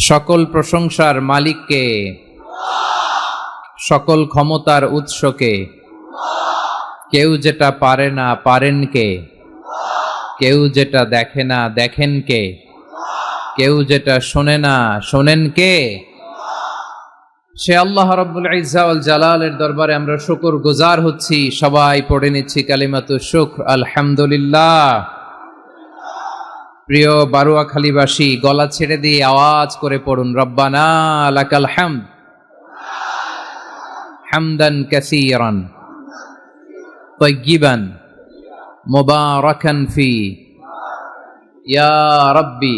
সকল প্রশংসার মালিককে, সকল ক্ষমতার উৎসকে। কেউ যেটা পারে না পারেন কে, কেউ যেটা দেখে না দেখেন কে, কেউ যেটা শোনে না শোনেন কে। সে আল্লাহ রাব্বুল ইজ্জা ওয়াল জালালের দরবারে আমরা শুকর গুজার হচ্ছি। সবাই পড়ে নিচ্ছি কালিমাতু শুকর, আলহামদুলিল্লাহ। প্রিয় বারুয়াখালীবাসী, গলা ছেড়ে দিয়ে আওয়াজ করে পড়ুন, রব্বানা লাকাল হামদ হামদান কাসীরান তাইয়্যিবান মুবারাকান ফি, ইয়া রাব্বি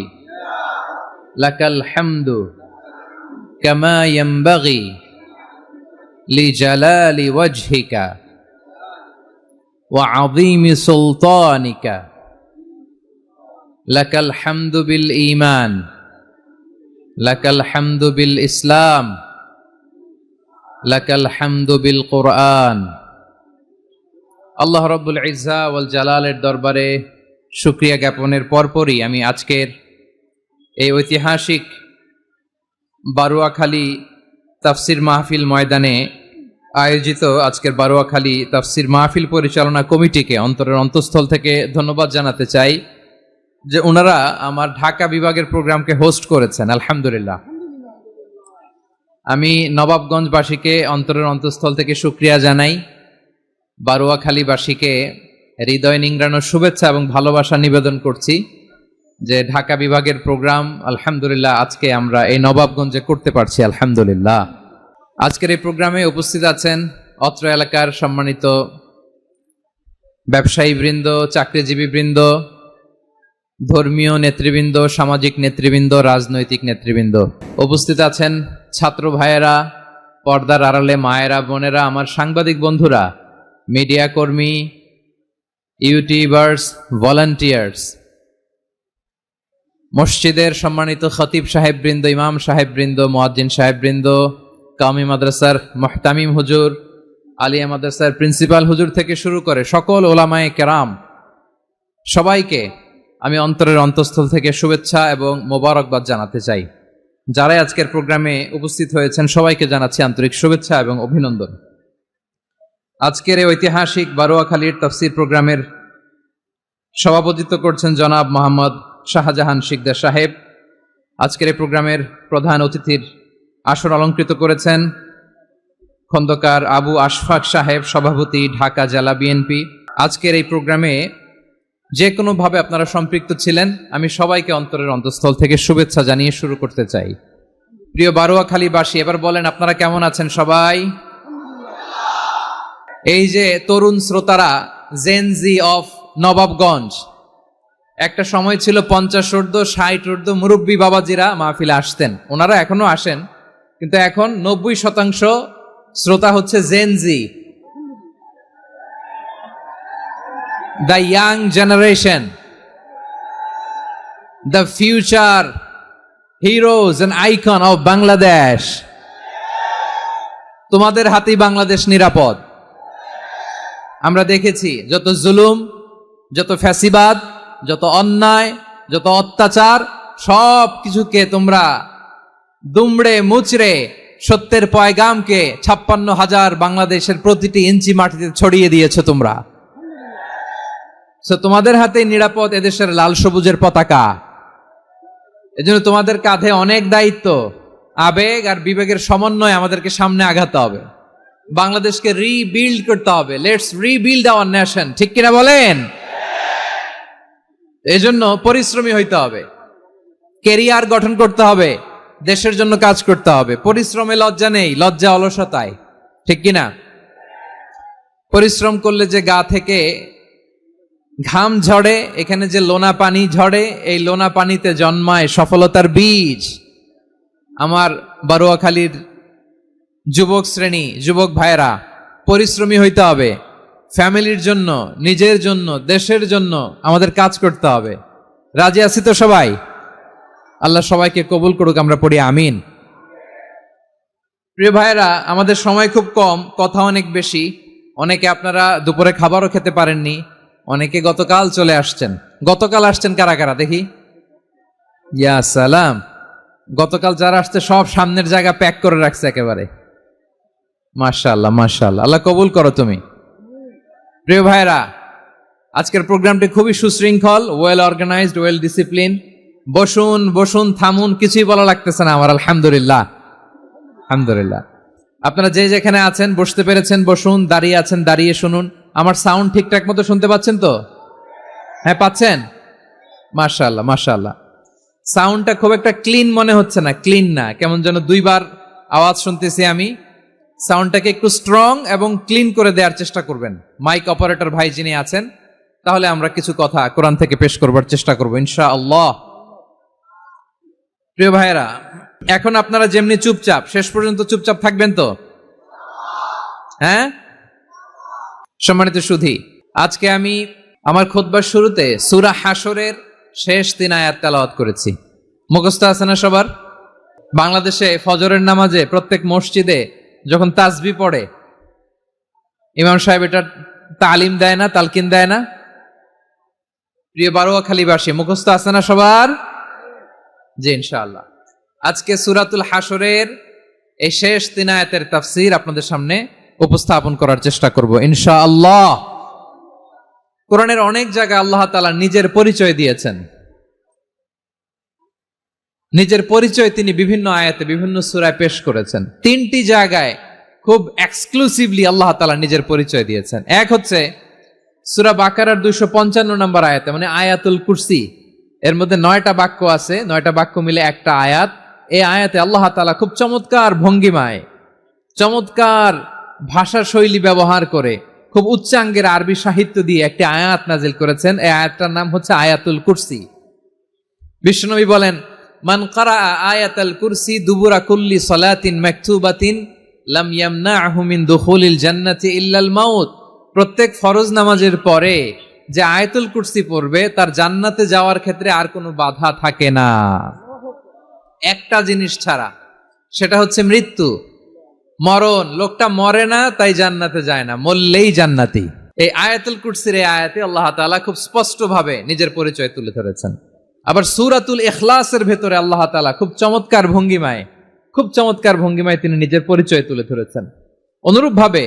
লাকাল হামদু কামা ইয়ানবাগি লিজালালি ওয়াজহিকা ওয়া আযীমি সুলতানিকা। লাকাল হামদু বিল ঈমান, লাকাল হামদু বিল ইসলাম, লাকাল হামদু বিল কুরআন। আল্লাহ রাব্বুল ইজ্জা ওয়াল জালালের দরবারে শুকরিয়া জ্ঞাপনের পরপরই আমি আজকের এই ঐতিহাসিক বারুয়াখালী তাফসির মাহফিল ময়দানে আয়োজিত আজকের বারুয়াখালী তাফসির মাহফিল পরিচালনা কমিটিকে অন্তরের অন্তঃস্থল থেকে ধন্যবাদ জানাতে চাই যে ওনারা আমার ঢাকা বিভাগের প্রোগ্রামকে হোস্ট করেছেন। আলহামদুলিল্লাহ। আমি নবাবগঞ্জবাসীকে অন্তরের অন্তঃস্থল থেকে শুকরিয়া জানাই, বারুয়াখালীবাসীকে হৃদয় নিংড়ানোর শুভেচ্ছা এবং ভালোবাসা নিবেদন করছি যে ঢাকা বিভাগের প্রোগ্রাম আলহামদুলিল্লাহ আজকে আমরা এই নবাবগঞ্জে করতে পারছি। আলহামদুলিল্লাহ। আজকের এই প্রোগ্রামে উপস্থিত আছেন অত্র এলাকার সম্মানিত ব্যবসায়ী বৃন্দ, চাকরিজীবী বৃন্দ, ধর্মীয় নেতৃবৃন্দ, সামাজিক নেতৃবৃন্দ, রাজনৈতিক নেতৃবৃন্দ। উপস্থিত আছেন ছাত্র ভাইয়েরা, পর্দার আড়ালে মায়েরা, বোনেরা, আমার সাংবাদিক বন্ধুরা, মিডিয়া কর্মী, ইউটিউবার্স, ভলান্টিয়ার্স, মসজিদের সম্মানিত খতিব সাহেব বৃন্দ, ইমাম সাহেব বৃন্দ, মুয়াজ্জিন সাহেব বৃন্দ, কাওমি মাদ্রাসার মুহতামিম হুজুর, আলিয়া মাদ্রাসার প্রিন্সিপাল হুজুর থেকে শুরু করে সকল ওলামায়ে কেরাম, সবাইকে আমি অন্তরের অন্তঃস্থল থেকে শুভেচ্ছা এবং মোবারকবাদ জানাতে চাই। যারাই আজকের প্রোগ্রামে উপস্থিত হয়েছেন সবাইকে জানাচ্ছি আন্তরিক শুভেচ্ছা এবং অভিনন্দন। আজকের এই ঐতিহাসিক বারুয়াখালীর তাফসির প্রোগ্রামের সভাপতিত্ব করছেন জনাব মোহাম্মদ শাহজাহান শিকদার সাহেব। আজকের এই প্রোগ্রামের প্রধান অতিথির আসন অলঙ্কৃত করেছেন খন্দকার আবু আশফাক সাহেব, সভাপতি, ঢাকা জেলা বিএনপি। আজকের এই প্রোগ্রামে যে কোনোভাবে আপনারা সম্পৃক্ত ছিলেন, আমি সবাইকে অন্তরের অন্তঃস্থল থেকে শুভেচ্ছা জানিয়ে শুরু করতে চাই। প্রিয় বারুয়াখালীবাসী, এবার বলেন আপনারা কেমন আছেন সবাই? এই যে তরুণ শ্রোতারা, জেনজি অফ নবাবগঞ্জ, একটা সময় ছিল 50 ঊর্ধ্ব 60 ঊর্ধ্ব মুরব্বী বাবাজিরা মাহফিলে আসতেন, ওনারা এখনো আসেন, কিন্তু এখন 90% শ্রোতা হচ্ছে Gen Z, the young generation, the future heroes and icon of Bangladesh. তোমাদের হাতেই বাংলাদেশ নিরাপদ। আমরা দেখেছি যত জুলুম, যত ফ্যাসিবাদ, যত অন্যায়, যত অত্যাচার, সব কিছুকে তোমরা দুমড়ে মুচড়ে সত্যের পয়গামকে 56,000 বাংলাদেশের প্রতিটি ইঞ্চি মাটিতে ছড়িয়ে দিয়েছো তোমরা। তোমাদের হাতে নিরাপদ এদেশের লাল সবুজের পতাকা। এজন্য তোমাদের কাঁধে অনেক দায়িত্ব, আবেগ আর বিবেকের সমন্বয়ে আমাদেরকে সামনে আগাতে হবে, বাংলাদেশকে রিবিল্ড করতে হবে। লেটস রিবিল্ড আওয়ার নেশন, ঠিক কিনা বলেন? এজন্য পরিশ্রমী হইতে হবে, কেরিয়ার গঠন করতে হবে, দেশের জন্য কাজ করতে হবে। পরিশ্রমে লজ্জা নেই, লজ্জা অলসতায়, ঠিক কিনা? পরিশ্রম করলে যে গা থেকে ঘাম ঝরে, এখানে যে লোনা পানি ঝরে, এই লোনা পানিতে জন্মায় সফলতার বীজ। আমার বারুয়াখালীর যুবক শ্রেণী, যুবক ভাইয়েরা, পরিশ্রমী হইতে হবে, ফ্যামিলির জন্য, নিজের জন্য, দেশের জন্য আমাদের কাজ করতে হবে। রাজি আছি তো সবাই? আল্লাহ সবাইকে কবুল করুক, আমরা পড়ি আমিন। প্রিয় ভাইয়েরা, আমাদের সময় খুব কম, কথা অনেক বেশি। অনেকে আপনারা দুপুরে খাবারও খেতে পারেননি, অনেকে গতকাল চলে আসছেন। গতকাল আসছেন কারা কারা দেখি? ইয়া সালাম, গতকাল যারা আসছে সব সামনের জায়গা প্যাক করে রাখছে একেবারে। মাশাআল্লাহ মাশাআল্লাহ, আল্লাহ কবুল করো তুমি। প্রিয় ভাইরা, আজকের প্রোগ্রামটি খুবই সুশৃঙ্খল, ওয়েল অর্গানাইজড, ওয়েল ডিসিপ্লিন। বসুন বসুন, থামুন, কিছুই বলা লাগতেছে না আমার। আলহামদুলিল্লাহ আলহামদুলিল্লাহ। আপনারা যে যেখানে আছেন বসতে পেরেছেন বসুন, দাঁড়িয়ে আছেন দাঁড়িয়ে শুনুন। আমার সাউন্ড ঠিকঠাক মতো শুনতে পাচ্ছেন তো? হ্যাঁ পাচ্ছেন? মাশাআল্লাহ মাশাআল্লাহ। সাউন্ডটা খুব একটা ক্লিন মনে হচ্ছে না, ক্লিন না, কেমন যেন দুইবার আওয়াজ শুনতেছি আমি। সাউন্ডটাকে একটু স্ট্রং এবং ক্লিন করে দেওয়ার চেষ্টা করবেন মাইক অপারেটর ভাই যিনি আছেন, তাহলে আমরা কিছু কথা কোরআন থেকে পেশ করবার চেষ্টা করবো ইনশাআল্লাহ। প্রিয় ভাইরা, এখন আপনারা যেমনি চুপচাপ, শেষ পর্যন্ত চুপচাপ থাকবেন তো? হ্যাঁ সম্মানিত সুধী, আজকে আমি আমার খুতবার শুরুতে সূরা হাশরের শেষ 3 আয়াত তেলাওয়াত করেছি। মুখস্থ আছে না সবার? বাংলাদেশে ফজরের নামাজে প্রত্যেক মসজিদে যখন তাসবিহ পড়ে ইমাম সাহেব এটা তালিম দেয় না, তালকিন দেয় না? প্রিয় বারোয়াখালীবাসী, মুখস্থ আছে না সবার? জি ইনশাআল্লাহ। আজকে সূরাতুল হাশরের এই শেষ 3 আয়াতের তাফসীর আপনাদের সামনে উপস্থাপন করার চেষ্টা করব ইনশাআল্লাহ। কোরআনের অনেক জায়গায় আল্লাহ তাআলা নিজের পরিচয় দিয়েছেন। নিজের পরিচয় তিনি বিভিন্ন আয়াতে বিভিন্ন সূরায় পেশ করেছেন। 3টি জায়গায় খুব এক্সক্লুসিভলি আল্লাহ তাআলা নিজের পরিচয় দিয়েছেন। এক হচ্ছে সূরা বাকারার 255 নম্বর আয়াতে, মানে আয়াতুল কুরসি। এর মধ্যে 9টা বাক্য আছে, 9টা বাক্য মিলে একটা আয়াত। এই আয়াতে আল্লাহ তাআলা খুব চমৎকার ভঙ্গিমায়, চমৎকার ভাষা শৈলী ব্যবহার করে, খুব উচ্চাঙ্গের আরবি সাহিত্য দিয়ে একটি আয়াত নাজিল করেছেন। এই আয়াতটার নাম হচ্ছে আয়াতুল কুরসি। বিশ্বনবী বলেন, মান ক্বারা আয়াতুল কুরসি দুবুরা কুল্লি সালাতিন মাকতুবাতিন লাম ইয়ামনাহু মিন দুখুলিল জান্নাতি ইল্লাল মাউত। প্রত্যেক ফরজ নামাজের পরে যে আয়াতুল কুরসি পড়বে তার জান্নাতে যাওয়ার ক্ষেত্রে আর কোনো বাধা থাকে না, একটা জিনিস ছাড়া, সেটা হচ্ছে মৃত্যু, মরণ। লোকটা মরে না তাই জান্নাতে যায় না, মরলেই জান্নাতি। এই আয়াতুল কুরসির এই আয়াতে আল্লাহ তাআলা খুব স্পষ্টভাবে নিজের পরিচয় তুলে ধরেছেন। আবার সূরাতুল ইখলাসের ভেতরে আল্লাহ তাআলা খুব চমৎকার ভঙ্গিমায় তিনি নিজের পরিচয় তুলে ধরেছেন। অনুরূপভাবে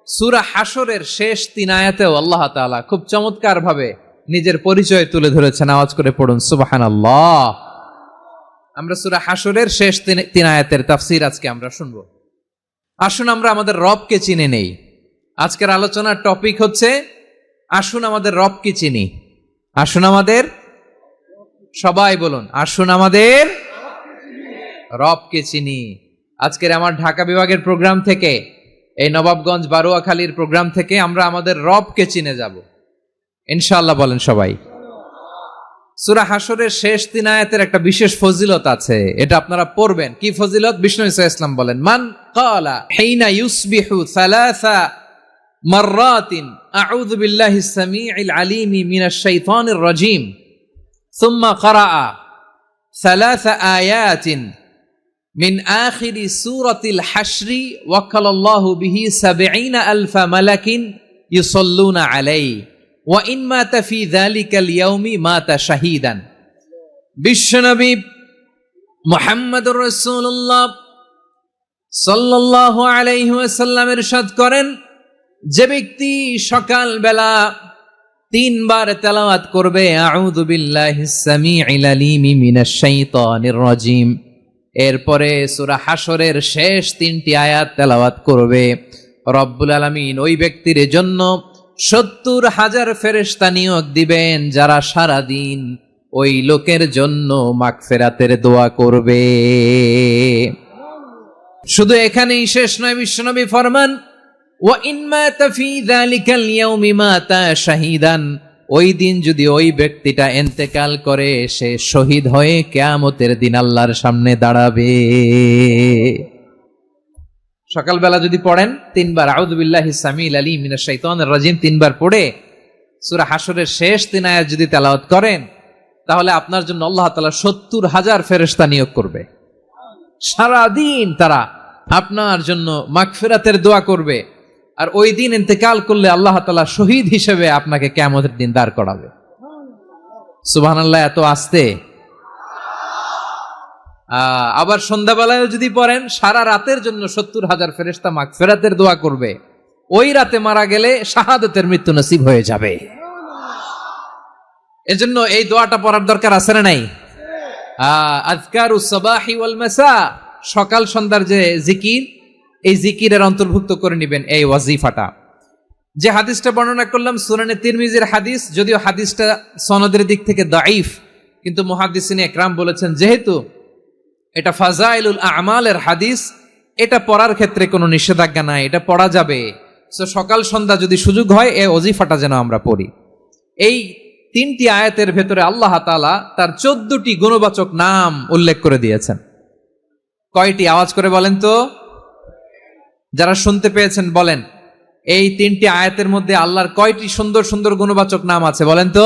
সূরা হাশরের শেষ 3 আয়াতেও আল্লাহ তাআলা খুব চমৎকার ভাবে নিজের পরিচয় তুলে ধরেছেন। আওয়াজ করে পড়ুন সুবহানাল্লাহ। আমরা সূরা হাশরের শেষ 3 আয়াতের তাফসীর আজকে আমরা শুনবো। আসুন আমরা আমাদের রবকে চিনে নেই। আজকের আলোচনার টপিক হচ্ছে আসুন আমাদের রবকে চিনি। আসুন আমাদের, সবাই বলুন, আসুন আমাদের রবকে চিনি। আজকের আমার ঢাকা বিভাগের প্রোগ্রাম থেকে, এই নবাবগঞ্জ বারোয়াখালীর প্রোগ্রাম থেকে আমরা আমাদের রবকে চিনে যাব ইনশাআল্লাহ। বলেন সবাই। সূরা হাশরের শেষ 3 আয়াতের একটা বিশেষ ফজিলত আছে, এটা আপনারা পড়বেন। কি ফজিলত? বিষ্ণু ইসা ইসলাম বলেন, মান ক্বালা হিনা ইউসবিহু সালাসা মাররাতিন আউযু বিল্লাহিস সামিউল আলিম মিনাশ শাইতানির রাজীম সুম্মা ক্বারাআ সালাসা আয়াতিন মিন আখিরি সূরাতিল হাশরি ওয়াক্কালাল্লাহু বিহি ৭০,০০০ মালাকিন ইউসাল্লুনা আলাইহি ওয়া ইন মাতা ফি যালিকাল ইয়াউমি মাতা শাহীদান। বিশ্বনবী মুহাম্মদুর রাসূলুল্লাহ সাল্লাল্লাহু আলাইহি ওয়াসাল্লাম ইরশাদ করেন, যে ব্যক্তি সকাল বেলা 3 বার তেলাওয়াত করবে আউযু বিল্লাহিস সামিউল আলিম মিনাশ শাইতানির রাজীম, এরপরে সূরা হাশরের শেষ 3টি আয়াত তেলাওয়াত করবে, রব্বুল আলামিন ওই ব্যক্তির জন্য ৭০,০০০ ফেরেশতা নিয়োগ দিবেন যারা সারা দিন ওই লোকের জন্য মাগফিরাতের দোয়া করবে। শুধু এখানেই শেষ নয়, বিশ্বনবী ফরমান, ওয়া ইন মাতা ফি যালিকাল ইয়াউমি মাতা শাহীদান, ওই দিন যদি ওই ব্যক্তিটা ইন্তেকাল করে সে শহীদ হয়ে কিয়ামতের দিন আল্লাহর সামনে দাঁড়াবে। সকালবেলা যদি পড়েন 3 বার আউযু বিল্লাহিস সামিউল আলিম মিনাশ শাইতানির রাজীম 3 বার পড়ে সূরা হাশরের শেষ 3 আয়াত যদি তেলাওয়াত করেন, তাহলে আপনার জন্য আল্লাহ তাআলা ৭০,০০০ ফেরেশতা নিয়োগ করবে। সারা দিন তারা আপনার জন্য মাগফিরাতের দোয়া করবে, আর ওই দিন ইন্তেকাল করলে আল্লাহ তাআলা শহীদ হিসেবে আপনাকে কিয়ামতের দিন দাঁড় করাবে। সুবহানাল্লাহ। এত আস্তে আবার সন্ধ্যাবেলায়ও যদি পড়েন সারা রাতের জন্য 70,000 ফেরেশতা মাগফিরাতের দোয়া করবে। ওই রাতে মারা গেলে শাহাদাতের মৃত্যু নসিব হয়ে যাবে। এজন্য এই দোয়াটা পড়ার দরকার আছে না নাই? আযকারুস সাবাহি ওয়াল মাসা, সকাল সন্ধ্যার যে জিকির, এই জিকিরের অন্তর্ভুক্ত করে নেবেন এই ওয়াজিফাটা। যে হাদিসটা বর্ণনা করলাম সুনানে তিরমিজির হাদিস, যদিও হাদিসটা সনদের দিক থেকে দাঈফ, কিন্তু মুহাদ্দিসিনে একরাম বলেছেন যেহেতু এটা ফাজাইলুল আমালের হাদিস, এটা পড়ার ক্ষেত্রে কোনো নিষেধাজ্ঞা নাই, এটা পড়া যাবে। সো সকাল সন্ধ্যা যদি সুযোগ হয় এই ওয়াজিফাটা যেন আমরা পড়ি। এই 3টি আয়াতের ভেতরে আল্লাহ তাআলা তার 14টি গুণবাচক নাম উল্লেখ করে দিয়েছেন। কয়টি? আওয়াজ করে বলেন তো, যারা শুনতে পেয়েছেন বলেন, এই 3টি আয়াতের মধ্যে আল্লাহর কয়টি সুন্দর সুন্দর গুণবাচক নাম আছে বলেন তো?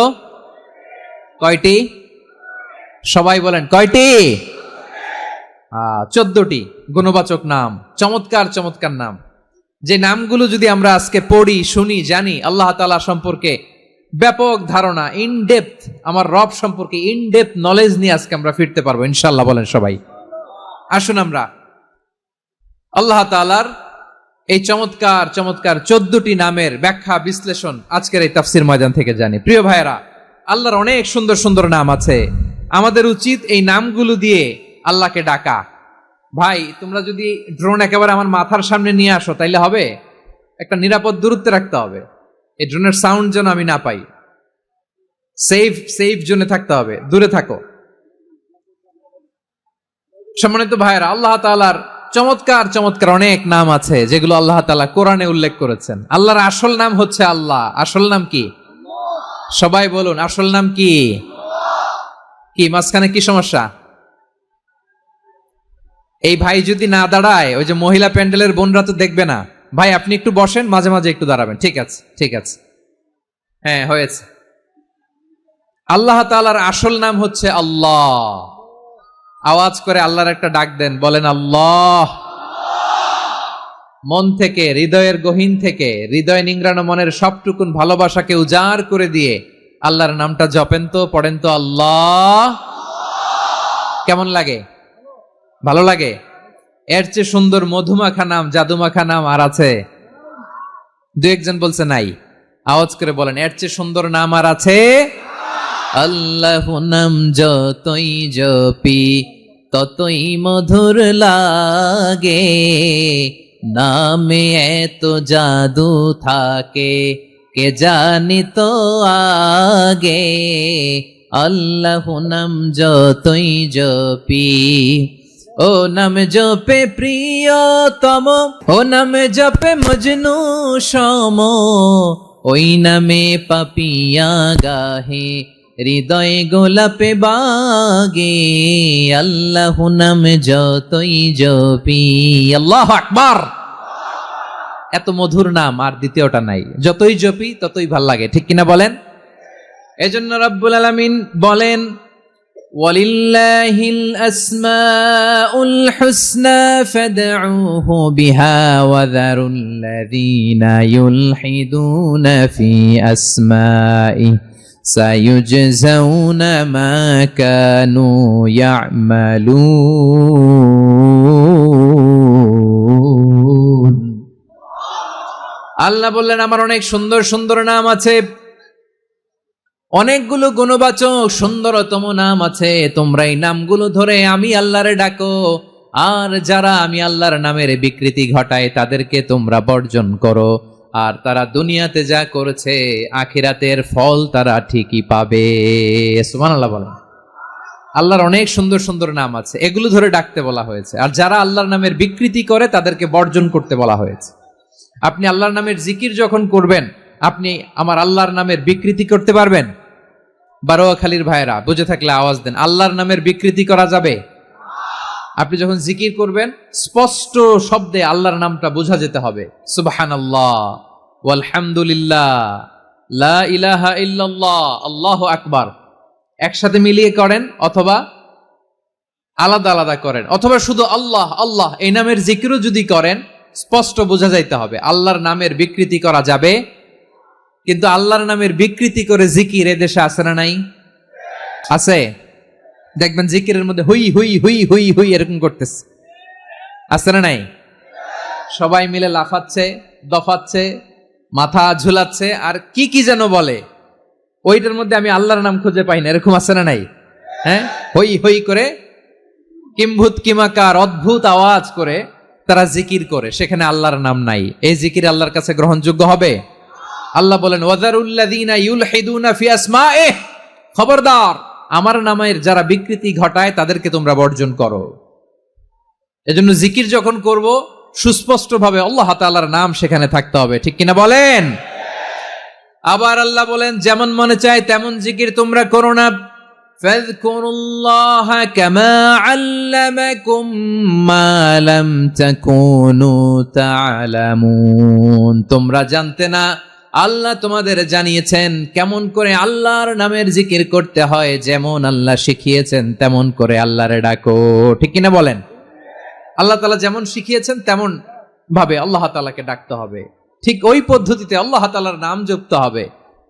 কয়টি? সবাই বলেন কয়টি? 14টি গুণবাচক নাম, চমৎকার চমৎকার নাম। যে নামগুলো যদি আমরা আজকে পড়ি, শুনি, জানি, আল্লাহ তাআলা সম্পর্কে ব্যাপক ধারণা, ইন ডেপথ, আমার রব সম্পর্কে ইন ডেপথ নলেজ নিয়ে আজকে আমরা ফিরতে পারবো ইনশাআল্লাহ। বলেন সবাই। আসুন আমরা আল্লাহ তাআলার এই চমৎকার চমৎকার 14টি নামের ব্যাখ্যা বিশ্লেষণ আজকের এই তাফসীর ময়দান থেকে জানি। প্রিয় ভাইয়েরা, আল্লাহর অনেক সুন্দর সুন্দর নাম আছে। আমাদের উচিত এই নামগুলো দিয়ে আল্লাহকে ডাকা। ভাই, তোমরা যদি ড্রোন একেবারে আমার মাথার সামনে নিয়ে আসো তাইলে হবে? একটা নিরাপদ দূরত্বে রাখতে হবে, এই ড্রোনের সাউন্ড যেন আমি না পাই। সেফ জোনে থাকতে হবে, দূরে থাকো। সম্মানিত ভাইয়েরা, আল্লাহ তাআলার চমৎকার চমৎকার অনেক নাম আছে যেগুলো আল্লাহ তাআলা কোরআনে উল্লেখ করেছেন। আল্লাহর আসল নাম হচ্ছে আল্লাহ। আসল নাম কি? সবাই বলুন, আসল নাম কি? কি মাঝখানে কি সমস্যা? এই ভাই যদি না দাঁড়ায়, ওই যে মহিলা প্যান্ডেলের বোনরা তো দেখবে না। ভাই আপনি একটু বসেন, মাঝে মাঝে একটু দাঁড়াবেন। ঠিক আছে, ঠিক আছে, হ্যাঁ হয়েছে। আল্লাহ তাআলার আসল নাম হচ্ছে আল্লাহ। আওয়াজ করে আল্লাহর একটা ডাক দেন, বলেন আল্লাহ। মন থেকে, হৃদয়ের গহীন থেকে, হৃদয় নিংড়ানো মনের সবটুকুন ভালোবাসাকে উজাড় করে দিয়ে আল্লাহর নামটা জপেন তো, পড়েন তো আল্লাহ। কেমন লাগে? ভালো লাগে? এর চেয়ে সুন্দর মধুমাখা নাম, জাদুমাখা নাম আর আছে? দু একজন বলছে নাই। আওয়াজ করে বলেন, এর চেয়ে সুন্দর নাম আর আছে? আল্লাহ নাম যতই জপি ততই মধুর লাগে, নামে এত জাদু থাকে কে জানি তো আগে। আল্লাহ নাম যতই জপি, ও নাম জপে প্রিয়তম, ও নাম জপে মজনু সম, ওই নামে পাপিয়া গাহে হৃদয় গোলাপে বাগে। আল্লাহ নাম যতই জপি। আল্লাহু আকবার। এত মধুর নাম আর দ্বিতীয়টা নাই। যতই জপি ততই ভাল লাগে, ঠিক কিনা বলেন? এজন্য রব্বুল আলামিন বলেন, ওয়ালিল্লাহিল আসমাউল হুসনা ফাদউহু বিহা ওয়া যারুল্লাযীনা ইউলহিদুনা ফি আসমাইহি সায়ুজজাউনা মা কানু ইয়া'মালুন। আল্লাহ বললেন, আমার অনেক সুন্দর সুন্দর নাম আছে, অনেকগুলো গুণবাচক সুন্দরতম নাম আছে। তোমরা এই নামগুলো ধরে আমি আল্লাহরে ডাকো, আর যারা আমি আল্লাহর নামের বিকৃতি ঘটায় তাদেরকে তোমরা বর্জন করো। আর তারা দুনিয়াতে যা করেছে আখিরাতের ফল তারা ঠিকই পাবে। সুবহানাল্লাহ বলেন। আল্লাহর অনেক সুন্দর সুন্দর নাম আছে, এগুলো ধরে ডাকতে বলা হয়েছে। আর যারা আল্লাহর নামের বিকৃতি করে তাদেরকে বর্জন করতে বলা হয়েছে। আপনি আল্লাহর নামের জিকির যখন করবেন, আপনি আমার আল্লাহর নামের বিকৃতি করতে পারবেন? বারোয়াখালীর ভাইয়েরা বুঝে থাকলে আওয়াজ দেন, আল্লাহর নামের বিকৃতি করা যাবে? আপনি যখন জিকির করবেন স্পষ্ট শব্দে আল্লাহর নামটা বোঝা যেতে হবে। সুবহানাল্লাহ, ওয়ালহামদুলিল্লাহ, লা ইলাহা ইল্লাল্লাহ, আল্লাহু আকবার। একসাথে মিলিয়ে করেন অথবা আলাদা আলাদা করেন, অথবা শুধু আল্লাহ আল্লাহ এই নামের জিকিরও যদি করেন স্পষ্ট বোঝা যাইতে হবে। আল্লাহর নামের বিকৃতি করা যাবে, কিন্তু আল্লাহর নামের বিকৃতি করে জিকির এদেশে আছে না নাই? আছে। দেখবেন জিকিরের মধ্যে হুই হুই হুই হুই হুই এরকম করতেছে, আছে না নাই? সবাই মিলে লাফাচ্ছে, দফাচ্ছে, মাথা ঝুলাচ্ছে, আর কি কি যেন বলে, ওইটার মধ্যে আমি আল্লাহর নাম খুঁজে পাই না, এরকম আছে না নাই? হ্যাঁ, হই হই করে কিম্ভূত কিমাকার অদ্ভুত আওয়াজ করে তারা জিকির করে, সেখানে আল্লাহর নাম নাই। এই জিকির আল্লাহর কাছে গ্রহণযোগ্য হবে? আল্লাহ বলেন ওয়াযারুল্লাযীনা ইউলহিদুনা ফি আসমাইহি, খবরদার আমার নামের যারা বিকৃতি ঘটায় তাদেরকে তোমরা বর্জন করো। এজন্য জিকির যখন করব সুস্পষ্টভাবে আল্লাহ তাআলার নাম সেখানে থাকতে হবে, ঠিক কিনা বলেন? আবার আল্লাহ বলেন যেমন মনে চায় তেমন জিকির তোমরা করো না। ফাযকুরুল্লাহা কামা আল্লামাকুম মা লাম তাকুনু তা'লামুন, তোমরা জানতে না, আল্লাহ তোমাদের জানিয়েছেন কেমন করে আল্লাহর নামের জিকির করতে হয়, যেমন আল্লাহ শিখিয়েছেন তেমন করে আল্লাহরে ডাকো, ঠিক কিনা বলেন? আল্লাহ তাআলা যেমন শিখিয়েছেন তেমন ভাবে আল্লাহ তাআলাকে ডাকতে হবে, ঠিক ওই পদ্ধতিতে আল্লাহ তাআলার নাম জপতে হবে।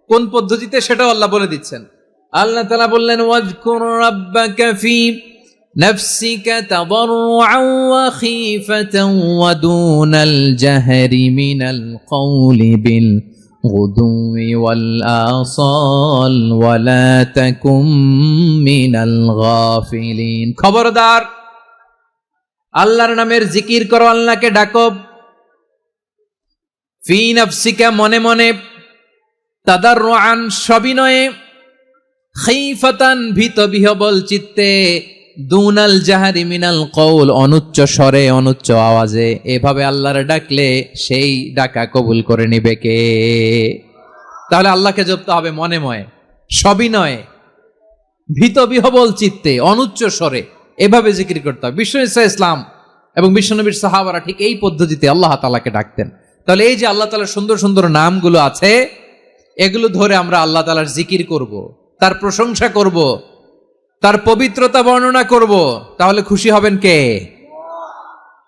কোন পদ্ধতিতে সেটাও আল্লাহ বলে দিচ্ছেন। আল্লাহ তাআলা বললেন ওয়াযকুর রাব্বাকা ফি নাফসিকা তাদাররুআন ওয়া খীফাতান ওয়া দুনাল জাহরি মিনাল কওলি বিল গুদুই ওয়াল আসাল ওয়া লা তাকুম মিনাল গাফিলিন, খবরদার আল্লাহর নামের জিকির করো, আল্লাহকে ডাকো। ফি নাফসিকা মনে মনে, তাদাররুআন সবিনয়ে, খাইফাতান ভীত বিহবল চিত্তে, দুনাল জাহারি মিনাল কওল অনুচ্চ স্বরে অনুচ্চ আওয়াজে। এভাবে আল্লাহর ডাকলে সেই ডাকা কবুল করে নিবে কে? তাহলে আল্লাহকে জপতে হবে মনে মনে, সবিনয়ে, ভীত বিহবল চিত্তে, অনুচ্চ স্বরে, এভাবে জিকির করতে হবে। বিষ্ণু ইসলাম এবং বিশ্বনবীর সাহাবারা ঠিক এই পদ্ধতিতে আল্লাহ তাআলাকে ডাকতেন। তাহলে এই যে আল্লাহ তাআলার সুন্দর সুন্দর নামগুলো আছে, এগুলো ধরে আমরা আল্লাহ তাআলার জিকির করব, তার প্রশংসা করব, তার পবিত্রতা বর্ণনা করব, তাহলে খুশি হবেন কে?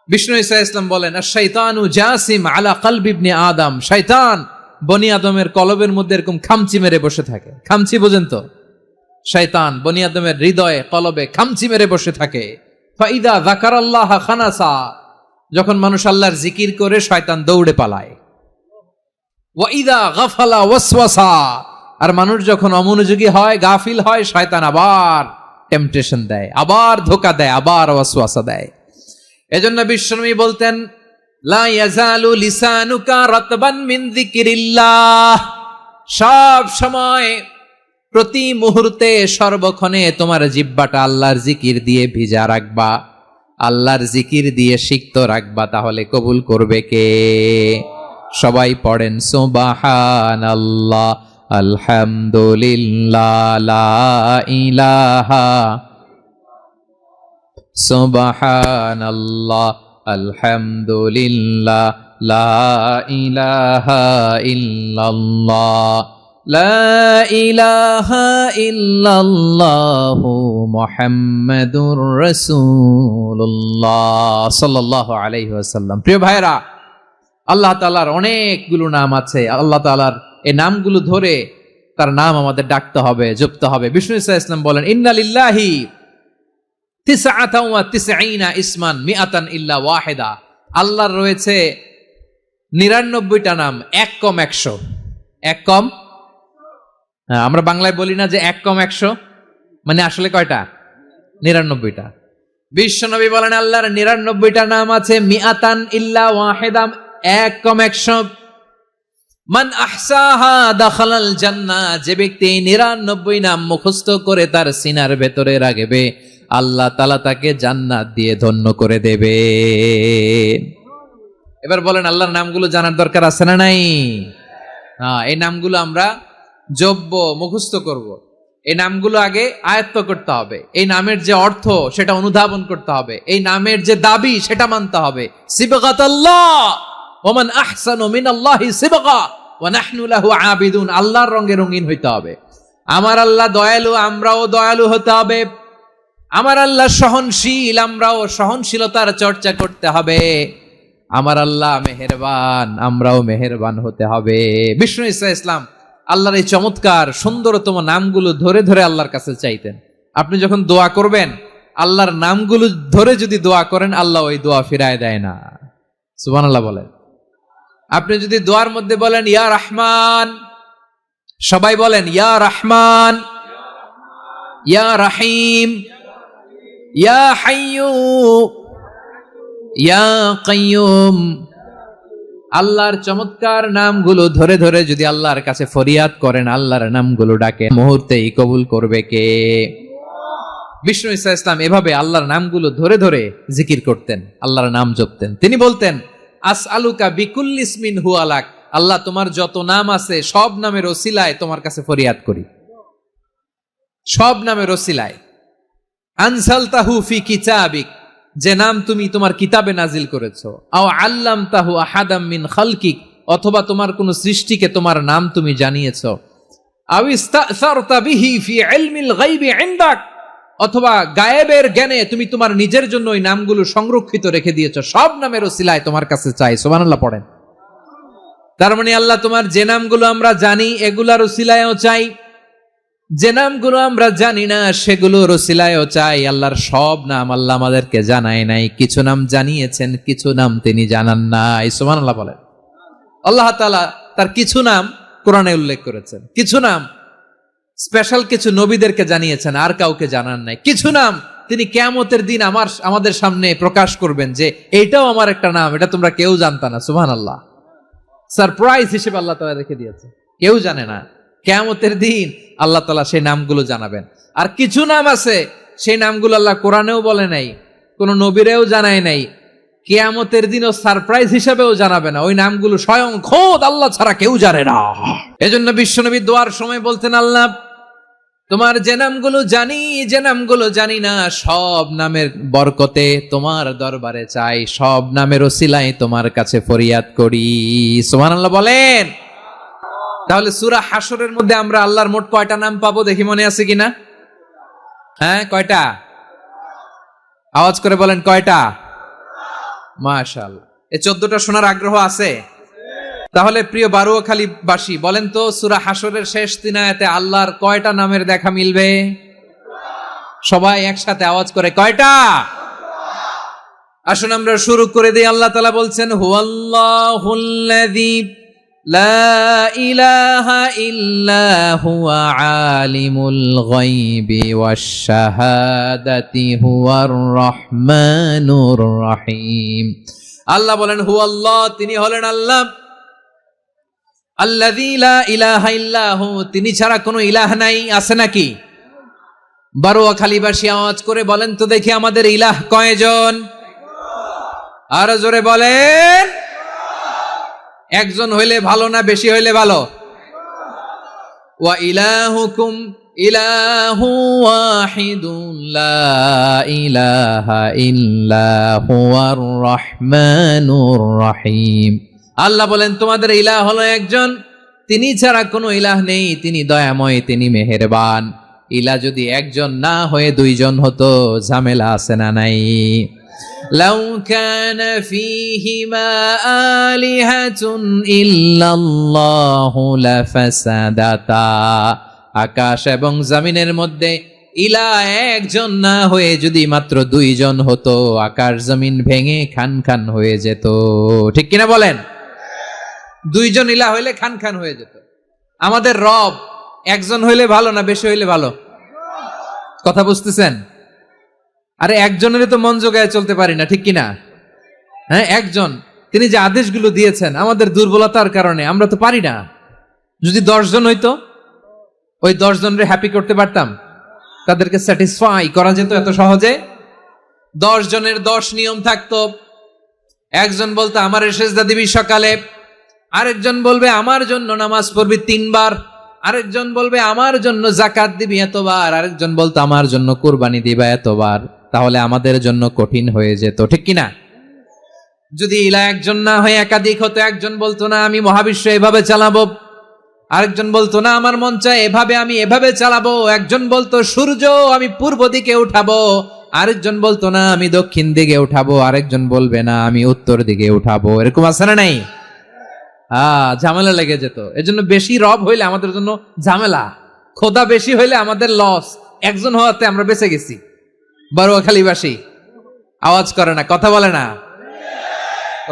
বিষ্ণু ইসলাম বলেন আশ-শাইতানু জাসিম আলা কলবি ইবনে আদম, শয়তান বনি আদমের কলবের মধ্যে এরকম খামচি মেরে বসে থাকে। খামচি বোঝেন তো? শয়তান বনি আদমের হৃদয়ে কলবে খামচি মেরে বসে থাকে। ফাইদা যাকারাল্লাহ খানাসা, যখন মানুষ আল্লাহর জিকির করে শয়তান দৌড়ে পালায়। ওয়াইদা গাফালা ওয়াসওয়াসা, আর মানুষ যখন অমনোযোগী হয়, গাফিল হয়, শয়তান আবার টেম্পটেশন দেয়, আবার ধোঁকা দেয়, আবার ওয়াসওয়াসা দেয়। এজন্য বিশ্বনবী বলতেন লা ইয়াজালু লিসানুকা রাতবান মিন যিকরিল্লাহ, সব সময় প্রতি মুহূর্তে সর্বক্ষণে তোমার জিহ্বাটা আল্লাহর জিকির দিয়ে ভিজা রাখবা, আল্লাহর জিকির দিয়ে সিক্ত রাখবা, তাহলে কবুল করবে কে? সবাই পড়েন সুবহানাল্লাহ আলহামদুলিল্লাহ লা ইলাহা, সুবহানাল্লাহ আলহামদুলিল্লাহ লা ইলাহা ইল্লাল্লাহ লা ইলাহা ইল্লাল্লাহু মুহাম্মাদুর রাসূলুল্লাহ সাল্লাল্লাহু আলাইহি ওয়াসাল্লাম। প্রিয় ভাইরা, আল্লাহ তাআলার অনেকগুলো নাম আছে। আল্লাহ তাআলার এই নামগুলো ধরে তার নাম আমাদের ডাকতে হবে, জপতে হবে। বিষ্ণু ইসলাম বলেন ইন্না লিল্লাহি তিসআতান ওয়া তিসঈনা ইসমান মিআতান ইল্লা ওয়াহিদা, আল্লাহর রয়েছে 99টা নাম, এক কম 100। এক কম, আমরা বাংলায় বলি না যে এক কম 100, মানে আসলে কয়টা? 99টা। বিশ্বনবী বলেন আল্লাহর 99টা নাম আছে, মিআতান ইল্লা ওয়াহিদা, এক কম 100। মান আহসাহা দাখালাল জান্নাহ, যে ব্যক্তি 99 নাম মুখস্থ করে তার সিনার ভেতরে রাখবে, আল্লাহ তাআলা তাকে জান্নাত দিয়ে ধন্য করে দেবে। এবার বলেন আল্লাহর নামগুলো জানার দরকার আছে না নাই? এই নামগুলো আমরা জপব, মুখস্থ করব। এই নামগুলো আগে আয়ত্ত করতে হবে। এই নামের যে অর্থ সেটা অনুধাবন করতে হবে। এই নামের যে দাবি সেটা মানতে হবে। সিবগাতাল্লাহ ওয়া মান আহসানু মিনাল্লাহি সিবগা ওয়া নাহনু লাহু আবিদুন, আল্লাহর রঙে রঙিন হইতে হবে। আমার আল্লাহ দয়ালু, আমরাও দয়ালু হতে হবে। আমার আল্লাহ সহনশীল, আমরাও সহনশীলতার চর্চা করতে হবে। আমার আল্লাহ মেহেরবান, আমরাও মেহেরবান হতে হবে। বিষ্ণু ইসা ইসলাম আল্লাহর এই চমৎকার সুন্দরতম নামগুলো ধরে ধরে আল্লাহর কাছে চাইতেন। আপনি যখন দোয়া করবেন, আল্লাহর নামগুলো ধরে যদি দোয়া করেন, আল্লাহ ওই দোয়া ফিরায় দেয় না। সুবহানাল্লাহ বলেন। আপনি যদি দোয়ার মধ্যে বলেন ইয়া রহমান, সবাই বলেন ইয়া রহমান, ইয়া রাহিম, ইয়া হাইয়্যু, ইয়া কাইয়্যুম, আল্লাহর চমৎকার নামগুলো ধরে ধরে যদি আল্লাহর কাছে ফরিয়াদ করেন, আল্লাহর নামগুলো ডাকে, মুহূর্তেই কবুল করবে কে? বিষ্ণু ঈসা ইসলাম এভাবে আল্লাহর নামগুলো ধরে ধরে জিকির করতেন, আল্লাহর নাম জপতেন। তিনি বলতেন আসআলুকা বিকুল্লি ইসমিন হুয়া লাক, আল্লাহ তোমার যত নাম আছে সব নামের ওসিলায় তোমার কাছে ফরিয়াদ করি, সব নামের ওসিলায়। আনসালতাহু ফি কিতাবিক, যে নাম তুমি তোমার কিতাবে নাজিল করেছো, আও আল্লামতাহু আহাদাম মিন খালকিক, অথবা তোমার কোন সৃষ্টিকে তোমার নাম তুমি জানিয়েছো, আও ইস্তাসারতা বিহি ফি ইলমিল গায়বি ইনদাক, অথবা গায়েবের জ্ঞানে তুমি তোমার নিজের জন্য ওই নামগুলো সংরক্ষিত রেখে দিয়েছো, সব নামের ওসিলায় তোমার কাছে চাই। সুবহানাল্লাহ পড়েন। তার মানে আল্লাহ তোমার যে নামগুলো আমরা জানি এগুলার ওসিলায়ও চাই, যে নামগুলো আমরা জানি না সেগুলোর ওসিলায়ও চাই। আল্লাহর সব নাম আল্লাহ আমাদেরকে জানায় নাই, কিছু নাম জানিয়েছেন, কিছু নাম তিনি জানান নাই। সুবহানাল্লাহ বলেন। আল্লাহ তাআলা তার কিছু নাম কোরআনে উল্লেখ করেছেন, কিছু নাম স্পেশাল কিছু নবীদেরকে জানিয়েছেন, আর কাউকে জানান নাই। কিছু নাম তিনি কিয়ামতের দিন আমাদের সামনে প্রকাশ করবেন যে এইটাও আমার একটা নাম, এটা তোমরা কেউ জানতা না। সুবহানাল্লাহ, সারপ্রাইজ হিসেবে আল্লাহ তাআলা রেখে দিয়েছে, কেউ জানে না। কিয়ামতের দিন আল্লাহ তাআলা সেই নামগুলো জানাবেন। আর কিছু নাম আছে সেই নামগুলো আল্লাহ কোরআনেও বলে নাই, কোন নবীরেও জানায় নাই, কিয়ামতের দিনও সারপ্রাইজ হিসেবেও জানাবে না। ওই নামগুলো স্বয়ং খোদ আল্লাহ ছাড়া কেউ জানে না। এজন্য বিশ্বনবী দোয়ার সময় বলতেন, আল্লাহ তোমার যে নামগুলো জানি, যে নামগুলো জানি না, সব নামের বরকতে তোমার দরবারে চাই, সব নামের ওসিলায় তোমার কাছে ফরিয়াদ করি। সুবহানাল্লাহ বলেন। তাহলে সূরা হাশরের মধ্যে আমরা আল্লাহর মোট কয়টা নাম পাবো দেখি, মনে আছে কিনা? হ্যাঁ, কয়টা? আওয়াজ করে বলেন কয়টা? মাশাআল্লাহ। এই 14টা শোনার আগ্রহ আছে? তাহলে প্রিয় বারুয়াখালীবাসী বলেন তো, সূরা হাশরের শেষ 3 আয়াতে আল্লাহর কয়টা নামের দেখা মিলবে? সবাই একসাথে আওয়াজ করে কয়টা? আসুন আমরা শুরু করে দিই। আল্লাহ তাআলা বলছেন হুয়াল্লাহুল্লাযী লা ইলাহা ইল্লা হুয়া আলিমুল গায়বি ওয়াশ শাহাদাতি হুয়ার রহমানুর রহিম। আল্লাহ বলেন হুয়াল্লাহ, তিনি হলেন আল্লাহ, আল্লাযী লা ইলাহা ইল্লাহু, তিনি ছাড়া কোনো ইলাহ নাই। আছে নাকি? বারুয়াখালীবাসী আওয়াজ করে বলেন তো দেখি, আমাদের ইলাহ কয়জন? আর জোরে বলেন। একজন হইলে ভালো না বেশি হইলে ভালো? ওয়া ইলাহুকুম ইলাহু ওয়াহিদুন লা ইলাহা ইল্লা হুয়ার রহমানুর রহিম। আল্লাহ বলেন তোমাদের ইলাহ হলো একজন, তিনি ছাড়া কোনো ইলাহ নেই, তিনি দয়াময়, তিনি মেহেরবান। ইলাহ যদি একজন না হয়ে দুইজন হতো, ঝামেলা আছে না নাই? লাউ কানা ফীহিমা আলিহাতুন ইল্লাল্লাহু লাফাসাদাতা, আকাশ এবং জমিনের মধ্যে ইলাহ একজন না হয়ে যদি মাত্র দুইজন হতো, আকাশ জমিন ভেঙে খান খান হয়ে যেত। ঠিক কিনা বলেন? দুইজন ইলাহ হইলে খান খান হয়ে যেত। আমাদের রব একজন হইলে ভালো না বেশি হইলে ভালো? কথা বুঝতেছেন? আরে একজনের তো মন জোগায় চলতে পারি না, ঠিক কিনা? হ্যাঁ, একজন, তিনি যে আদেশগুলো দিয়েছেন আমাদের দুর্বলতার কারণে আমরা তো পারি না। যদি 10 জন হইতো, ওই 10 জনের হ্যাপি করতে পারতাম, তাদেরকে স্যাটিসফাই করা যেত এত সহজে। 10 জনের 10 নিয়ম থাকতো। একজন বলতো আমার সেজদা দিবি সকালে, আরেকজন বলবে আমার জন্য নামাজ পড়বি 3 বার, আরেকজন বলবে আমার জন্য যাকাত দিবি এতবার, আরেকজন বলতো আমার জন্য কুরবানি দিবা এতবার। তাহলে আমাদের জন্য কঠিন হয়ে যেত, ঠিক কিনা? যদি ইলাহ একজন না হয়ে একাধিক হতো, একজন বলতো না আমি মহাবিশ্ব এভাবে চালাবো, আরেকজন বলতো না আমার মন চায় এভাবে, আমি এভাবে চালাবো, একজন বলতো সূর্য আমি পূর্ব দিকে উঠাবো, আরেকজন বলতো না আমি দক্ষিণ দিকে উঠাবো, আরেকজন বলবে না আমি উত্তর দিকে উঠাবো। এরকম আছে না নাই? ঝামেলা লেগে যেত। এজন্য বেশি রব হইলে আমাদের জন্য ঝামেলা, খোদা বেশি হইলে আমাদের লস। একজন হওয়াতে আমরা বেঁচে গেছি। বারোয়াখালীবাসী আওয়াজ করে না, কথা বলে না।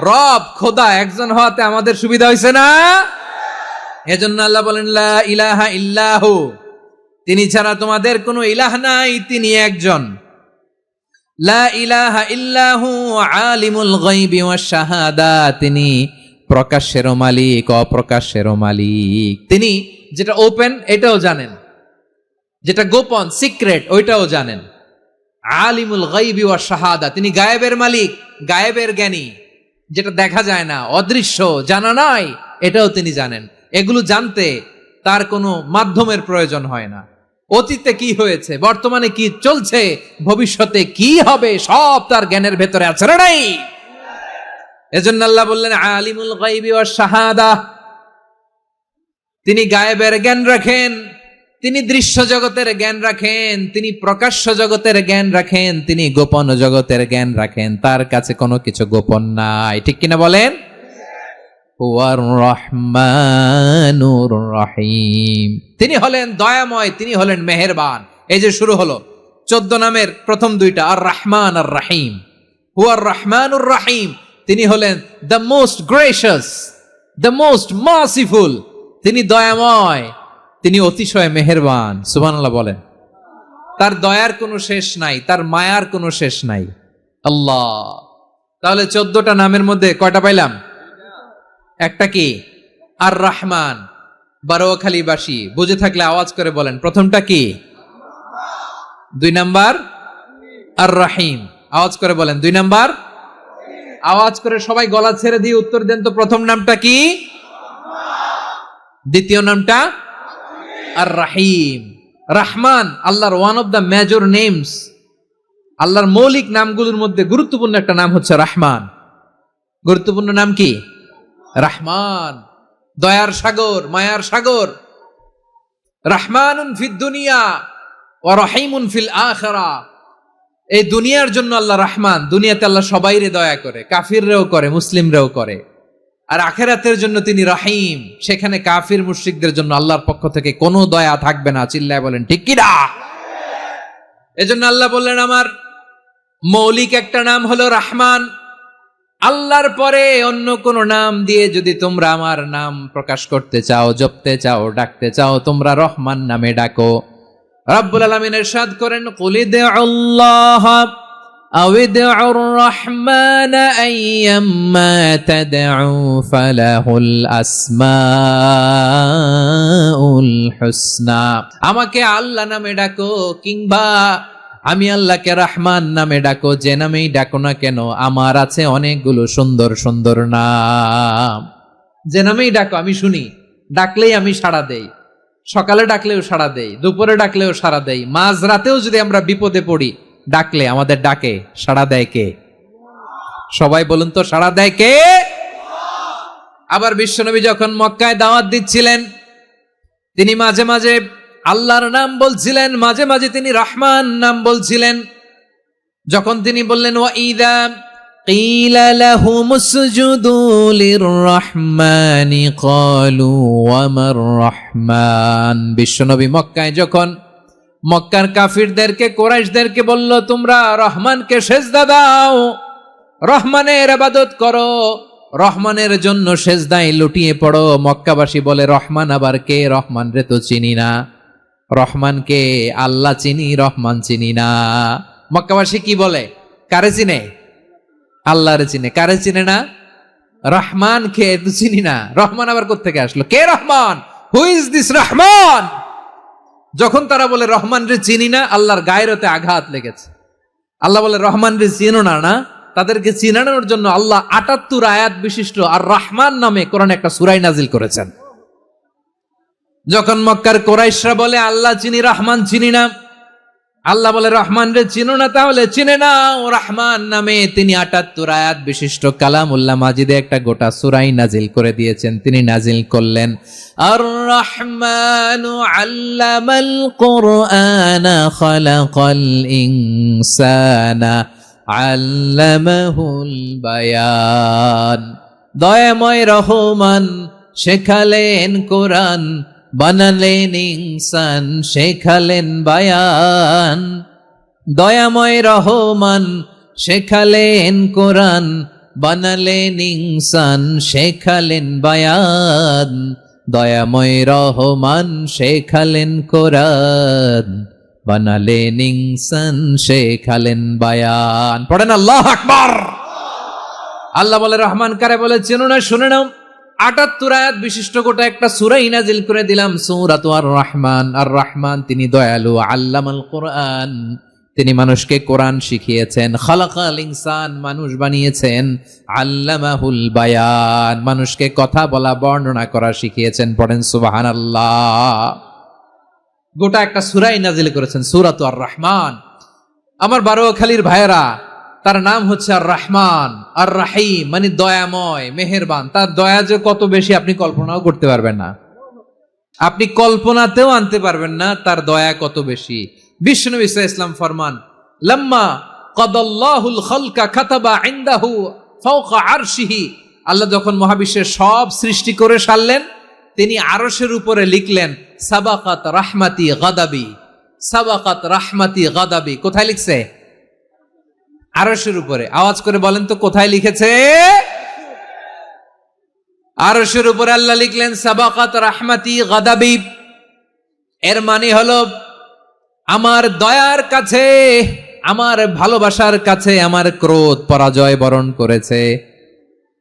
রব খোদা একজন হওয়াতে আমাদের সুবিধা হয়েছে না? এজন্য আল্লাহ বলেন লা ইলাহা ইল্লাহু, তিনি ছাড়া তোমাদের কোনো ইলাহ নাই, তিনি একজন। লা ইলাহা ইল্লাহু আলিমুল গায়বি ওয়াশ শাহাদা, তিনি প্রকাশ্যেরও মালিক অপ্রকাশ্যেরও মালিক। তিনি যেটা ওপেন এটাও জানেন, যেটা গোপন সিক্রেট ওইটাও জানেন। আলিমুল গায়বি ওয়াশ শাহাদা, তিনি গায়েবের মালিক, গায়েবের জ্ঞানী, যেটা দেখা যায় না, অদৃশ্য, জানা নাই, এটাও তিনি জানেন। এগুলো জানতে তার কোনো মাধ্যমের প্রয়োজন হয় না। অতীতে কি হয়েছে, বর্তমানে কি চলছে, ভবিষ্যতে কি হবে, সব তার জ্ঞানের ভেতরে আছে না নাই? এজন্য আল্লাহ বললেন আলিমুল গায়বি ওয়াশ শাহাদা, তিনি গায়েবের জ্ঞান রাখেন, তিনি দৃশ্য জগতের জ্ঞান রাখেন, তিনি প্রকাশ্য জগতের জ্ঞান রাখেন, তিনি গোপন জগতের জ্ঞান রাখেন। তার কাছে কোনো কিছু গোপন নাই, ঠিক কিনা বলেন? হুয়ার রহমানুর রহিম, তিনি হলেন দয়াময়, তিনি হলেন মেহেরবান। এই যে শুরু হলো 14 নামের প্রথম দুইটা, আর রহমান আর রহিম। হুয়ার রহমানুর রহিম, তিনি হলেন the most gracious, the most merciful, তিনি দয়াময়, তিনি অতিশয় মেহেরবান। সুবহানাল্লাহ বলেন। তার দয়ার কোনো শেষ নাই, তার মায়ার কোনো শেষ নাই। আল্লাহ, তাহলে 14টা নামের মধ্যে কয়টা পাইলাম? একটা কি? আর রহমান। বারোয়াখালীবাসী বুঝে থাকলে আওয়াজ করে বলেন, প্রথমটা কি? 2 নাম্বার আর রহিম। আওয়াজ করে বলেন 2 নাম্বার। আওয়াজ করে সবাই গলা ছেড়ে দিয়ে উত্তর দেন তো, প্রথম নামটা কি? দ্বিতীয় নামটা? আর রহিম। রহমান আল্লাহর one of the major names, আল্লাহর মৌলিক নামগুলোর মধ্যে গুরুত্বপূর্ণ একটা নাম হচ্ছে রহমান। গুরুত্বপূর্ণ নাম কি? রহমান, দয়ার সাগর, মায়ার সাগর। রহমানুন ফিদ দুনিয়া ওয়া রহিমুন ফিল আখিরা, এই দুনিয়ার জন্য আল্লাহ রহমান, দুনিয়াতে আল্লাহ সবাইরে দয়া করে, কাফিররেও করে, মুসলিমরেও করে। আর আখিরাতের জন্য তিনি রহিম, সেখানে কাফির মুশরিকদের জন্য আল্লাহর পক্ষ থেকে কোনো দয়া থাকবে না। চিল্লায় বলেন ঠিক কি না? এজন্য আল্লাহ বললেন আমার মৌলিক একটা নাম হলো রহমান। আল্লাহর পরে অন্য কোন নাম দিয়ে যদি তোমরা আমার নাম প্রকাশ করতে চাও, জপতে চাও, ডাকতে চাও, তোমরা রহমান নামে ডাকো। রব্বুল আলামিন ইরশাদ করেন, কুলিদুল্লাহ আউদুর রহমান আইয়াম্মা তাদউ ফালাহুল আসমাউল হুসনা, আমাকে আল্লাহ নামে ডাকো কিংবা আমি আল্লাহকে রহমান নামে ডাকো, যে নামেই ডাকো না কেন আমার আছে অনেকগুলো সুন্দর সুন্দর নাম। যে নামেই ডাকো আমি শুনি, ডাকলেই আমি সাড়া দেই। সকালে ডাকলেও সাড়া দেই, দুপুরে ডাকলেও সাড়া দেই, মাঝরাতেও যদি আমরা বিপদে পড়ি ডাকলে আমাদের ডাকে সাড়া দেয় কে? সবাই বলুন তো, সাড়া দেয় কে? আবার বিশ্বনবী যখন মক্কায় দাওয়াত দিচ্ছিলেন, তিনি মাঝে মাঝে আল্লাহর নাম বলছিলেন, মাঝে মাঝে তিনি রহমান নাম বলছিলেন। যখন তিনি বললেন ওয়াইদা কিলা লাহুমুসজুদু লিররহমানি ক্বালু ওয়ামার রহমান, বিশ্বনবী মক্কায় যখন মক্কার কাফিরদেরকে, কুরাইশদেরকে বলল তোমরা রহমানকে সেজদা দাও, রহমানের ইবাদত করো, রহমানের জন্য সেজদায় লুটিয়ে পড়ো, মক্কাবাসী বলে রহমান আবার কে? রহমান রে তো চিনি না। রহমানকে আল্লাহ চিনি, রহমান চিনি না। মক্কাবাসী কি বলে? কারে চিনে? আল্লাহরে চিনে। কারে চিনে না? রহমান কে তো চিনি না। রহমান আবার কোত্থেকে আসলো? কে Rahman? Who is this Rahman? যখন তারা বলে রহমান রে চিনি না, আল্লাহর গায়রতে আঘাত লেগেছে। আল্লাহ বলে রহমান রে চিনো না, না তাদেরকে চিনানোর জন্য আল্লাহ ৭৮ আয়াত বিশিষ্ট আর রহমান নামে কোরআনে একটা সূরা নাজিল করেছেন। যখন মক্কার কুরাইশরা বলে আল্লাহ চিনি, রহমান চিনি না, আল্লাহ বলে রহমান রে চিনো না, তাহলে চিনে নাও রহমান নামে। তিনি ৭৮ আয়াত বিশিষ্ট কালামুল্লাহ মাজিদে একটা গোটা সূরা নাজিল করে দিয়েছেন। তিনি নাজিল করলেন আর রহমানু আল্লামাল কুরআনা খালাকাল ইনসানা আল্লামাহুল বায়ান, দয়াময় রহমান শেখালেন কোরআন, বানালেন ইনসান শেখালেন বায়ান, দয়াময় রহমান শেখালেন কোরআন, বানালেন ইনসান শেখালেন বায়ান, দয়াময় রহমান শেখালেন কোরআন, বানালেন ইনসান শেখালেন বায়ান। পড়েন আল্লাহু আকবার। আল্লাহ বলে রহমান কারে বলে চেনো না, শুনে নাও। ৭৮ আয়াত বিশিষ্ট গোটা একটা সূরাই নাজিল করে দিলাম, সূরাতু আর রহমান। আর রহমান তিনি দয়ালু, আল্লামাল কোরআন, তিনি মানুষকে কোরআন শিখিয়েছেন। খালাকাল ইনসান, মানুষ বানিয়েছেন। আল্লামাহুল বায়ান, মানুষকে কথা বলা বর্ণনা করা শিখিয়েছেন। পড়েন সুবহানাল্লাহ। গোটা একটা সূরাই নাজিল করেছেন, সূরাতু আর রহমান। আমার বারোয়াখালীর ভাইয়েরা, তার নাম হচ্ছে আর রহমান আর রাহিম, মানে দয়াময় মেহেরবান। তার দয়া যে কত বেশি আপনি কল্পনাও করতে পারবেন না, আপনি কল্পনাতেও আনতে পারবেন না তার দয়া কত বেশি। বিশ্বনবী সাল্লাল্লাহু আলাইহি ওয়াসাল্লাম ফরমান, লাম্মা কাদাল্লাহুল খালকা কাতাবা ইনদাহু ফাওকা আরশিহি, আল্লাহ যখন মহাবিশ্বের সব সৃষ্টি করে সারলেন, তিনি আরশের উপরে লিখলেন সাবাকাত রাহমাতি গাদাবি, সাবাকাত রাহমাতি গাদাবি। কোথায় লিখছে? আরশের উপরে। আওয়াজ করে বলেন তো কোথায় লিখেছে? আরশের উপরে আল্লাহ লিখলেন সাবাকাত রাহমাতি গাদাবি। এর মানে হলো আমার দয়ার কাছে, আমার ভালোবাসার কাছে আমার ক্রোধ পরাজয় বরণ করেছে,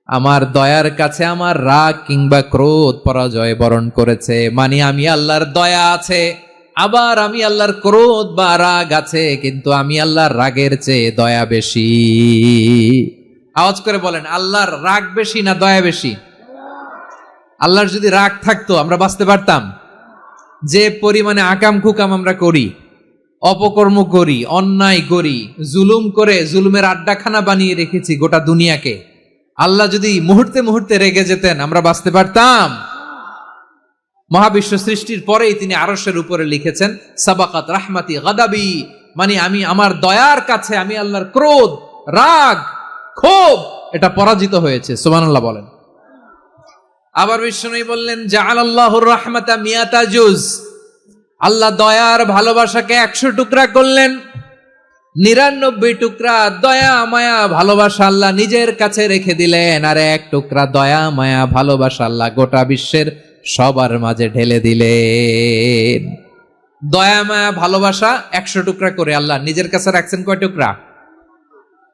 আমার দয়ার কাছে আমার রাগ কিংবা ক্রোধ পরাজয় বরণ করেছে। মানে আমি আল্লাহর দয়া আছে, আবার আমি আল্লাহর ক্রোধ বা রাগ আছে, কিন্তু আমি আল্লাহর রাগের চেয়ে দয়া বেশি। আওয়াজ করে বলেন, আল্লাহর রাগ বেশি না দয়া বেশি? আল্লাহর যদি রাগ থাকতো আমরা বাঁচতে পারতাম? যে পরিমাণে আকাম কুকাম আমরা করি, অপকর্ম করি, অন্যায় করি, জুলুম করে জুলুমের আড্ডাখানা বানিয়ে রেখেছি গোটা দুনিয়াকে, আল্লাহ যদি মুহূর্তে মুহূর্তে রেগে যেতেন আমরা বাঁচতে পারতাম? মহাবিশ্ব সৃষ্টির পরেই তিনি আরশের উপরে লিখেছেন সাবাকাত রাহমাতি গাদাবি, মানে আমি আমার দয়ার কাছে আমি আল্লাহর ক্রোধ, রাগ, ক্ষোভ এটা পরাজিত হয়েছে। সুবহানাল্লাহ বলেন। আবার বিষ্ণু বললেন জাআলাল্লাহুর রাহমাতা মিয়াতা জুজ, আল্লাহ দয়ার ভালোবাসাকে ১০০ টুকরা করলেন। ৯৯ টুকরা দয়া মায়া ভালোবাসা আল্লাহ নিজের কাছে রেখে দিলেন, আর ১ টুকরা দয়া মায়া ভালোবাসা আল্লাহ গোটা বিশ্বের সবার মাঝে ঢেলে দিলেন। দয়া মায়া ভালোবাসা ১০০ টুকরা করে আল্লাহ নিজের কাছে রাখছেন কয় টুকরা?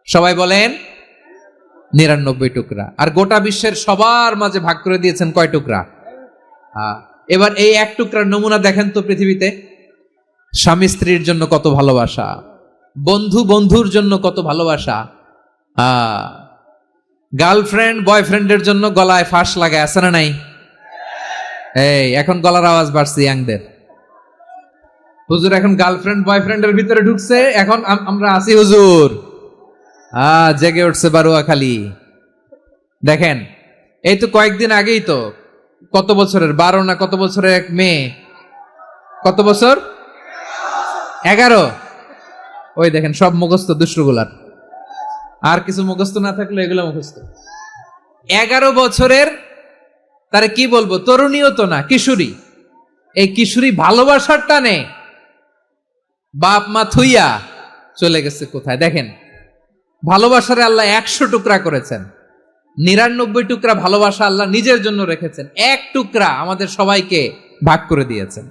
সবাই বলেন ৯৯ টুকরা। আর গোটা বিশ্বের সবার মাঝে ভাগ করে দিয়েছেন কয় টুকরা? এবার এই ১ টুকরার নমুনা দেখেন তো পৃথিবীতে। স্বামী স্ত্রীর জন্য কত ভালোবাসা, বন্ধু বন্ধুর জন্য কত ভালোবাসা, গার্লফ্রেন্ড বয়ফ্রেন্ডের জন্য গলায় ফাঁস লাগায়, আছে না নাই? এই এখন গলার আওয়াজ বাড়ছে ইয়াংদের। হুজুর এখন গার্লফ্রেন্ড বয়ফ্রেন্ডের ভিতরে ঢুকছে, এখন আমরা আছি হুজুর। জেগে উঠছে বারোয়াখালী। দেখেন এই তো কয়েকদিন আগেই তো, কত বছরের ১২ না কত বছরের এক মেয়ে, কত বছর? ১১। ওই দেখেন সব মুখস্থ দুষ্টগুলার, আর কিছু মুখস্থ না থাকলে এগুলো মুখস্থ। ১১ বছরের, তারে কি বলবো, তরুণীও তো না, কিশোরী। এই কিশোরী ভালোবাসার টানে বাপ মা থুইয়া চলে গেছে কোথায়? দেখেন ভালোবাসারে আল্লাহ ১০০ টুকরা করেছেন, ৯৯ টুকরা ভালোবাসা আল্লাহ নিজের জন্য রেখেছেন, ১ টুকরা আমাদের সবাইকে ভাগ করে দিয়েছেন।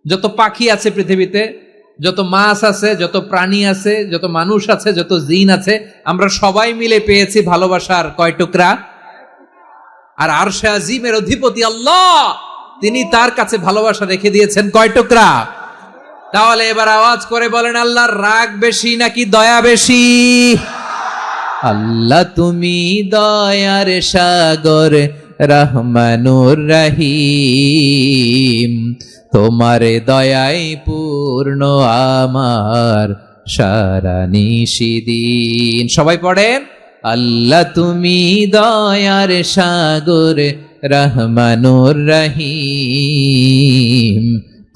যত পাখি আছে পৃথিবীতে, যত মাছ আছে, যত প্রাণী আছে, যত মানুষ আছে, যত জিন আছে, আমরা সবাই মিলে পেয়েছি ভালোবাসার কয় টুকরা? আর আরশে আজিমের অধিপতি আল্লাহ, তিনি তার কাছে ভালোবাসা রেখে দিয়েছেন কয় টুকরা? তাহলে এবার আওয়াজ করে বলেন, আল্লাহর রাগ বেশি নাকি দয়া বেশি? আল্লাহ তুমি দয়ার সাগর রহমানুর রহিম, তোমার দয়ায় পূর্ণ আমার সারা নিশিদিন। সবাই পড়েন, আল্লাহ তুমি দয়ার সাগর রহমানুর রহিম,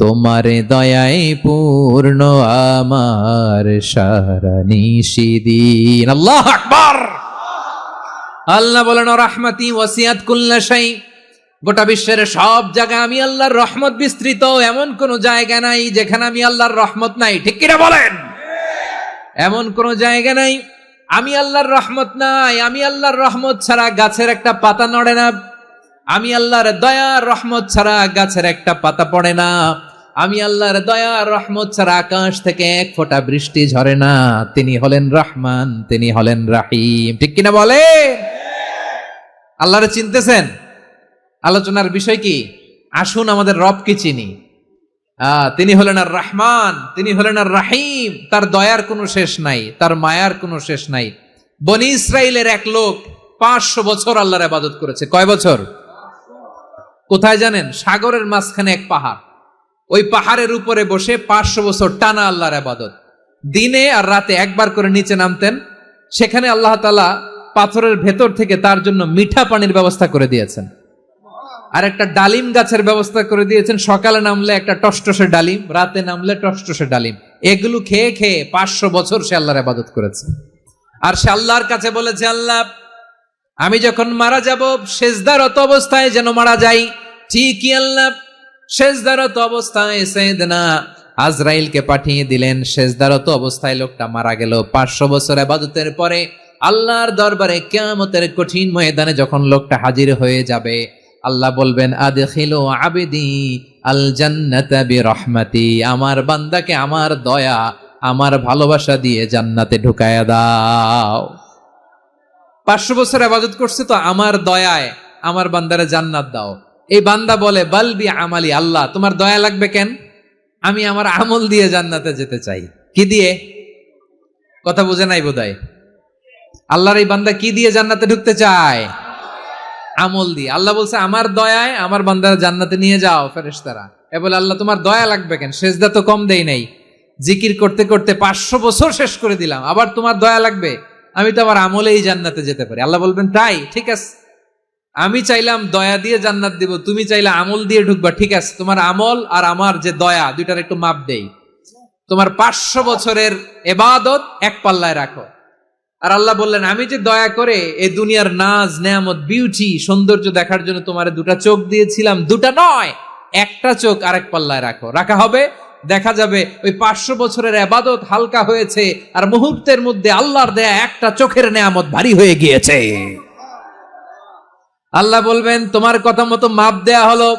তোমার দয়ায় পূর্ণ আমার সারা নিশিদিন। আল্লাহু আকবার। আল্লাহ বলেন রাহমাতি ওয়াসিআত কুল্লা শাই, গোটা বিশ্বের সব জায়গায় আমি আল্লাহর রহমত বিস্তৃত, এমন কোন জায়গা নাই যেখানে আমি আল্লাহর রহমত নাই, ঠিক কিনা বলেন? এমন কোন জায়গা নাই আমি আল্লাহর রহমত নাই। আমি আল্লাহর রহমত ছাড়া গাছের একটা পাতা নড়ে না, আমি আল্লাহর দয়ার রহমত ছাড়া গাছের একটা পাতা পড়ে না, আমি আল্লাহর দয়ার রহমত ছাড়া আকাশ থেকে এক ফোঁটা বৃষ্টি ঝরে না। তিনি হলেন রহমান, তিনি হলেন রাহিম, ঠিক কিনা বলে? আল্লাহরে চিনতেছেন? আলোচনার বিষয় কি? আসুন আমাদের রবকে চিনি। তিনি হলেন আর রহমান, তিনি হলেন আর রাহিম। তার দয়ার কোনো শেষ নাই, তার মায়ার কোনো শেষ নাই। বনি ইসরাইলের এক লোক 500 বছর আল্লাহর ইবাদত করেছে। কয় বছর? কোথায় জানেন? সাগরের মাঝখানে এক পাহাড়, ওই পাহাড়ের উপরে বসে 500 বছর টানা আল্লাহর ইবাদত। দিনে আর রাতে একবার করে নিচে নামতেন। সেখানে আল্লাহ তাআলা পাথরের ভেতর থেকে তার জন্য মিঠা পানির ব্যবস্থা করে দিয়েছেন, আর একটা ডালিম গাছের ব্যবস্থা করে দিয়েছেন। সকালে নামলে একটা টসটসে ডালিম, রাতে নামলে টসটসে ডালিম। এগুলো খেয়ে খেয়ে 500 বছর সে আল্লাহর ইবাদত করেছে। আর সে আল্লাহর কাছে বলেছে, আল্লাহ আমি যখন মারা যাব সেজদারত অবস্থায় যেন মারা যাই। ঠিকই আল্লাহ সেজদারত অবস্থায় সাইয়েদনা আজরাইলকে পাঠিয়ে দিলেন। সেজদারত অবস্থায় লোকটা মারা গেল। 500 বছর ইবাদতের পরে আল্লাহর দরবারে কিয়ামতের কঠিন ময়দানে যখন লোকটা হাজির হয়ে যাবে, আল্লাহ বলবেন, আদখিলু আবদি আল জান্নাতা বিরহমাতি, আমার বান্দাকে আমার দয়া, আমার ভালোবাসা দিয়ে জান্নাতে ঢুকায়া দাও। 500 বছর ইবাদত করছে তো আমার দয়ায় আমার বান্দারে জান্নাত দাও। এই বান্দা বলে, বালবি আমালি, আল্লাহ তোমার দয়া লাগবে কেন? আমি আমার আমল দিয়ে জান্নাতে যেতে চাই। কি দিয়ে? কথা বুঝে নাই বোধহয়। আল্লাহর এই বান্দা কি দিয়ে জান্নাতে ঢুকতে চায়? আমল দিয়ে। আল্লাহ বলছে, আমার দয়ায় আমার বান্দারা জান্নাতে নিয়ে যাও। ফেরেশতারা এ বলে, আল্লাহ তোমার দয়া লাগবে কেন? সেজদা তো কম দেই নাই, জিকির করতে করতে 500 বছর শেষ করে দিলাম, আবার তোমার দয়া লাগবে? আমি তো আমার আমলেই জান্নাতে যেতে পারি। আল্লাহ বলবেন, তাই ঠিক আছে, আমি চাইলাম দয়া দিয়ে জান্নাত দিব, তুমি চাইলে আমল দিয়ে ঢুকবা, ঠিক আছে, তোমার আমল আর আমার যে দয়া দুইটার একটু মাপ দেই। তোমার 500 বছরের ইবাদত এক পাল্লায় রাখো। আর আল্লাহ বললেন, আমি যে দয়া করে এই দুনিয়ার নাজ নেয়ামত বিউটি সৌন্দর্য দেখার জন্য তোমার দুটা চোখ দিয়েছিলাম, দুটা নয় একটা চোখ আরেক পাল্লায় রাখো। রাখা হবে, দেখা যাবে ওই 500 বছরের ইবাদত হালকা হয়েছে, আর মুহূর্তের মধ্যে আল্লাহর দেয়া একটা চোখের নেয়ামত ভারী হয়ে গিয়েছে। আল্লাহ বলবেন, তোমার কথা মতো মাপ দেয়া হলো,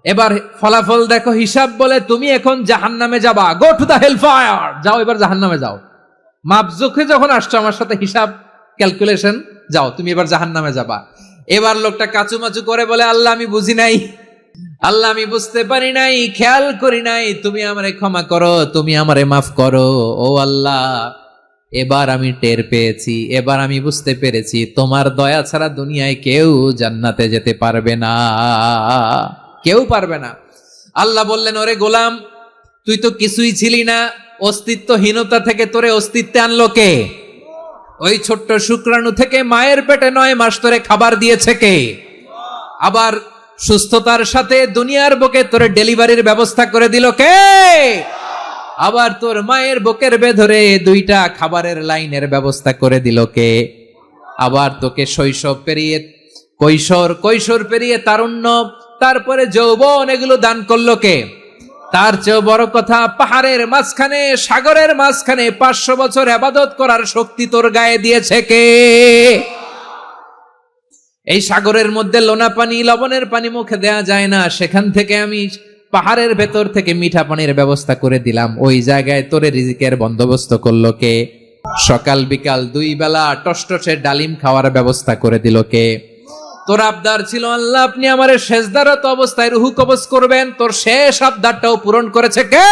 এবার ফলাফল দেখো, হিসাব বলে তুমি এখন জাহান্নামে যাবা। Go to the hell fire, যাও এবার জাহান্নামে যাও। মাপ জোখে যখন আসছো আমার সাথে হিসাব ক্যালকুলেশন, যাও তুমি এবার জাহান্নামে যাবা। এবার লোকটা কাচুমাচু করে বলে, আল্লাহ আমি বুঝি নাই, আল্লাহ আমি বুঝতে পারি নাই, খেয়াল করি নাই, তুমি আমারে ক্ষমা করো, তুমি আমারে মাফ করো। ও আল্লাহ, এবার আমি টের পেয়েছি, এবার আমি বুঝতে পেরেছি, তোমার দয়া ছাড়া দুনিয়ায় কেউ জান্নাতে যেতে পারবে না, কেউ পারবে না। আল্লাহ বললেন, ওরে গোলাম, তুই তো কিছুই ছিলি না, অস্তিত্বহীনতা থেকে তোরে অস্তিত্বে আনলো কে? ওই ছোট্ট শুক্রাণু থেকে মায়ের পেটে 9 মাস ধরে খাবার দিয়েছে কে? আবার সুস্থতার সাথে দুনিয়ার বুকে তোরে ডেলিভারির ব্যবস্থা করে দিল কে? আবার তোর মায়ের বুকের ভেতরে 2টা খাবারের লাইনের ব্যবস্থা করে দিল কে? আবার তোকে শৈশব পেরিয়ে কৈশোর পেরিয়ে তারুণ্য, তারপরে যৌবন, এগুলো দান করলো কে? তার চেয়েও বড় কথা, পাহাড়ের মাঝখানে সাগরের মাঝখানে 500 বছর ইবাদত করার শক্তি তোর গায়ে দিয়েছে কে? এই সাগরের মধ্যে লোনা পানি, লবণের পানি মুখে দেয়া যায় না, সেখান থেকে আমি পাহাড়ের ভেতর থেকে মিঠা পানির ব্যবস্থা করে দিলাম। ওই জায়গায় তোরে রিজিকের বন্দোবস্ত করলো কে? সকাল বিকাল 2 বেলা টসটসে ডালিম খাওয়ার ব্যবস্থা করে দিল কে? তোর আবদার ছিল, আল্লাহ আপনি আমার সেজদারত অবস্থায় রুহু কবজ করবেন, তোর শেষ আবদারটাও পূরণ করেছে কে?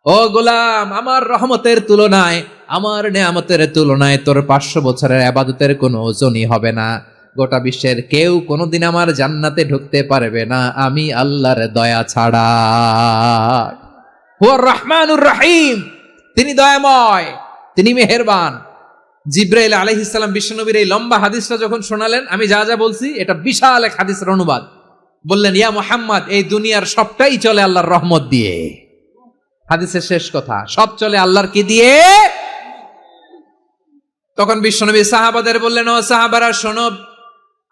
ও গোলাম, আমার রহমতের তুলনায়, আমার নেয়ামতের তুলনায় তোর 500 বছরের ইবাদতের কোনো ওজনই হবে না। গোটা বিশ্বের কেউ কোনোদিন আমার জান্নাতে ঢুকতে পারবে না আমি আল্লাহর দয়া ছাড়া। হুয়ার রহমানুর রহিম, তিনি দয়াময়, তিনি মেহেরবান। জিব্রাইল আলাইহিস সালাম বিশ্বনবীর এই লম্বা হাদিসটা যখন শোনালেন, আমি যা যা বলছি এটা বিশাল এক হাদিসের অনুবাদ। বললেন, ইয়া মুহাম্মদ, এই দুনিয়ার সবটাই চলে আল্লাহর রহমত দিয়ে। হাদিসের শেষ কথা, সব চলে আল্লাহর কি দিয়ে? তখন বিশ্বনবী সাহাবাদের বললেন, ও সাহাবারা শোনো,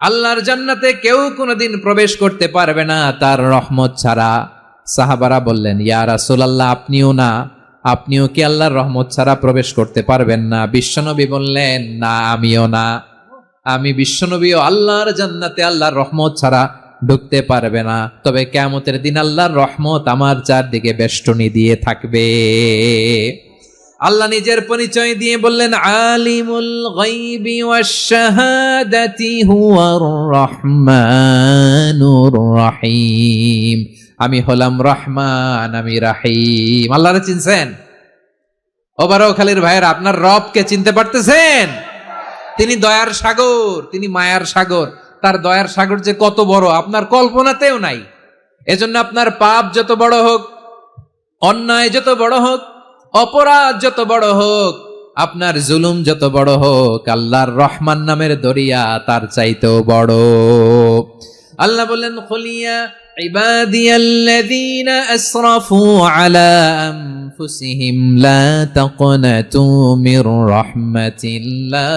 আল্লাহর জান্নাতে কেউ কোনোদিন প্রবেশ করতে পারবে না তার রহমত ছাড়া। সাহাবারা বললেন, ইয়া রাসূলুল্লাহ, আপনিও কি আল্লাহর রহমত ছাড়া প্রবেশ করতে পারবেন না? বিশ্বনবী বললেন, না, আমিও না। আমি বিশ্বনবীও আল্লাহর জান্নাতে আল্লাহর রহমত ছাড়া ঢুকতে পারবে না। তবে কিয়ামতের দিন আল্লাহর রহমত আমার চারদিকে বেষ্টনী দিয়ে থাকবে। আল্লাহ নিজের পরিচয় দিয়ে বললেন, আলিমুল গায়বি ওয়াশ শাহাদাতি হুয়ার রহমানুর রহিম। আমি হলাম রহমান, আমি রাহিম। আল্লাহরে চিনছেন? ওবারখালীর ভাইয়ের, আপনার রবকে চিনতে পারতেছেন? তিনি দয়ার সাগর, তিনি মায়ার সাগর। তার দয়ার সাগর যে কত বড় আপনার কল্পনাতেও নাই। এজন্য আপনার পাপ যত বড় হোক, অন্যায় যত বড় হোক, অপরাধ যত বড় হোক, আপনার জুলুম যত বড় হোক, আল্লাহর রহমান নামের দরিয়া তার চাইতেও বড়। আল্লাহ বললেন, খুলিয়া ইবাদিয়াল্লাযীনা আসরাফু আলা আনফুসিহিম লা তাকনাতু মির রাহমাতিল্লাহ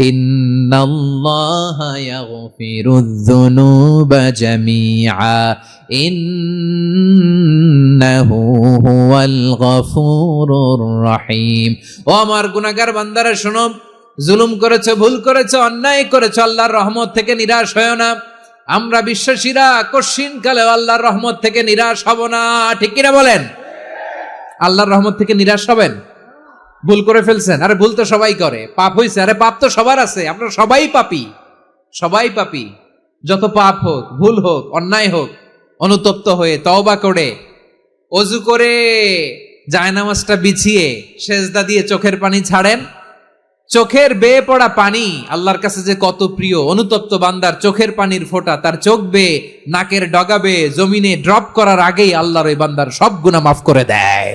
ইন্নাল্লাহা ইয়াগফিরুয যুনুবা জামিআ ইন্নাহু হুয়াল গফুরুর রহিম। ও আমার গুনাহগার বান্দারা শোনো, জুলুম করেছো, ভুল করেছো, অন্যায় করেছো, আল্লাহর রহমত থেকে নিরাশ হয়ো না। আমরা বিশ্বাসীরা কশিনকালে আল্লাহর রহমত থেকে নিরাশ হব না। ঠিক কিনা বলেন? আল্লাহর রহমত থেকে নিরাশ হবেন? ভুল করে ফেলছেন, আরে ভুল তো সবাই করে। পাপ হইছে, আরে পাপ তো সবার আছে। আমরা সবাই পাপী, সবাই পাপী। যত পাপ হোক, ভুল হোক, অন্যায় হোক, অনুতপ্ত হয়ে তওবা করে, ওযু করে, জায়নামাজটা বিছিয়ে সেজদা দিয়ে চোখের পানি ছাড়েন। চোখের বেয়ে পড়া পানি আল্লাহর কাছে যে কত প্রিয়। অনুতপ্ত বান্দার চোখের পানির ফোঁটা তার চোখ বেয়ে, নাকের ডগা বেয়ে জমিনে ড্রপ করার আগেই আল্লাহর ওই বান্দার সব গুনাহ মাফ করে দেয়।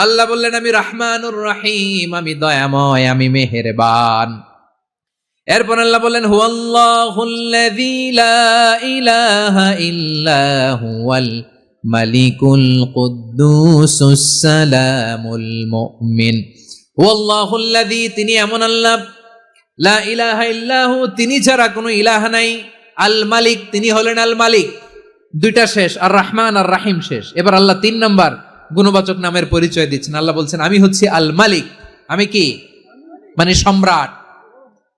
আল্লাহ বললেন, আমি রহমানুর রহিম, আমি দয়াময়, আমি মেহেরবান। এরপর আল্লাহ বললেন, হুয়াল্লাহুল্লাযী লা ইলাহা ইল্লা হুয়াল মালিকুল কুদ্দুসুস সালামুল মুমিন। ওয়াল্লাহুল্লাযী, তিনি এমন আল্লাহ, লা ইলাহা ইল্লাহু, তিনি ছাড়া কোনো ইলাহ নাই। আল মালিক, তিনি হলেন আল মালিক। দুইটা শেষ, আর রহমান আর রাহিম শেষ। এবার আল্লাহ 3 নম্বর গুণবাচক নামের পরিচয় দিচ্ছেন। আল্লাহ বলছেন, আমি হচ্ছি আল মালিক। আমি কি? মানে সম্রাট।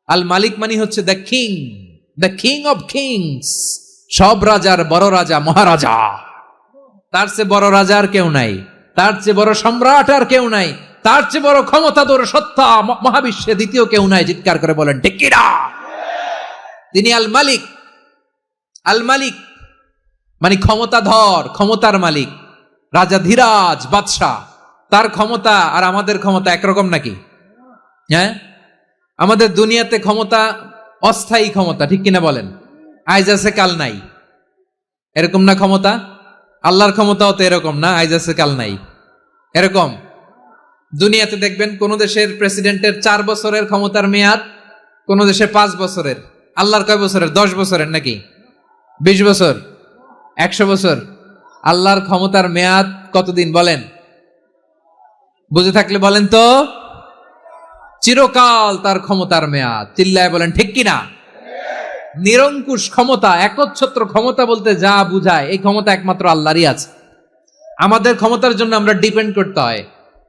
আল মালিক মানে হচ্ছে the king, the king of kings. সব রাজার বড় রাজা, মহারাজা। তার চেয়ে বড় রাজা আর কেউ নাই, তার চেয়ে বড় সম্রাট আর কেউ নাই, তার চেয়ে বড় ক্ষমতাধর সত্তা মহাবিশ্বে দ্বিতীয় কেউ নাই। চিৎকার করে বলেন ঠিক কিনা? তিনি আল মালিক। আল মালিক মানে ক্ষমতাধর, ক্ষমতার মালিক, রাজা ধীরাজ বাদশাহ। তার ক্ষমতা আর আমাদের ক্ষমতা একরকম নাকি? হ্যাঁ, আমাদের দুনিয়াতে ক্ষমতা অস্থায়ী ক্ষমতা, ঠিক কিনা বলেন? আজ আছে কাল নাই, এরকম না ক্ষমতা? আল্লাহর ক্ষমতাও তো এরকম না, আজ আছে কাল নাই এরকম। দুনিয়াতে দেখবেন কোন দেশের প্রেসিডেন্টের 4 বছরের ক্ষমতার মেয়াদ, কোন দেশে 5 বছরের। আল্লাহর কয় বছরের? 10 বছরের নাকি 20 বছর, 100 বছর? আল্লাহর ক্ষমতার মেয়াদ কতদিন বলেন? বুঝে থাকলে বলেন তো। চিরকাল তার ক্ষমতার মেয়াদ। চিল্লায় বলেন ঠিক কিনা? নিরঙ্কুশ ক্ষমতা, একচ্ছত্র ক্ষমতা বলতে যা বুঝায়, এই ক্ষমতা একমাত্র আল্লাহরই আছে। আমাদের ক্ষমতার জন্য আমরা ডিপেন্ড করতে হয়,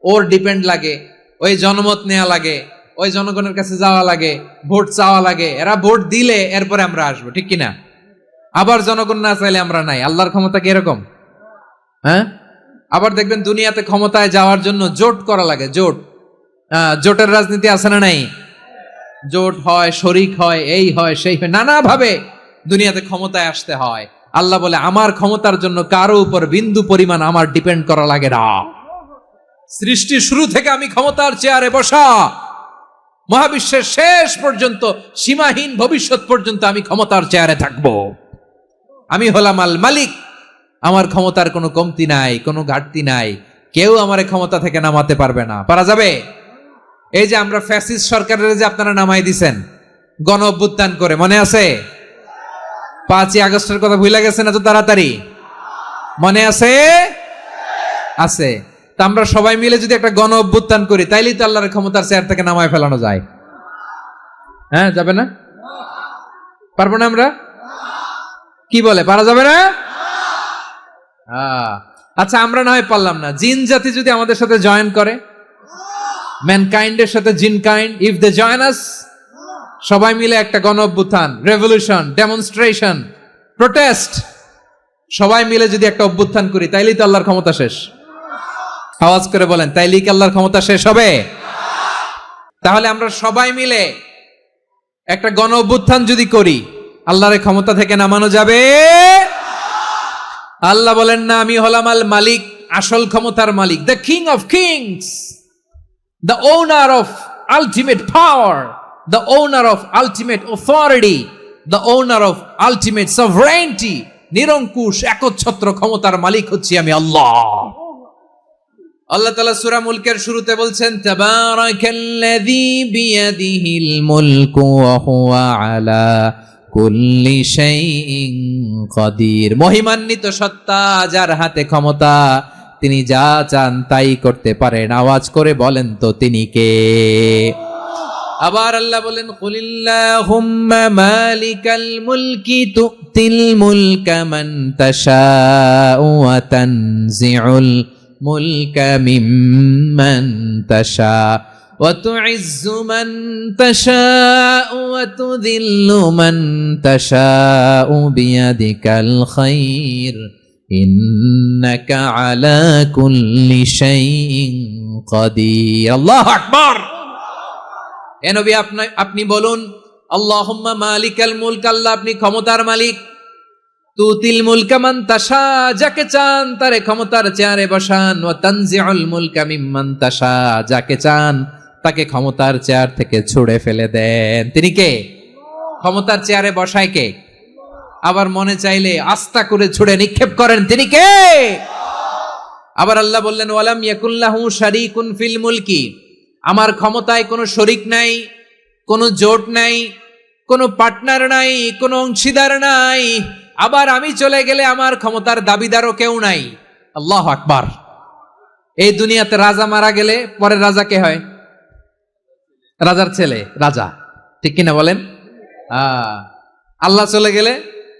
ওর ডিপেন্ড লাগে, ওই জনমত নেওয়া লাগে, ওই জনগণের কাছে যাওয়া লাগে, ভোট চাওয়া লাগে। এরা ভোট দিলে এরপরে আমরা আসবো, ঠিক কিনা? আবার জনগণ না চাইলে আমরা নাই। আল্লাহর ক্ষমতা কি এরকম? হ্যাঁ। আবার দেখবেন দুনিয়াতে ক্ষমতায় যাওয়ার জন্য জোট করা লাগে। জোট, জোটের রাজনীতি আছে না নাই? জোট হয়, শরিক হয়, এই হয়, সেই হয়, নানা ভাবে দুনিয়াতে ক্ষমতায় আসতে হয়। আল্লাহ বলে, আমার ক্ষমতার জন্য কারো উপর বিন্দু পরিমাণ আমার ডিপেন্ড করা লাগে না। সৃষ্টি শুরু থেকে আমি ক্ষমতার চেয়ারে বসা, মহাবিশ্বের শেষ পর্যন্ত, সীমাহীন ভবিষ্যৎ পর্যন্ত আমি ক্ষমতার চেয়ারে থাকবো। আমি হলাম আল মালিক। আমার ক্ষমতার কোনো কমতি নাই, কোনো ঘাটতি নাই। কেউ আমার ক্ষমতা থেকে নামাতে পারবে না। পারা যাবে? এই যে আমরা ফ্যাসিস্ট সরকারের যে আপনারা নামাই দিছেন গণ অভ্যুত্থান করে, মনে আছে? 5ই আগস্টের কথা ভুলে গেছেন এত তাড়াতাড়ি? মনে আছে? আছে। তা আমরা সবাই মিলে যদি একটা গণ অভ্যুত্থান করি, তাইলেই তো আল্লাহর ক্ষমতার চেয়ার থেকে নামায় ফেলানো যায়। হ্যাঁ, যাবে না? পারবো না আমরা? কি বলে, পারা যাবে না? আচ্ছা, আমরা না হয় পারলাম না, জিন জাতি যদি আমাদের সাথে জয়েন করে, ম্যানকাইন্ডের সাথে জিনকাইন্ড, ইফ দে জয়েন আস, সবাই মিলে একটা গণ অভ্যুত্থান, রেভলিউশন, ডেমনস্ট্রেশন, প্রোটেস্ট, সবাই মিলে যদি একটা অভ্যুত্থান করি, তাইলেই তো আল্লাহর ক্ষমতা শেষ। আওয়াজ করে বলেন, তাইলেই কি আল্লাহর ক্ষমতা শেষ হবে? তাহলে আমরা সবাই মিলে একটা গণ অভ্যুত্থান যদি করি, আল্লাহর ক্ষমতা থেকে নামানো যাবে? আল্লাহ বলেন না, আমি হলাম আল মালিক, আসল ক্ষমতার মালিক, the king of kings, the owner of ultimate power, the owner of ultimate authority, the owner of ultimate sovereignty. নিরঙ্কুশ একচ্ছত্র ক্ষমতার মালিক হচ্ছি আমি আল্লাহ। আল্লাহ তাআলা সূরা মুলকের শুরুতে বলছেন, তাবারাকাল্লাযী বিয়াদিহিল মুলকু ওয়া হুয়া আলা কুল্লি শাইইন কাদির। মহিমান্বিত সত্তা, যার হাতে ক্ষমতা, তিনি যা চান তাই করতে পারেন। আওয়াজ করে বলেন তো তিনি কে? আবার আল্লাহ বলেন, কুলিল্লাহুম্মা মালিকাল মুলকি তুতিল মুলকা মান তাশাউ ওয়া তানজিউল মুলকা মিম্মান তাশা ওয়া তুইজ্জু মান তাশাউ ওয়া তুযিল্লু মান তাশাউ বিয়াদিকাল খায়র ইন্নাকা আলা কুল্লি শাইইন কাদির। আল্লাহু আকবার। এ নবী, আপনি বলুন, আল্লাহুম্মা মালিকাল মুলক, আল্লাহ আপনি ক্ষমতার মালিক, তুতিল মুলকা মান তাশা, যাকে চান তারে ক্ষমতার চেয়ারে বসান, ওয়া তানজিউল মুলকা মিম্মান তাশা, যাকে চান তাকে ক্ষমতার চেয়ার থেকে ছুড়ে ফেলে দেন। তিনি কে? ক্ষমতার চেয়ারে বসায় কে? আবার মনে চাইলে আস্থা করে ছুড়ে নিক্ষেপ করেন, তিনি কে? আবার আল্লাহ বললেন, ওয়ালাম ইয়াকুল্লাহু শারীকুন ফিল মুলকি, আমার ক্ষমতায় কোনো শরিক নাই, কোনো জোট নাই, কোনো পার্টনার নাই, কোনো অংশীদার নাই। আবার আমি চলে গেলে আমার ক্ষমতার দাবিদারও কেউ নাই। আল্লাহু আকবার। এই দুনিয়াতে রাজা মারা গেলে পরের রাজা কে হয়? রাজার ছেলে রাজা, ঠিক কিনা বলেন? আল্লাহ চলে গেলে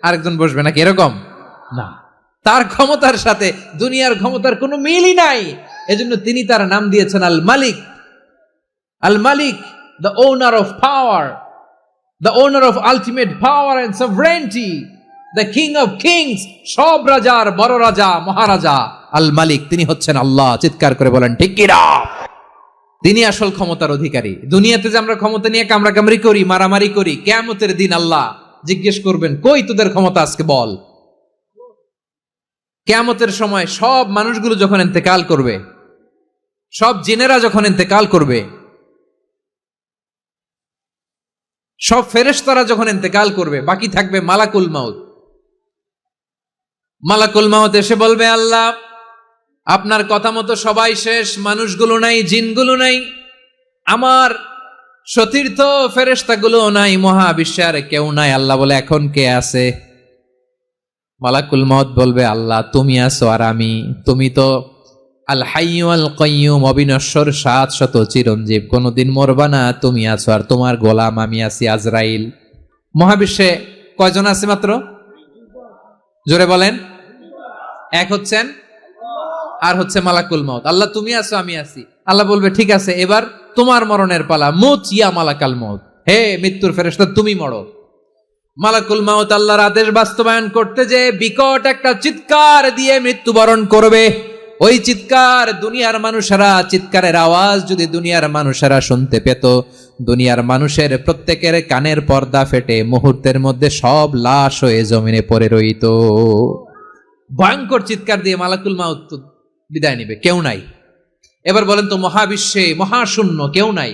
আরেকজন বসবে নাকি? এরকম না, তার ক্ষমতার সাথে দুনিয়ার ক্ষমতার কোনো মিলই নাই। এজন্য তিনি তার নাম দিয়েছেন আল মালিক। আল মালিক, the owner of power, the owner of ultimate power and sovereignty, the king of kings, সব রাজার বড় রাজা, মহারাজা আল মালিক, তিনি হচ্ছেন আল্লাহ। চিৎকার করে বলেন ঠিক কি না? তিনি আসল ক্ষমতার অধিকারী। দুনিয়াতে যে আমরা ক্ষমতা নিয়ে কামড়াকামড়ি করি, মারামারি করি, কিয়ামতের দিন আল্লাহ জিজ্ঞেস করবেন, কই তোদের ক্ষমতা, আজকে বল। কিয়ামতের সময় সব মানুষগুলো যখন ইন্তেকাল করবে, সব জিনেরা যখন ইন্তেকাল করবে, সব ফেরেশতারা যখন ইন্তেকাল করবে, বাকি থাকবে মালাকুল মাউত। মালাকুল মাউত এসে বলবে, আল্লাহ আপনার কথা মতো সবাই শেষ, মানুষগুলো নাই, জিনগুলো নাই, আমার সতীর্থ ফেরেশতাগুলো নাই, মহাবিশ্বে আর কেউ নাই। আল্লাহ বলে, এখন কে আছে? মালাকুল মাউত বলবে, আল্লাহ তুমি আছো আর আমি। তুমি তো আল হাইয়্যু আল কাইয়্যুম, অবিনশ্বর, শাশ্বত, চিরঞ্জীব, কোনদিন মরবা না, তুমি আছো আর তোমার গোলাম আমি আছি আজরাইল। মহাবিশ্বে কয়জন আছে মাত্র? জোরে বলেন। এক হচ্ছেন, আর হচ্ছে মালাকুল মাউত। আল্লাহ তুমি আছো আমি আছি। আল্লাহ বলবে, ঠিক আছে, এবার তোমার মরণের পালা, মুত ইয়া মালাকাল মাউত, হে মৃত্যুর ফেরেশতা তুমি মরো। মালাকুল মাউত আল্লাহর আদেশ বাস্তবায়ন করতে যে বিকট একটা চিৎকার দিয়ে মৃত্যুবরণ করবে। ওই চিৎকার দুনিয়ার মানুষেরা, চিৎকারের আওয়াজ যদি দুনিয়ার মানুষেরা শুনতে পেত, দুনিয়ার মানুষের প্রত্যেকের কানের পর্দা ফেটে মুহূর্তের মধ্যে সব লাশ হয়ে জমিনে পড়ে রইত। ভয়ঙ্কর চিৎকার দিয়ে মালাকুল মাউত বিদায় নিবে, কেউ নাই। এবার বলেন তো, মহাবিশ্বে মহাশূন্য, কেউ নাই,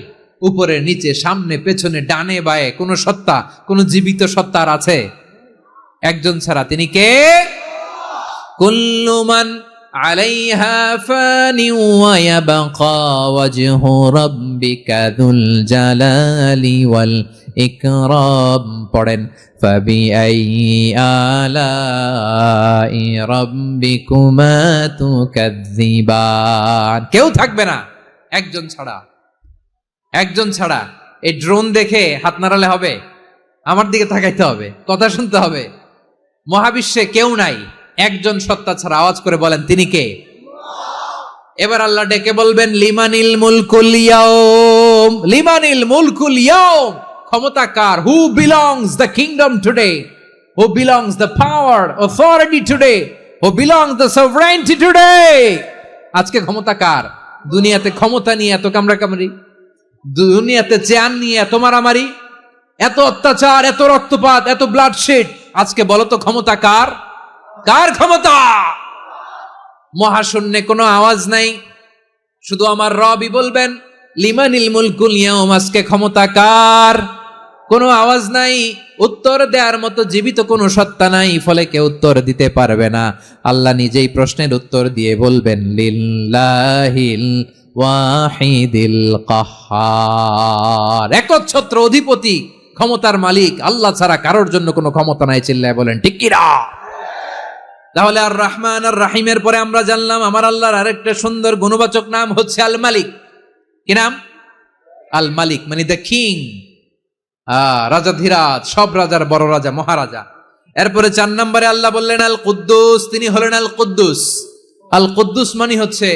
উপরে নিচে সামনে পেছনে ডানে বায়ে কোন সত্তা, কোন জীবিত সত্তা আর আছে? একজন ছাড়া, তিনি কে? কুল্লু মান আলাইহা ফানি ওয়া ইয়াবকা ওয়াজহু রাব্বিকা যুল জালালি ওয়াল ইকরাম। পড়েন, ফাবিআইয়ি আলাই রাব্বিকুমা তুকাযযিবান। কেউ থাকবে না, একজন ছাড়া। একজন ছাড়া। এই ড্রোন দেখে হাত নাড়ালে হবে? আমার দিকে তাকাইতে হবে, কথা শুনতে হবে। মহাবিশ্বে কেউ নাই, একজন সত্তা ছাড়া। আওয়াজ করে বলেন তিনি কে? এবার আল্লাহ ডেকে বলবেন লিমানিল মুলকুল ইয়াউম, লিমানিল মুলকুল ইয়াউম, ক্ষমতা কার? Who belongs the kingdom today, who belongs the power authority today, who belongs the sovereignty today. আজকে ক্ষমতা কার? দুনিয়াতে ক্ষমতা নিয়ে এত কামড়াকামড়ি, দুনিয়াতে চেয়ার নিয়ে এত মারামারি, এত অত্যাচার, এত রক্তপাত, এত ব্লাডশেড। আজকে বলো তো ক্ষমতা কার? কার ক্ষমতা? মহাশূন্যে কোনো আওয়াজ নাই, শুধু আমার রবই বলবেন লিমানিল মুলকুল ইয়াউম, আজকে ক্ষমতা কার? কোনো আওয়াজ নাই, উত্তর দেওয়ার মতো জীবিত কোনো সত্তা নাই, ফলে কেউ উত্তর দিতে পারবে না। আল্লাহ নিজেই প্রশ্নের উত্তর দিয়ে বলবেন লিল্লাহিল ওয়াহিদিল কাহ্হার, একচ্ছত্র অধিপতি, ক্ষমতার মালিক আল্লাহ ছাড়া কারোর জন্য কোনো ক্ষমতা নাই। চিল্লায় বলেন ঠিক কি না? তাহলে আর রহমান আর রাহিমের পরে আমরা জানলাম আমার আল্লাহর আরেকটা সুন্দর গুণবাচক নাম হচ্ছে আল মালিক। কি নাম? আল মালিক, মানে দ্য কিং, রাজাধিরাজ, সব রাজার বড় রাজা, মহারাজা। এরপরে 4 নম্বরে আল্লাহ বললেন আল কুদ্দুস, তিনি হলেন আল কুদ্দুস। আল কুদ্দুস মানে হচ্ছে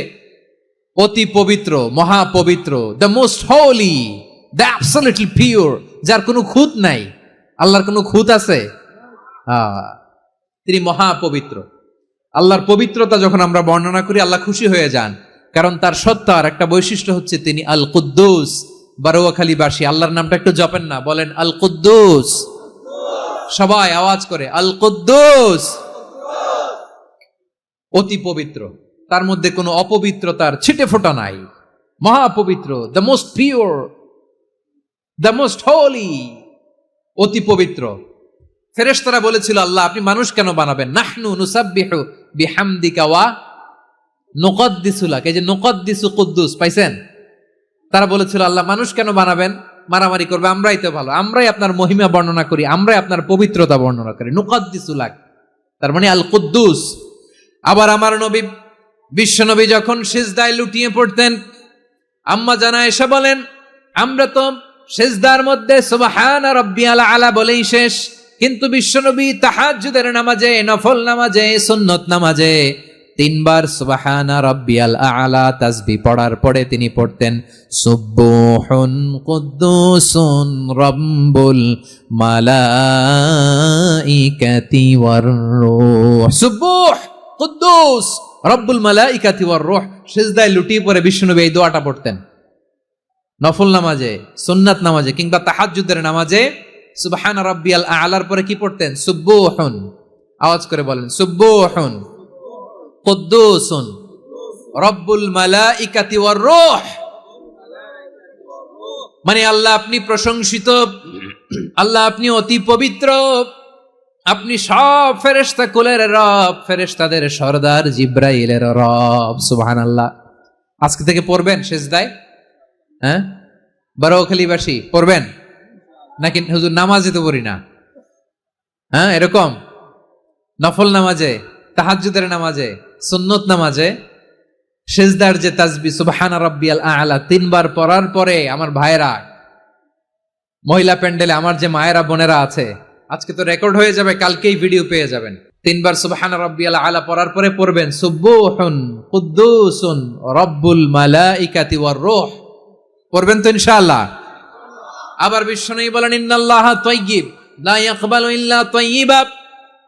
অতি পবিত্র, মহাপবিত্র, the most holy, the absolutely pure, যার কোনো খুঁত নাই। আল্লাহর কোনো খুঁত আছে? তিনি মহাপবিত্র। আল্লাহর পবিত্রতা যখন আমরা বর্ণনা করি আল্লাহ খুশি হয়ে যান, কারণ তার সত্তার একটা বৈশিষ্ট্য হচ্ছে তিনি আল কুদ্দুস। বারোয়াখালীবাসী আল্লাহর নামটা একটু জপেন না, বলেন আল কুদ্দুস, সবাই আওয়াজ করে আল কুদ্দুস। অতি পবিত্র, তার মধ্যে কোনো অপবিত্রতার ছিটে ফোঁটা নাই, মহাপবিত্র, the most pure, the most holy, অতি পবিত্র। ফেরেশতারা বলেছিল আল্লাহ আপনি মানুষ কেন বানাবেন? নাহনু নুসাব্বিহু বিহামদিকা ওয়া নুকদ্দিসু লাক, এই যে নুকদ্দিসু কুদ্দুস পাইছেন? তারা বলেছিল আল্লাহ মানুষ কেন বানাবেন? মারামারি করবে, আমরাই তো ভালো, আমরাই আপনার মহিমা বর্ণনা করি, আমরাই আপনার পবিত্রতা বর্ণনা করি। নুকদ্দিসু লাক, তার মানে আল কুদ্দুস। আবার আমার নবী, বিশ্ব নবী যখন সিজদায় লুটিয়ে পড়তেন, আম্মা জানা এসে বলেন আমরা তো সিজদার মধ্যে সুবহানা রাব্বিয়াল আলা বলেই শেষ, কিন্তু বিশ্বনবী তাহাজ্জুদের নামাজে, নফল নামাজে, সুন্নত নামাজে 3 বার সুবহানা রাব্বিয়াল আলা তাসবিহ পড়ার পরে তিনি পড়তেন সুবহুন কুদ্দুসুন রাব্বুল মালাইকাতি ওয়ার রূহ। সুবহ কুদ্দুস রব্বুল মালাইকাতি ওয়ার রূহ। সিজদায় লুটিয়ে পড়ে বিশ্বনবী এই দোয়াটা পড়তেন। নফল নামাজে, সুন্নাত নামাজে কিংবা তাহাজ্জুদের নামাজে সুবহানা রাব্বিয়াল আলার পরে কি পড়তেন? সুবহুন। আওয়াজ করে বলেন সুবহুন কুদ্দুসুন রব্বুল মালাইকাতি ওয়ার রূহ। মানে আল্লাহ আপনি প্রশংসিত, আল্লাহ আপনি অতি পবিত্র, আপনি সব ফেরেশতা কুলের রব, ফেরেশতাদের সরদার জিব্রাইলের রব। সুবহানাল্লাহ। আজকে থেকে পড়বেন সিজদায়? হ্যাঁ, বারোখালীবাসী পড়বেন নাকি? হুজুর নামাজে তো পড়ি না। হ্যাঁ, এরকম নফল নামাজে, তাহাজ্জুদের নামাজে, সুন্নত নামাজে সিজদার যে তাসবিহ সুবহানা রাব্বিয়াল আ'লা 3 বার পড়ার পরে আমার ভাইরা, মহিলা প্যান্ডেলে আমার যে মায়েরা বোনেরা আছে, আজকে তো রেকর্ড হয়ে যাবে, কালকেই ভিডিও পেয়ে যাবেন। 3 বার সুবহানা রাব্বিয়াল আ'লা পড়ার পরে পড়বেন সুবহুন কুদ্দুসুন রব্বুল মালাইকাতি ওয়ার রূহ। পড়বেন তো ইনশাআল্লাহ? আবার বিশ্বনবী বলেন ইন্নাল্লাহা তাইয়্যিব লা ইয়াকবালু ইল্লা তাইয়্যিবা,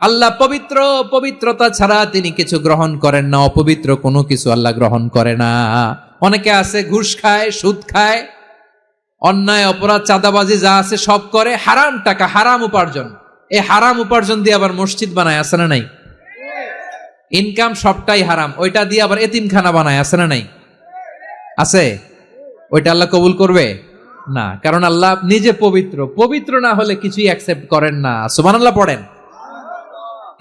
আল্লাহ পবিত্র, পবিত্রতা ছাড়া তিনি কিছু গ্রহণ করেন না, অপবিত্র কোনো কিছু আল্লাহ গ্রহণ করে না। অনেকে আছে ঘুষ খায়, সুদ খায়, অন্যায় অপরাধ চাঁদাবাজি যা আছে সব করে, হারাম টাকা, হারাম উপার্জন। এই হারাম উপার্জন দিয়ে আবার মসজিদ বানায়, আছে না নাই? ইনকাম সবটাই হারাম, ওইটা দিয়ে আবার এতিমখানা বানায়, আছে না নাই? আছে। ওইটা আল্লাহ কবুল করবে না, কারণ আল্লাহ নিজে পবিত্র, পবিত্র না হলে কিছুই অ্যাকসেপ্ট করেন না। সুবহানাল্লাহ পড়েন।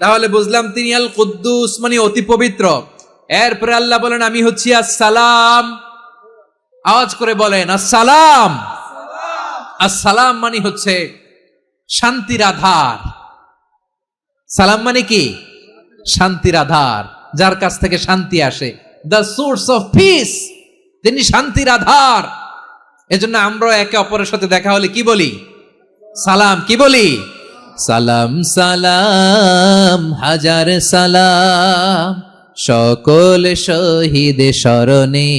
তাহলে বুঝলাম তিনি আল কুদ্দুস মানে অতি পবিত্র। এরপরে আল্লাহ বলেন আমি হচ্ছি আসসালাম। আওয়াজ করে বলেন আসসালাম। আসসালাম মানে হচ্ছে শান্তির আধার। সালাম মানে কি? শান্তির আধার, যার কাছ থেকে শান্তি আসে, দ্য সোর্স অফ পিস, তিনি শান্তির আধার। এজন্য আমরা একে অপরের সাথে দেখা হলে কি বলি? সালাম কি বলি? সালাম সালাম হাজার সালাম সকল শহীদ স্মরণে,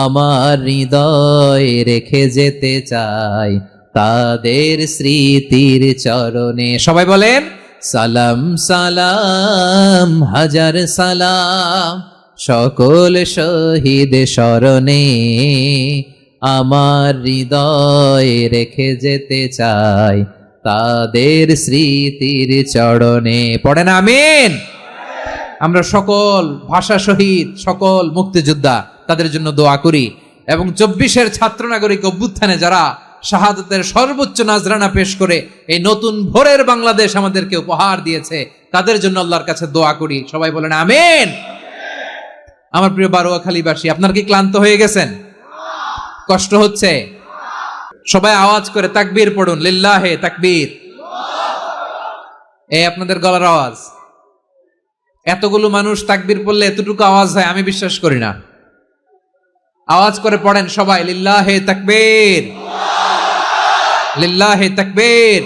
আমার হৃদয় রেখে যেতে চাই তাদের স্মৃতির চরণে। সবাই বলেন সালাম সালাম হাজার সালাম সকল শহীদ স্মরণে, আমার হৃদয় রেখে যেতে চাই তাদের স্মৃতির চরণে। পড়েন আমিন। আমরা সকল ভাষা শহীদ, সকল মুক্তিযোদ্ধা তাদের জন্য দোয়া করি, এবং 24-এর ছাত্র নাগরিক অভ্যুত্থানে যারা শাহাদাতের সর্বোচ্চ নাজরানা পেশ করে এই নতুন ভোরের বাংলাদেশ আমাদেরকে উপহার দিয়েছে, তাদের জন্য আল্লাহর কাছে দোয়া করি। সবাই বলেন আমিন। আমার প্রিয় বারোয়াখালীবাসী, আপনার কি ক্লান্ত হয়ে গেছেন? কষ্ট হচ্ছে? সবাই আওয়াজ করে তাকবীর পড়ুন, লিল্লাহে তাকবীর। এই আপনাদের গলার আওয়াজ। এতগুলো মানুষ তাকবীর পড়লে এতটুকু আওয়াজ হয় আমি বিশ্বাস করি না। আওয়াজ করে পড়েন সবাই, লিল্লাহে তাকবীর, লিল্লাহে তাকবীর,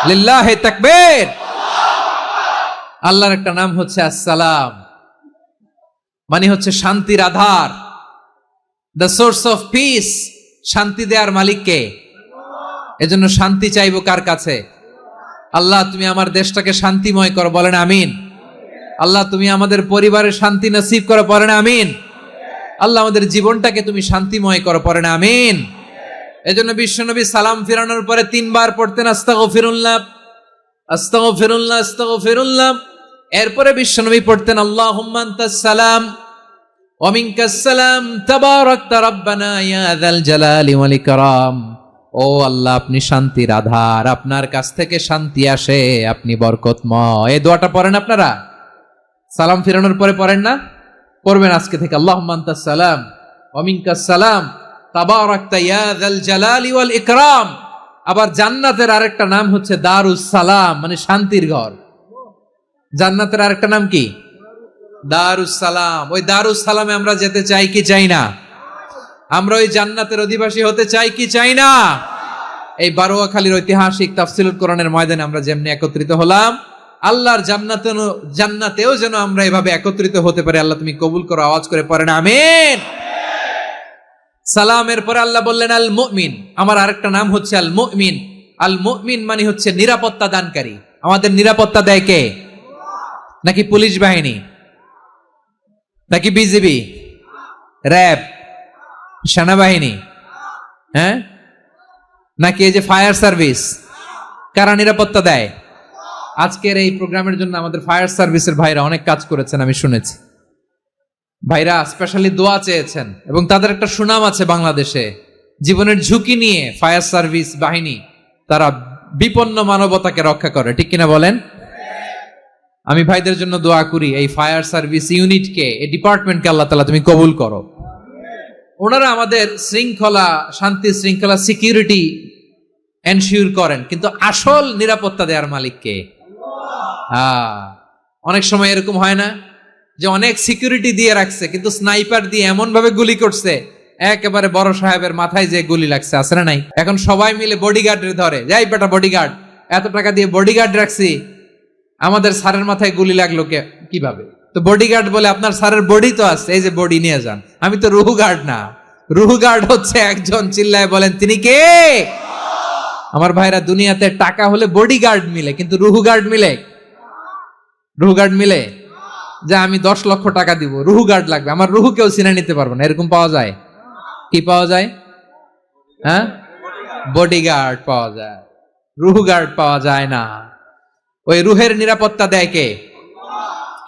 লিল্লাহে তাকবীর। আল্লাহর একটা নাম হচ্ছে আসসালাম, মানে হচ্ছে শান্তির আধার, দ্য সোর্স অফ পিস। শান্তি দেওয়ার মালিক কে? এজন্য শান্তি চাইবো কার কাছে? আল্লাহ তুমি আমার দেশটাকে শান্তিময় করো, বলেন আমিন। আল্লাহ তুমি আমাদের পরিবারের শান্তি নসিব করো, পড়েন আমিন। আল্লাহ আমাদের জীবনটাকে তুমি শান্তিময় করো, পড়েন আমিন। এজন্য বিশ্বনবী সালাম ফিরানোর পরে 3 বার পড়তেন আস্তাগফিরুল্লাহ, আস্তাগফিরুল্লাহ, আস্তাগফিরুল্লাহ। এরপরে বিশ্বনবী পড়তেন আল্লাহুম্মা আনতাস সালাম ওয়া মিনকাস সালাম তাবারাকতা রাব্বানা ইয়া যাল জালালি ওয়াল ইকরাম। ও আল্লাহ আপনি শান্তির আধার, আপনার কাছ থেকে শান্তি আসে, আপনি বরকতময়। এই দোয়াটা পড়েন আপনারা? সালাম ফিরানোর পরে পড়েন না? পড়বেন আজকে থেকে, আল্লাহুম্মা আনতাস সালাম ওয়া মিনকাস সালাম তাবারাকতা ইয়া যাল জালালি ওয়াল ইকরাম। আবার জান্নাতের আরেকটা নাম হচ্ছে দারুস সালাম, মানে শান্তির ঘর। জান্নাতের আরেকটা নাম কি? দারুস সালাম। ওই দারুস সালামে আমরা যেতে চাই কি চাই না? আমরা ওই জান্নাতের অধিবাসী হতে চাই কি চাই না? এই বারোয়াখালীর ঐতিহাসিক তাফসীরুল কোরআনের ময়দানে আমরা যেমনি একত্রিত হলাম, আল্লাহর জান্নাতেও যেন আমরা এভাবে একত্রিত হতে পারি। আল্লাহ তুমি কবুল করো। আওয়াজ করে পড়েন আমিন। সালামের পরে আল্লাহ বললেন আল মুমিন। আমার আরেকটা নাম হচ্ছে আল মুমিন। আল মুমিন মানে হচ্ছে নিরাপত্তা দানকারী। আমাদের নিরাপত্তা দেয় কে? নাকি পুলিশ বাহিনী, নাকি বিজিবি, র্যাব, সেনাবাহিনী, হ্যাঁ, নাকি এই যে ফায়ার সার্ভিস? কারা নিরাপত্তা দেয়? আজকের এই প্রোগ্রামের জন্য আমাদের ফায়ার সার্ভিসের ভাইরা অনেক কাজ করেছেন, আমি শুনেছি। ভাইরা স্পেশালি দোয়া চেয়েছেন, এবং তাদের একটা সুনাম আছে বাংলাদেশে। জীবনের ঝুঁকি নিয়ে ফায়ার সার্ভিস বাহিনী তারা বিপন্ন মানবতাকে রক্ষা করে, ঠিক কিনা বলেন? আমি ভাইদের জন্য দোয়া করি, এই ফায়ার সার্ভিস ইউনিটকে, এই ডিপার্টমেন্টকে আল্লাহ তাআলা তুমি কবুল করো। ওনারা আমাদের শৃঙ্খলা, শান্তি শৃঙ্খলা, সিকিউরিটি এনশিওর করেন, কিন্তু আসল নিরাপত্তা দেওয়ার মালিক কে? অনেক সময় এরকম হয় না যে অনেক সিকিউরিটি দিয়ে রাখছে, কিন্তু স্নাইপার দিয়ে এমন ভাবে গুলি করছে একেবারে বড় সাহেবের মাথায় যে গুলি লাগছে, আছে না নাই? এখন সবাই মিলে বডিগার্ডের ধরে, যাই বেটা বডিগার্ড, এত টাকা দিয়ে বডিগার্ড রাখছি, আমাদের স্যারের মাথায় গুলি লাগলো কিভাবে? তো বডিগার্ড বলে আপনার স্যারের বডি তো আছে, এই যে বডি নিয়ে যান। আমি তো রুহু গার্ড না, রুহু গার্ড হচ্ছে একজন। চিল্লায় বলেন তিনি কে? আমার ভাইরা, দুনিয়াতে টাকা হলে বডিগার্ড মিলে, কিন্তু রুহু গার্ড মিলে? রুহু গার্ড মিলে? যে আমি 10 লক্ষ টাকা দিব, রুহু গার্ড লাগবে, আমার রুহু কেউ চিনে নিতে পারবো না, এরকম পাওয়া যায়? কি পাওয়া যায়? হ্যাঁ, বডিগার্ড পাওয়া যায়, রুহু গার্ড পাওয়া যায় না। ওই রুহের নিরাপত্তা দেয় কে?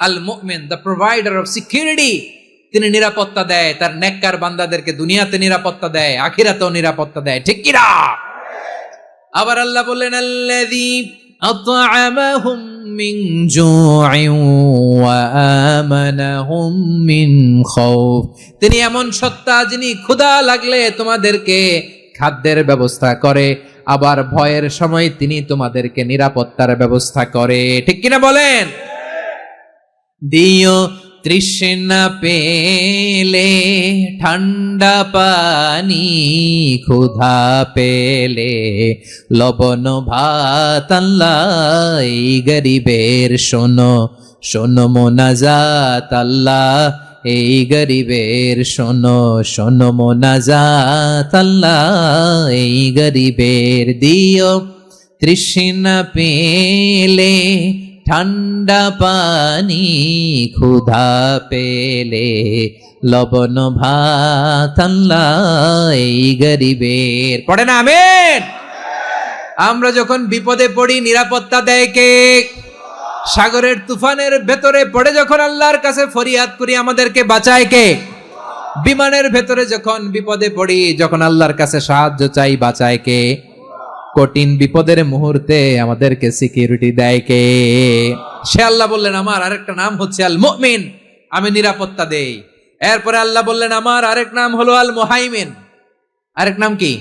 আল মুমিন, দ্য প্রোভাইডার অফ সিকিউরিটি। তিনি নিরাপত্তা দেয় তার নেককার বান্দাদেরকে, দুনিয়াতে নিরাপত্তা দেয়, আখিরাতেও নিরাপত্তা দেয়, ঠিক কি না? আবার আল্লাহ বললেন আল্লাযী আত'আমাহুম মিন জু'ইন ওয়া আমানাহুম মিন খাউফ। তিনি এমন সত্তা যিনি ক্ষুধা লাগলে তোমাদেরকে খাদ্যের ব্যবস্থা করে, আবার ভয়ের সময় তিনি তোমাদেরকে নিরাপত্তার ব্যবস্থা করে, ঠিক কিনা বলেন? দিও তৃষ্ণা পেলে ঠান্ডা পানি, ক্ষুধা পেলে লবণ ভাত, আল্লাহ এই গরিবের শোনো শোনো মোনাজাত, আল্লাহ এই গরিবের শোনো শোনো মোনাজাত, আল্লাহ এই গরিবের দিও তৃষ্ণা পেলে ঠান্ডা পানি, ক্ষুধা পেলে লবণ ভাত, আল্লাহ এই গরিবের। পড়ে না আমিন? আমরা যখন বিপদে পড়ি নিরাপত্তা দেয় কে? সাগরের তুফানের ভেতরে পড়ে যখন আল্লাহর কাছে ফরিয়াদ করি আমাদেরকে বাঁচায় কে? বিমানের ভেতরে যখন বিপদে পড়ি, যখন আল্লাহর কাছে সাহায্য চাই, বাঁচায় কে? কঠিন বিপদের মুহূর্তে আমাদেরকে সিকিউরিটি দেয় কে? সে আল্লাহ বললেন আমার আরেকটা নাম হচ্ছে আল মুমিন, আমি নিরাপত্তা দেই। এরপরে আল্লাহ বললেন আমার আরেক নাম হলো আল মুহাইমিন। আরেক নাম কি?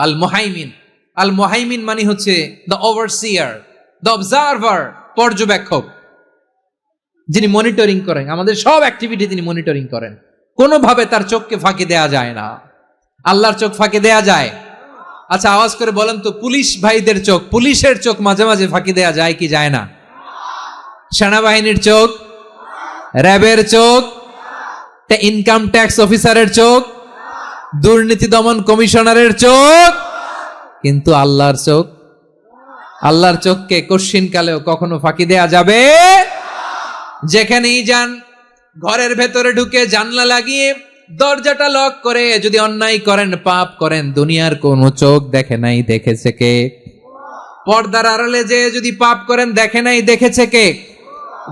আল মুহাইমিন। আল মুহাইমিন মানে হচ্ছে দ্য ওভারসিয়ার, দ্য অবজারভার, পর্যবেক্ষক, যিনি মনিটরিং করেন আমাদের সব অ্যাক্টিভিটি, তিনি মনিটরিং করেন। কোনোভাবে তার চোখকে ফাঁকি দেয়া যায় না। আল্লাহর চোখ ফাঁকি দেয়া যায়? আচ্ছা আওয়াজ করে বলেন তো, পুলিশ ভাইদের চোখ, পুলিশের চোখ মাঝে মাঝে ফাঁকি দেয়া যায় কি যায় না? সেনাবাহিনীর চোখ, র্যাবের চোখ, ইনকাম ট্যাক্স অফিসারের চোখ, দুর্নীতি দমন কমিশনারের চোখ, কিন্তু আল্লাহর চোখ, আল্লাহর চোখকে কশ্চিন কালেও কখনো ফাঁকি দেয়া যাবে? যেখানেই যান, ঘরের ভেতরে ঢুকে জানলা লাগিয়ে দরজাটা লক করে যদি অন্যায় করেন, পাপ করেন, দুনিয়ার কোন চোখ দেখে নাই, দেখেছে কে? পর্দার আড়ালে যে যদি পাপ করেন, দেখে নাই, দেখেছে কে?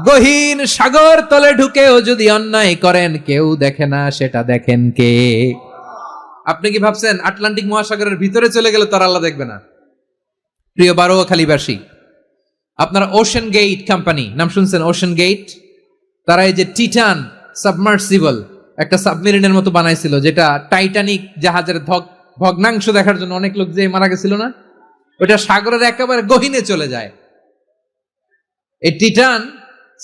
গহীন সাগর তলে ঢুকেও যদি অন্যায় করেন, কেউ দেখে না, সেটা দেখেন কে? আপনি কি ভাবছেন আটলান্টিক মহাসাগরের ভিতরে চলে গেলে তার আল্লাহ দেখবে না? প্রিয় বারোয়াখালীবাসী, আপনারা ওশেন গেট কোম্পানি নাম শুনছেন? ওশেন গেট, তারা এই যে টিটান সাবমার্সিবল একটা সাবমেরিনের মতো বানাইছিল, যেটা টাইটানিক জাহাজের ভগ্নাংশ দেখার জন্য অনেক লোক যে মারা গেছিল না, ওটা সাগরের একেবারে গহীনে চলে যায়। এই টিটান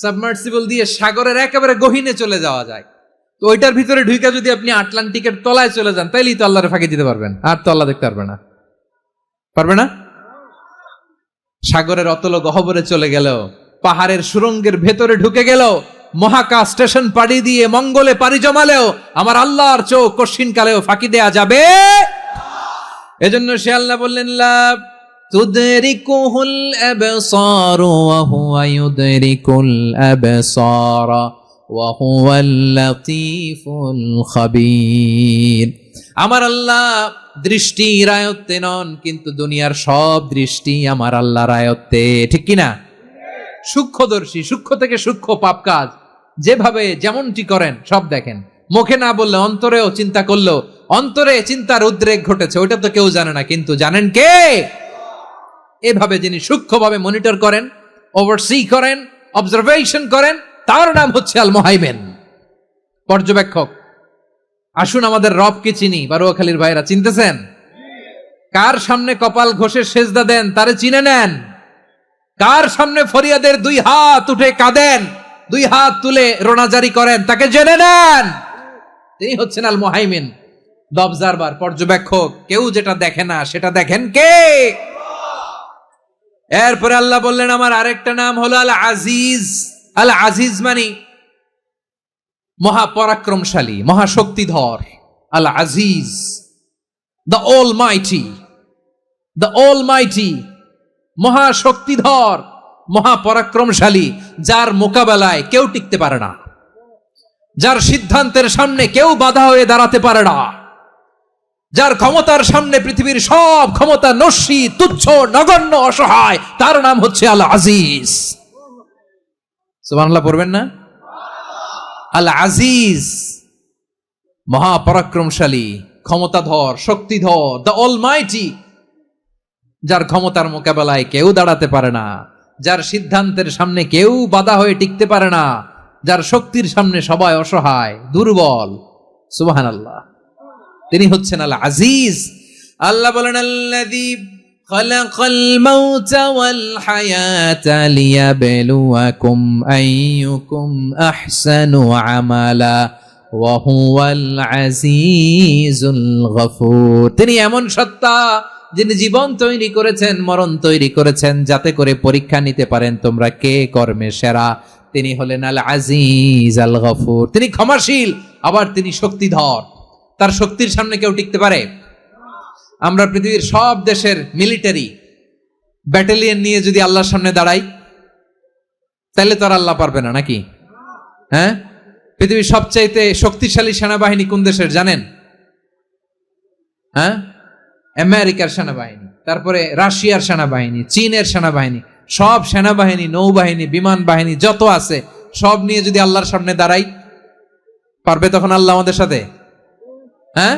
সাবমার্সিবল দিয়ে সাগরের একেবারে গহীনে চলে যাওয়া যায়। তো ওইটার ভিতরে ঢুকে যদি আপনি আটলান্টিকের তলায় চলে যান, তাইলেই তো আল্লাহরে ফাঁকি দিতে পারবেন, আর তো আল্লাহ দেখতে পারবে না। পারবে না? সাগরের অতল গহ্বরে চলে গেল, পাহাড়ের সুরঙ্গের ভেতরে ঢুকে গেল, মহাকাশ স্টেশন পাড়ি দিয়ে মঙ্গলে পাড়ি জমালেও আমার আল্লাহর চোখ কশ্চিন কালেও ফাঁকি দেয়া যাবে? এজন্য সে আল্লাহ বললেন লা তুদরিকুহুল আবসার ওয়া হুয়া ইউদরিকুল আবসার ওয়া হুয়াল লাতীফুল খাবীর। আমার আল্লাহ দৃষ্টির আয়ত্তে নন, কিন্তু দুনিয়ার সব দৃষ্টি আমার আল্লাহর আয়ত্তে, ঠিক কিনা? সূক্ষ্মদর্শী, সূক্ষ্ম থেকে সূক্ষ্ম পাপ কাজ যেভাবে যেমনটি করেন সব দেখেন। মুখে না বললে অন্তরেও চিন্তা করলেও অন্তরে চিন্তার উদ্রেক ঘটেছে, ওইটা তো কেউ জানে না, কিন্তু জানেন কে? এভাবে যিনি সূক্ষ্মভাবে মনিটর করেন, ওভারসি করেন, অবজারভেশন করেন, তার নাম হচ্ছে আল মুহাইমিন, পর্যবেক্ষক। আসুন আমাদের রবকে চিনি। বারোয়াখালীর ভাইরা চিনতেছেন? কার সামনে কপাল ঘষে সেজদা দেন তারে চিনে নেন। কার সামনে ফরিয়াদের দুই হাত উঠে কাঁদেন, দুই হাত তুলে রোনাজারি করেন, তাকে জেনে নেন। তিনি হচ্ছেন আল মুহাইমিন, দ্য অবজারভার, পর্যবেক্ষক। কেউ যেটা দেখে না সেটা দেখেন কে? এরপরে আল্লাহ বললেন আমার আরেকটা নাম হলো আল আজিজ। আল আজিজ মানে মহাপরাক্রমশালী, মহাশক্তিধর। Al Aziz, the almighty, the almighty, মহাশক্তিধর, মহাপরাক্রমশালী, যার মোকাবেলায় কেউ টিকতে পারে না, যার সিদ্ধান্তের সামনে কেউ বাধা হয়ে দাঁড়াতে পারে না, যার ক্ষমতার সামনে পৃথিবীর সব ক্ষমতা নস্যি, তুচ্ছ, নগণ্য, অসহায়, তার নাম হচ্ছে আল আজিজ। সুবহানাল্লাহ পড়বেন না? আল আজিজ, মহাপরাক্রমশালী, ক্ষমতাধর, শক্তিধর, দ্য অলমাইটি, যার ক্ষমতার মোকাবেলায় কেউ দাঁড়াতে পারে না, যার সিদ্ধান্তের সামনে কেউ বাধা হয়ে টিকতে পারে না, যার শক্তির সামনে সবাই অসহায়, দুর্বল। সুবহানাল্লাহ, তিনি হচ্ছেন আল আজিজ। আল্লাহ বলেন আল্লাযী খালাকাল মাউতা ওয়াল হায়াতা লিয়াবলুয়াকুম আইয়ুকুম আহসানু আমালা ওয়া হুয়াল আজিজুল গফুর। তিনি এমন সত্তা যিনি জীবন তৈরি করেছেন, মরণ তৈরি করেছেন, যাতে করে পরীক্ষা নিতে পারেন তোমরা কে কর্মে সেরা। তিনি হলেন আল আজিজ আল গফুর। তিনি ক্ষমাশীল, আবার তিনি শক্তিধর। তার শক্তির সামনে কেউ টিকতে পারে? আমরা পৃথিবীর সব দেশের মিলিটারি ব্যাটালিয়ন নিয়ে যদি আল্লাহর সামনে দাঁড়াই, তাহলে তো আর আল্লাহ পারবে না নাকি? হ্যাঁ, পৃথিবীর সবচাইতে শক্তিশালী সেনাবাহিনী কোন দেশের জানেন? হ্যাঁ, আমেরিকার সেনাবাহিনী, তারপরে রাশিয়ার সেনাবাহিনী, চীনের সেনাবাহিনী, সব সেনাবাহিনী, নৌবাহিনী, বিমান বাহিনী যত আছে সব নিয়ে যদি আল্লাহর সামনে দাঁড়াই, পারবে তখন আল্লাহ আমাদের সাথে? হ্যাঁ,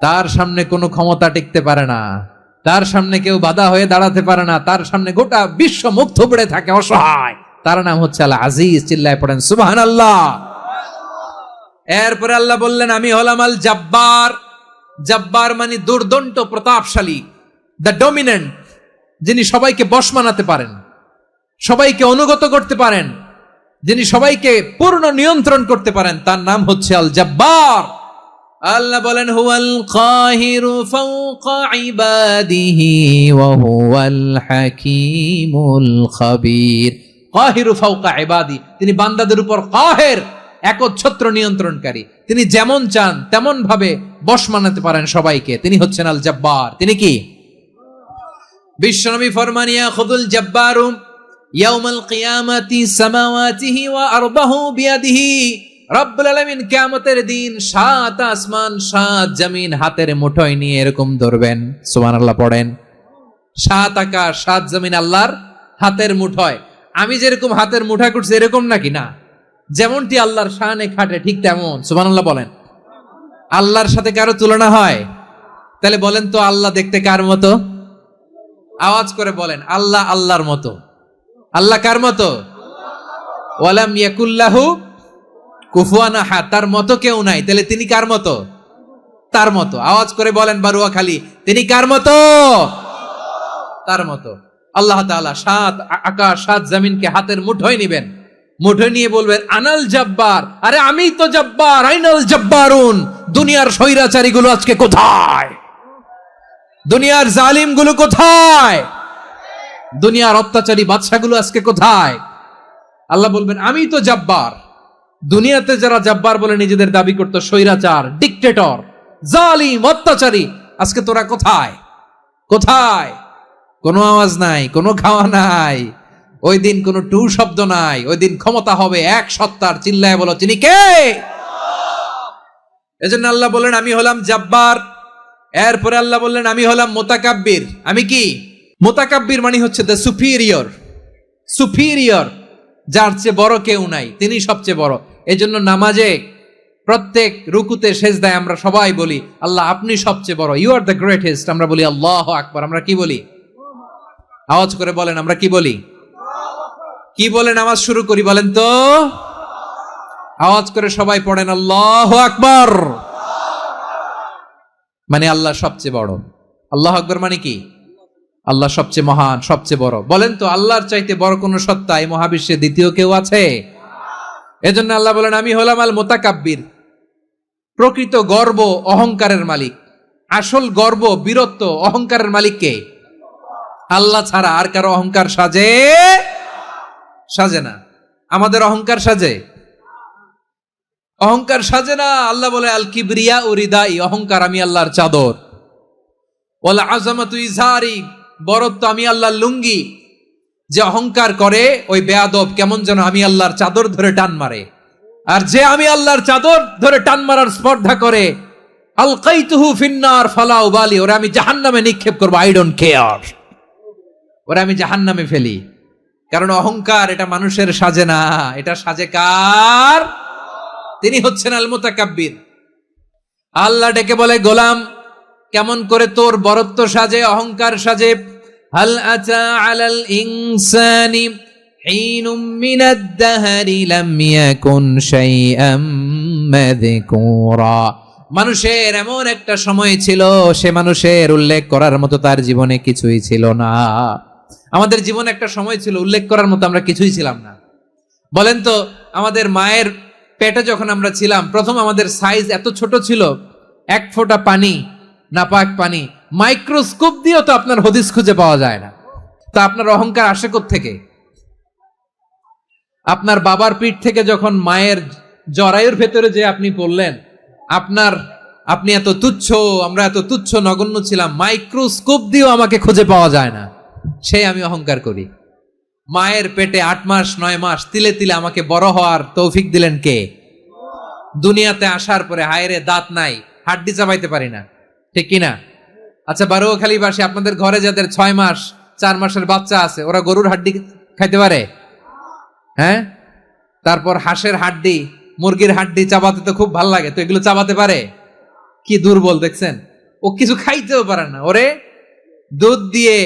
তার সামনে কোনো ক্ষমতা টিকতে পারে না, তার সামনে কেউ বাধা হয়ে দাঁড়াতে পারে না, তার সামনে গোটা বিশ্ব মুখ থুবড়ে থাকে অসহায়। তার নাম হচ্ছে আল আজিজ। চিল্লায় পড়েন সুবহানাল্লাহ। এরপরে আল্লাহ বললেন আমি হলাম আল জব্বার। জব্বার মানে দুর্দন্ত প্রতাপশালী, দ্য ডমিনেন্ট, যিনি সবাইকে বশ মানাতে পারেন, সবাইকে অনুগত করতে পারেন, যিনি সবাইকে পূর্ণ নিয়ন্ত্রণ করতে পারেন, তার নাম হচ্ছে আল জব্বার। আল্লাহ বলেন হুয়াল কাহিরু ফাওকা ইবাদিহি ওয়া হুয়াল হাকীমুল খাবীর। কাহিরু ফাওকা ইবাদি, তিনি বান্দাদের উপর কাহের, একচ্ছত্র নিয়ন্ত্রণকারী। তিনি যেমন চান তেমন ভাবে বশ মানাতে পারেন সবাইকে। তিনি হচ্ছেন আল জব্বার। তিনি কি? বিশ্বনবী ফরমান ইয়াখুযুল জব্বারু ইয়াউমাল কিয়ামাতি সামাওয়াতিহি ওয়া আরদাহু বিয়াদিহি। রব্বুল আলামিন কিয়ামতের দিন 7 আসমান 7 জমিন হাতের মুঠোয় নিয়ে এরকম ধরবেন। সুবহানাল্লাহ পড়েন। 7 আকাশ 7 জমিন আল্লাহর হাতের মুঠোয়। আমি যেরকম হাতের মুঠা করছি এরকম নাকি? না, যেমনটি আল্লাহর শানে খাটে ঠিক তেমন। সুবহানাল্লাহ বলেন। আল্লাহর সাথে কারো তুলনা হয়? তাহলে বলেন তো আল্লাহ দেখতে কার মতো? আওয়াজ করে বলেন আল্লাহ আল্লাহর মতো। আল্লাহ কার মতো? ওয়ালাম ইয়াকুল্লাহু কুফুয়ান আহাদ, তার মতো কেউ নাই। তাহলে তিনি কার মতো? তার মতো। আওয়াজ করে বলেন বারুয়াখালী, তিনি কার মতো? তার মতো। আল্লাহ তাআলা 7 আকাশ 7 জমিনকে হাতের মুঠোয় নিবেন, মুঠোয় নিয়ে বলবেন আনাল জব্বার। আরে আমি তো জব্বার। আইনাল জব্বারুন। দুনিয়ার স্বৈরাচারী গুলো আজকে কোথায়? দুনিয়ার জালিম গুলো কোথায়? দুনিয়ার অত্যাচারী বাদশাগুলো আজকে কোথায়? আল্লাহ বলবেন আমি তো জব্বার। দুনিয়াতে যারা জব্বার বলে নিজেদের দাবি করতো, স্বৈরাচার, ডিক্টেটর, জালিম, অত্যাচারী, আজকে তোরা কোথায়? কোথায়? কোনো আওয়াজ নাই, কোনো খাওয়া নাই, ওই দিন কোনো টু শব্দ নাই। ওই দিন ক্ষমতা হবে এক সত্তার। চিল্লায় বলো তিনি কে? এজন্য আল্লাহ বললেন আমি হলাম জব্বার। এরপরে আল্লাহ বললেন আমি হলাম মুতাকাব্বির। আমি কি? মুতাকাব্বির মানে হচ্ছে দ্য সুপিরিয়র। সুপিরিয়র, যার চেয়ে বড় কেউ নাই, তিনি সবচেয়ে বড়। এজন্য নামাজে প্রত্যেক রুকুতে সেজদায় আমরা সবাই বলি আল্লাহ আপনি সবচেয়ে বড়, ইউ আর দ্য গ্রেটেস্ট। আমরা বলি আল্লাহু আকবার। আমরা কি বলি? আওয়াজ করে বলেন আমরা কি বলি? কি বলে নামাজ শুরু করি বলেন তো? আওয়াজ করে সবাই পড়েন আল্লাহু আকবার। মানে আল্লাহ সবচেয়ে বড়। আল্লাহু আকবার মানে কি? আল্লাহ সবচেয়ে মহান, সবচেয়ে বড়। বলেন তো আল্লাহর চাইতে বড় কোন সত্তা এই মহাবিশ্বে দ্বিতীয় কেউ আছে? এজন্য আল্লাহ বলেন আমি হলাম আল মুতাকাব্বির। প্রকৃত গর্ব অহংকারের মালিক। আসল গর্ব, বীরত্ব, অহংকারের মালিক কে? আল্লাহ ছাড়া আর কারো অহংকার সাজে? সাজে না। আমাদের অহংকার সাজে? অহংকার সাজে না। আল্লাহ বলে আল কিবরিয়া উরিদাই, অহংকার আমি আল্লাহর চাদর। ওয়াল আযামাতু ইজারি, বরত্ব আমি আল্লাহর লুঙ্গি। যে অহংকার করে ওই বেয়াদব কেমন যেন আমি আল্লাহর চাদর ধরে টান মারে। আর যে আমি আল্লাহর চাদর ধরে টান মারার স্পর্ধা করে, আলকাইতুহু ফিন্নার ফালা উবালি, ওরা আমি জাহান্নামে নিক্ষেপ করবো, আই ডোন্ট কেয়ার। ওরা আমি জাহান্নামে ফেলি। কারণ অহংকার এটা মানুষের সাজে না, এটা সাজে কার? তিনি হচ্ছেন আল মুতাকাব্বির। আল্লাহ ডেকে বলে গোলাম কেমন করে তোর বরত্ব সাজে, অহংকার সাজে? হাল আতা আলাল ইনসানি হিনুম মিনাদ দাহরি লাম ইয়াকুন শাইআম মাযকুরা মানুষের এমন একটা সময় ছিল, সে মানুষের উল্লেখ করার মতো তার জীবনে কিছুই ছিল না। আমাদের জীবনে একটা সময় ছিল উল্লেখ করার মতো আমরা কিছুই ছিলাম না। বলেন তো, আমাদের মায়ের পেটে যখন আমরা ছিলাম, প্রথম আমাদের সাইজ এত ছোট ছিল, এক ফোঁটা পানি, নাপাক পানি, মাইক্রোস্কোপ দিয়েও তো আপনার হদিস খুঁজে পাওয়া যায় না। তা আপনার অহংকার আসে কোত্থেকে? আপনার বাবার পিঠ থেকে যখন মায়ের জরায়ুর ভেতরে যে আপনি পড়লেন, আপনি এত তুচ্ছ, আমরা এত তুচ্ছ নগণ্য ছিলাম, মাইক্রোস্কোপ দিয়েও আমাকে খুঁজে পাওয়া যায় না, সেই আমি অহংকার করি। মায়ের পেটে 8 মাস 9 মাস তিলে তিলে আমাকে বড় হওয়ার তৌফিক দিলেন কে? দুনিয়াতে আসার পরে হায়রে দাঁত নাই, হাড্ডি চাবাইতে পারি না, ঠিক কিনা? আচ্ছা, বারোখালীবাসী, আপনাদের ঘরে যাদের 6 মাস 4 মাসের বাচ্চা আছে, ওরা গরুর হাড্ডি খাইতে পারে? হ্যাঁ। তারপর হাঁসের হাড্ডি, মুরগির হাড্ডি চাবাতে তো খুব ভাল লাগে, তো এগুলো চাবাতে পারে? কি দুর্বল দেখছেন, ও কিছু খাইতেও পারে না। ওরে দুধ দিয়ে,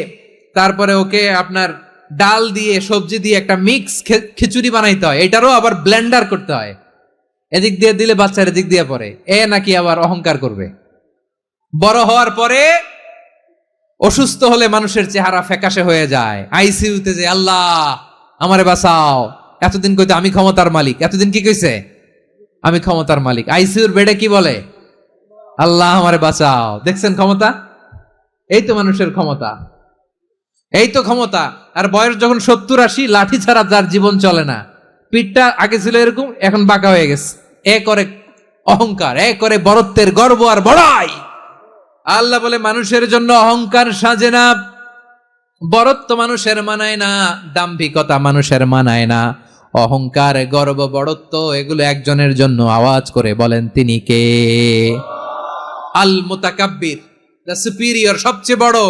তারপরে ওকে আপনার ডাল দিয়ে, সবজি দিয়ে একটা মিক্স খিচুড়ি বানাইতে হয়, এটারও আবার ব্লেন্ডার করতে হয়। এদিক দিয়ে দিলে বাচ্চার এদিক দিয়ে পড়ে, এ নাকি আবার অহংকার করবে। বড় হওয়ার পরে অসুস্থ হলে মানুষের চেহারা ফ্যাকাশে হয়ে যায়, আইসিইউতে যে আল্লাহ আমারে বাঁচাও, এতদিন কইতে আমি ক্ষমতার মালিক, এতদিন কি কইছে? আমি ক্ষমতার মালিক। আইসিইউর বেডে কি বলে? আল্লাহ আমারে বাঁচাও। দেখছেন ক্ষমতা? এই তো মানুষের ক্ষমতা, এই তো ক্ষমতা। আর বয়স যখন 70-80, লাঠি ছাড়া যার জীবন চলে না। পিঠটা আগে ছিল এরকম, এখন বাঁকা হয়ে গেছে। এ করে অহংকার, এ করে বড়ত্বের গর্ব আর বড়াই। আল্লাহ বলে মানুষের জন্য অহংকার সাজে না, বড়ত্ব মানুষের মানায় না, দাম্ভিকতা মানুষের মানায় না। অহংকার, গর্ব, বড়ত্ব এগুলো একজনের জন্য। আওয়াজ করে বলেন তিনি কে? আল মুতাকাব্বির, দ্য সুপিরিয়র, সবচেয়ে বড়,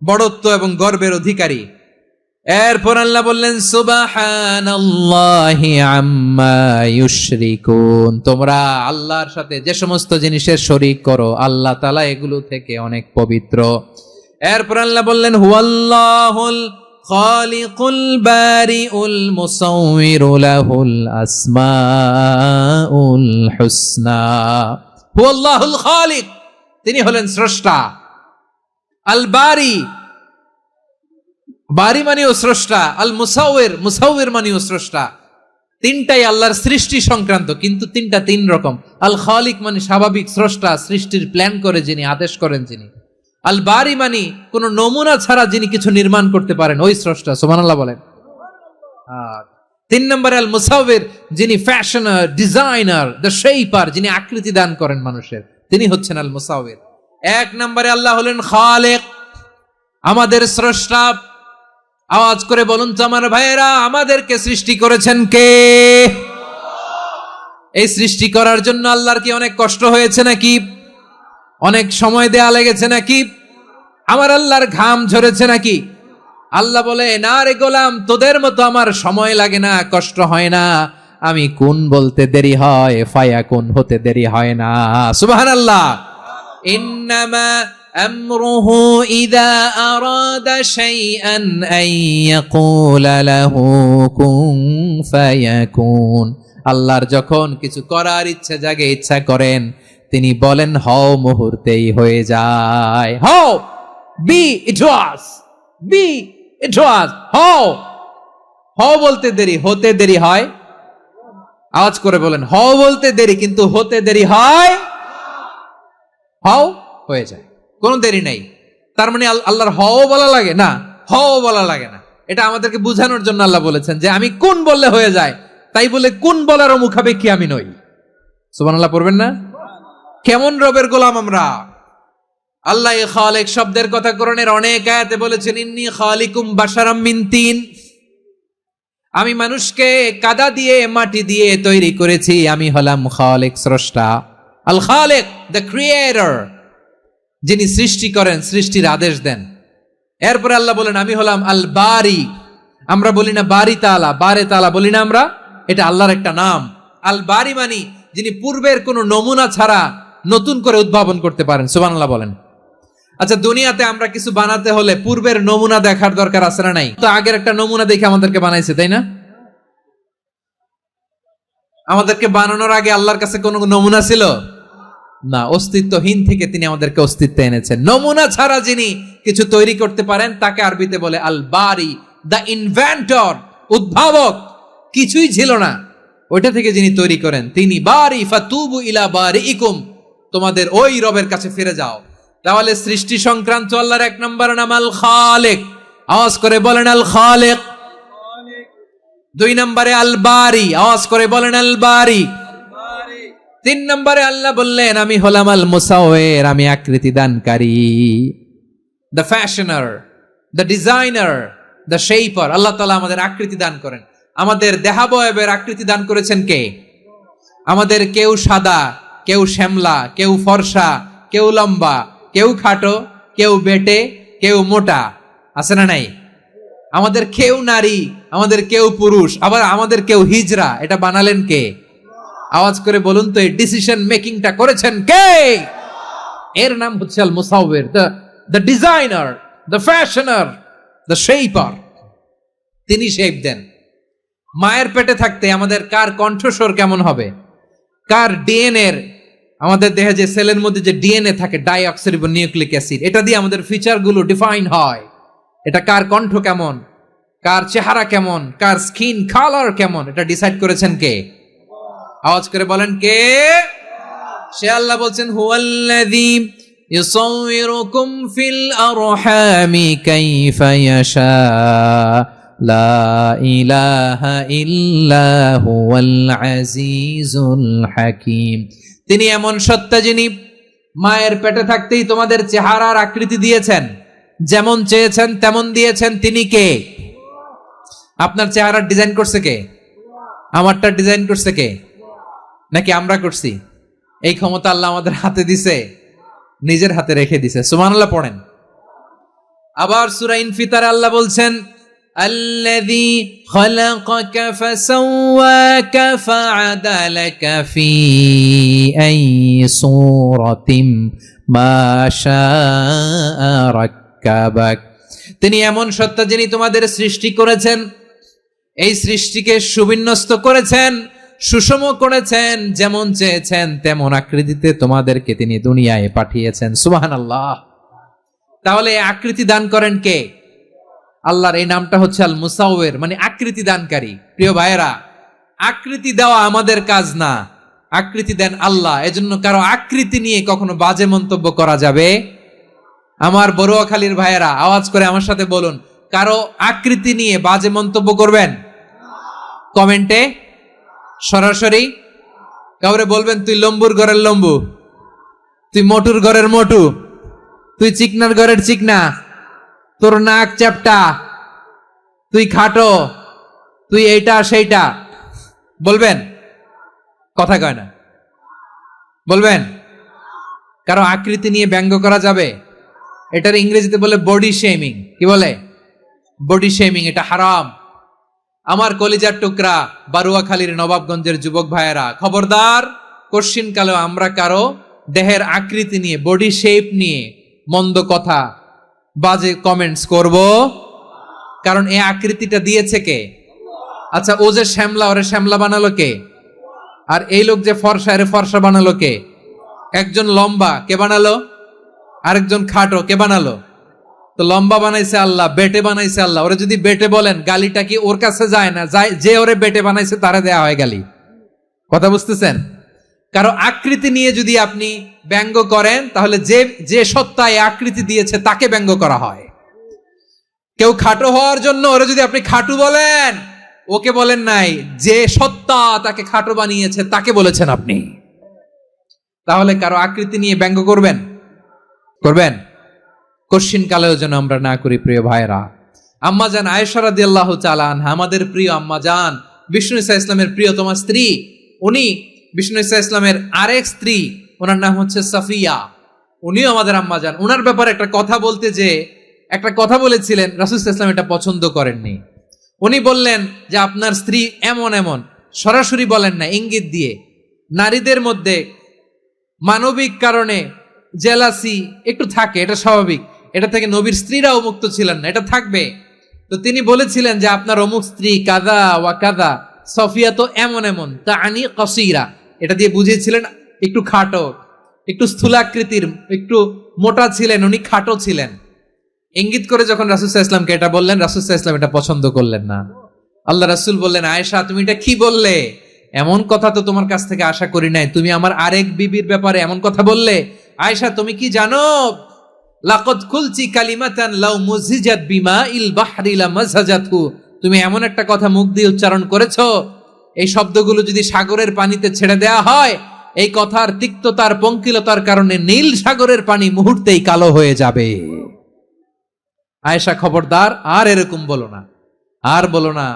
বড়ত্ব এবং গর্বের অধিকারী। এরপর আল্লাহ বললেন সুবহানাল্লাহি আম্মা ইউশরিকুন, তোমরা আল্লাহর সাথে যে সমস্ত জিনিসের শরীক করো, আল্লাহ তাআলা এগুলো থেকে অনেক পবিত্র। এরপর আল্লাহ বললেন হুয়াল্লাহুল খালিকুল বারিউল মুসাউবিরু লাহুল আসমাউল হুসনা। হুয়াল্লাহুল খালিক, তিনি হলেন স্রষ্টা। আল বারি, বারি মানেও স্রষ্টা। আল মুসাউবির, মুসাউবির মানেও স্রষ্টা। তিনটাই আল্লাহর সৃষ্টি সংক্রান্ত, কিন্তু তিনটা তিন রকম। আল খালিক মানে স্বাভাবিক স্রষ্টা, সৃষ্টির প্ল্যান করে যিনি, আদেশ করেন যিনি। আল বারি মানে কোন নমুনা ছাড়া যিনি কিছু নির্মাণ করতে পারেন, ওই স্রষ্টা। সুবহানাল্লাহ বলেন। 3 নম্বরে আল মুসাউবির, যিনি ফ্যাশনার, ডিজাইনার, দ্য শেপার, যিনি আকৃতি দান করেন মানুষের, তিনি হচ্ছেন আল মুসাউবির। 1 নম্বরে আল্লাহ হলেন খালেক, আমাদের স্রষ্টা। আওয়াজ করে বলুন তো আমার ভাইয়েরা, আমাদেরকে সৃষ্টি করেছেন কে? এই সৃষ্টি করার জন্য আল্লাহর কি অনেক কষ্ট হয়েছে নাকি? অনেক সময় দেয়া লেগেছে নাকি? আমার আল্লাহর ঘাম ঝরেছে নাকি? আল্লাহ বলে, না রে গোলাম, তোদের মতো আমার সময় লাগে না, কষ্ট হয় না। আমি কোন বলতে দেরি হয়, ফায়াকুন হতে দেরি হয় না। সুবহানাল্লাহ। ইন্নামা আমরুহু ইযা আরাদা শাইআন আন ইয়াকুলা লাহু কুন ফায়াকুন। আল্লাহর যখন কিছু করার ইচ্ছা জাগে, ইচ্ছা করেন, তিনি বলেন হও, মুহূর্তেই হয়ে যায়। হও, বি ইট ওয়াজ, বি ইট ওয়াজ। হও, হও বলতে দেরি, হতে দেরি হয়। আওয়াজ করে বলেন, হও বলতে দেরি, কিন্তু হতে দেরি হয়। হও, হয়ে যায়, কোনো দেরি নাই। তার মানে আল্লাহর হও বলা লাগে না, হও বলা লাগে না। এটা আমাদেরকে বোঝানোর জন্য আল্লাহ বলেছেন যে আমি কোন বললে হয়ে যায়, তাই বলে কোন বলারও মুখাপেক্ষী আমি নই। সুবহানাল্লাহ পড়বেন না? কেমন রবের গোলাম আমরা! আল্লাহ খালিক শব্দের কথা কোরআনের অনেক আয়াতে বলেছেন, ইন্নী খালিকুম বাশারাম মিন তিন, আমি মানুষকে কাদা দিয়ে, মাটি দিয়ে তৈরি করেছি। আমি হলাম খালিক, স্রষ্টা। আল খালিক, দ্য ক্রিয়েটর, যিনি সৃষ্টি করেন, সৃষ্টির আদেশ দেন। এরপরে আল্লাহ বলেন আমি হলাম আল বারি। আমরা বলি না বারি তাআলা, বারে তাআলা বলি না আমরা, এটা আল্লাহর একটা নাম। আল বারি মানি যিনি পূর্বের কোনো নমুনা ছাড়া নতুন করে উদ্ভাবন করতে পারেন। সুবহানাল্লাহ বলেন। আচ্ছা, দুনিয়াতে আমরা কিছু বানাতে হলে পূর্বের নমুনা দেখার দরকার আছে না নাই? তো আগের একটা নমুনা দেখে আমাদেরকে বানাইছে, তাই না? আমাদেরকে বানানোর আগে আল্লাহর কাছে কোনো নমুনা ছিল? না, অস্তিত্বহীন থেকে তিনি আমাদেরকে অস্তিত্বে এনেছেন। নমুনা ছাড়া যিনি কিছু তৈরি করতে পারেন তাকে আরবিতে বলে আল বারি, দ্য ইনভেন্টর, উদ্ভাবক। কিছুই ছিল না, ওইটা থেকে যিনি তৈরি করেন তিনি বারি। ফাতুবু ইলা বারিইকুম, তোমাদের ওই রবের কাছে ফিরে যাও। তাহলে সৃষ্টি সংক্রান্ত আল্লাহর এক নম্বর নাম আল খালেক। আওয়াজ করে বলেন আল খালেক। দুই নম্বরে আল বারি, আওয়াজ করে বলেন আল বারি। তিন নম্বরে আল্লাহ বললেন আমি হলাম আল মুসাওয়ির, আমি আকৃতি দানকারী, the fashioner, the designer, the shaper. Allah তাআলা আমাদের আকৃতি দান করেন। আমাদের দেহাবয়বের আকৃতি দান করেছেন কে? আমাদের কেউ সাদা, কেউ শ্যামলা, কেউ ফর্সা, কেউ লম্বা, কেউ খাটো, কেউ বেটে, কেউ মোটা, আছে না নাই? আমাদের কেউ নারী, আমাদের কেউ পুরুষ, আবার আমাদের কেউ হিজড়া। এটা বানালেন কে? আওয়াজ করে বলুন তো, এই ডিসিশন মেকিংটা করেছেন কে? এর নাম হচ্ছে Al Musawwir, the designer, the fashioner, the shaper. তিনি শেপ দেন। মায়ের পেটে থাকতে আমাদের কার কণ্ঠস্বর কেমন হবে, কার ডিএনএ, আমাদের দেহে যে সেলের মধ্যে যে ডিএনএ থাকে, ডাইঅক্সিরিবোনিউক্লিক অ্যাসিড, এটা দিয়ে আমাদের ফিচারগুলো ডিফাইন হয়। এটা কার কণ্ঠ কেমন, কার চেহারা কেমন, কার স্কিন কালার কেমন, এটা ডিসাইড করেছেন কে? আওয়াজ করে বলেন কে? সে আল্লাহ বলছেন হুয়াল্লাযী ইউসাউয়িরুকুম ফিল আরহামি কাইফা ইয়াশা লা ইলাহা ইল্লা হুয়াল আজিজুল হাকীম। তিনি এমন সত্তা যিনি মায়ের পেটে থাকতেই তোমাদের চেহারার আকৃতি দিয়েছেন, যেমন চেয়েছেন তেমন দিয়েছেন। তিনি কে? আপনার চেহারার ডিজাইন করছে কে? আমারটা ডিজাইন করছে কে? নাকি আমরা করছি? এই ক্ষমতা আল্লাহ আমাদের হাতে দিছে, নিজের হাতে রেখে দিছে। সুবহানাল্লাহ পড়েন। আবার সূরা ইনফিতার আল্লাহ বলছেন আল্লাযী খালাকাকা ফাসাওয়াকা ফাআদালাকা ফি আইয়ি সূরাতিন মা শাআ রাক্কাবাক। তিনি এমন সত্তা যিনি তোমাদের সৃষ্টি করেছেন, এই সৃষ্টিকে সুবিন্যস্ত করেছেন, সুষম করেছেন, যেমন চেয়েছেন তেমন আকৃতিতে তোমাদেরকে তিনি দুনিয়ায় পাঠিয়েছেন। সুবহানাল্লাহ। তাহলে আকৃতি দান করেন কে? আল্লাহর এই নামটা হচ্ছে আল মুসাওয়ির, মানে আকৃতি দানকারী। প্রিয় ভাইয়েরা, আকৃতি দেওয়া আমাদের কাজ না, আকৃতি দেন আল্লাহ। এজন্য কারো আকৃতি নিয়ে কখনো বাজে মন্তব্য করা যাবে? আমার বড়ুয়াখালীর ভাইয়েরা আওয়াজ করে আমার সাথে বলুন, কারো আকৃতি নিয়ে বাজে মন্তব্য করবেন? কমেন্টে সরাসরি কাউরে বলবেন তুই লম্বুর ঘরের লম্বু, তুই মোটুর ঘরের মোটু, তুই চিকনার ঘরের চিকনা, তোর নাক চ্যাপটা, তুই খাটো, তুই এইটা সেইটা বলবেন? কথা কয় না, বলবেন? কারো আকৃতি নিয়ে ব্যঙ্গ করা যাবে? এটার ইংরেজিতে বলে বডি শেমিং। কি বলে? Body shaming. এটা হারাম। আমার কলিজার টুকরা বারুয়াখালীর নবাবগঞ্জের যুবক ভাইয়েরা, খবরদার, কোশ্চিন কালেও আমরা কারো দেহের আকৃতি নিয়ে, বডি শেপ নিয়ে মন্দ কথা, বাজে কমেন্টস করব। কারণ এই আকৃতিটা দিয়েছে কে? আচ্ছা, ও যে শ্যামলা, ওরে শ্যামলা বানালো কে? আর এই লোক যে ফর্সা, এর ফর্সা বানালো কে? একজন লম্বা, কে বানালো? আরেকজন খাটো, কে বানালো? তো লম্বা বানাইছে আল্লাহ, বেটে বানাইছে আল্লাহ। ওরে যদি বেটে বলেন, গালিটা কি ওর কাছে যায় না? যায়। যে ওরে বেটে বানাইছে তারে দেয়া হয় গালি। কথা বুঝতেছেন? কারো আকৃতি নিয়ে যদি আপনি ব্যঙ্গ করেন, তাহলে যে যে সত্তা এই আকৃতি দিয়েছে তাকে ব্যঙ্গ করা হয়। কেউ খাটো হওয়ার জন্য ওরে যদি আপনি খাটু বলেন, ওকে বলেন নাই, যে সত্তা তাকে খাটো বানিয়েছে তাকে বলেছেন আপনি। তাহলে কারো আকৃতি নিয়ে ব্যঙ্গ করবেন? করবেন? কোশ্চিন কালেও যেন আমরা না করি। প্রিয় ভাইরা, আম্মাজান আয়েশা রাদিয়াল্লাহু তাআলা আনহা, আমাদের প্রিয় আম্মাজান, বিষ্ণু ঈসা ইসলামের প্রিয়তমা স্ত্রী। উনি বিষ্ণু ঈসা ইসলামের আরেক স্ত্রী, ওনার নাম হচ্ছে সাফিয়া। উনিও আমাদের আম্মাজান। ওনার ব্যাপারে একটা কথা বলতে যে একটা কথা বলেছিলেন, রাসূল সাল্লাল্লাহু আলাইহি ওয়াসাল্লাম এটা পছন্দ করেননি। উনি বললেন যে আপনার স্ত্রী এমন এমন, সরাসরি বলেন না, ইঙ্গিত দিয়ে। নারীদের মধ্যে মানবিক কারণে জেলাসি একটু থাকে, এটা স্বাভাবিক। এটা থেকে নবীর স্ত্রীরাও মুক্ত ছিলেন না, এটা থাকবে। তো তিনি বলেছিলেন যে আপনার অমুক স্ত্রী কাদা ওয়া কাদা, সফিয়া তো এমন এমন, তা আনি কসিরা, এটা দিয়ে বুঝিয়েছিলেন একটু খাটো। একটু স্থূলাকৃতির, একটু মোটা ছিলেন, উনি খাটো ছিলেন। ইঙ্গিত করে যখন রাসূল সাল্লাল্লাহু আলাইহি ওয়াসাল্লামকে এটা বললেন, রাসূল সাল্লাল্লাহু আলাইহি ওয়াসাল্লাম এটা পছন্দ করলেন না। আল্লাহ রাসূল বললেন, আয়েশা তুমি এটা কি বললে? এমন কথা তো তোমার কাছ থেকে আশা করি নাই, তুমি আমার আরেক বিবির ব্যাপারে এমন কথা বললে। আয়েশা তুমি কি জানো, লাকাদ কুলতি কালিমাতান লাউ মুজিজাত বিমাইল বাহরি লামাজাজাতহু, তুমি এমন একটা কথা মুখ দিয়ে উচ্চারণ করেছো, এই শব্দগুলো যদি সাগরের পানিতে ছেড়ে দেয়া হয়, এই কথার তিক্ততার পঙ্কিলতার কারণে নীল সাগরের পানি মুহূর্তেই কালো হয়ে যাবে। আয়েশা খবরদার, আর এরকম বলো না, আর বলো না।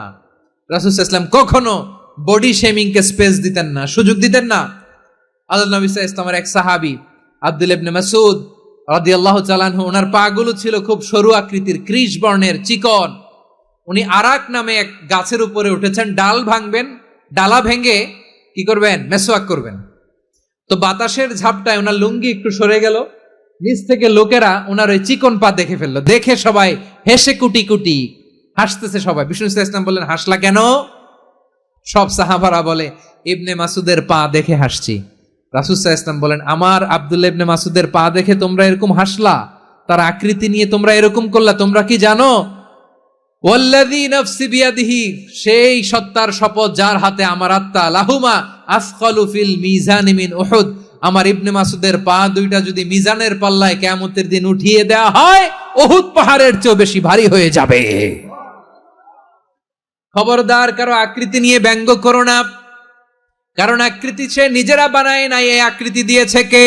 রাসূল সাল্লাল্লাহু আলাইহি ওয়াসাল্লাম কখনো বডি শেমিং কে স্পেস দিতেন না, সুযোগ দিতেন না। আল্লাহ নবী সাল্লাল্লাহু আলাইহি ওয়াসাল্লামের এক সাহাবী আব্দুল্লাহ ইবনে মাসউদ রাদিয়াল্লাহু তাআলা আনহু, ওনার পাগুলো ছিল খুব সরু আকৃতির, কৃশ বর্ণের, চিকন। উনি আরাক নামে এক গাছের উপরে উঠেছেন, ডাল ভাঙবেন, ডালা ভেঙে কি করবেন, মেসওয়াক করবেন। তো বাতাসের ঝাপটায় ওনার লুঙ্গি একটু সরে গেল, নিচ থেকে লোকেরা ওনার ওই চিকন পা দেখে ফেললো, দেখে সবাই হেসে কুটি কুটি হাসতেছে সবাই। বিষ্ণু সাল্লাল্লাহু আলাইহি ওয়াসাল্লাম বললেন, হাসলা কেন? সব সাহাবারা বলে, ইবনে মাসুদের পা দেখে হাসছি। রাসূল সাল্লাল্লাহু আলাইহি ওয়াসাল্লাম বলেন, আমার আব্দুল্লাহ ইবনে মাসুদের পা দেখে তোমরা এরকম হাসলা, তার আকৃতি নিয়ে তোমরা এরকম করলা, তোমরা কি জানো? ওয়াল্লাযী নাফসি বিয়াদিহি, সেই সত্তার শপথ যার হাতে আমার আত্মা, লাহুমা আসকালু ফিল মিজানি মিন উহুদ, আমার ইবনে মাসুদের পা দুইটা যদি মিজানের পাল্লায় কিয়ামতের দিন উঠিয়ে দেওয়া হয়, উহুদ পাহাড়ের চেয়ে বেশি ভারী হয়ে যাবে। খবরদার, কারো আকৃতি নিয়ে ব্যঙ্গ করো না, কারণ আকৃতি সে নিজেরা বানায় নাই, এই আকৃতি দিয়েছে কে?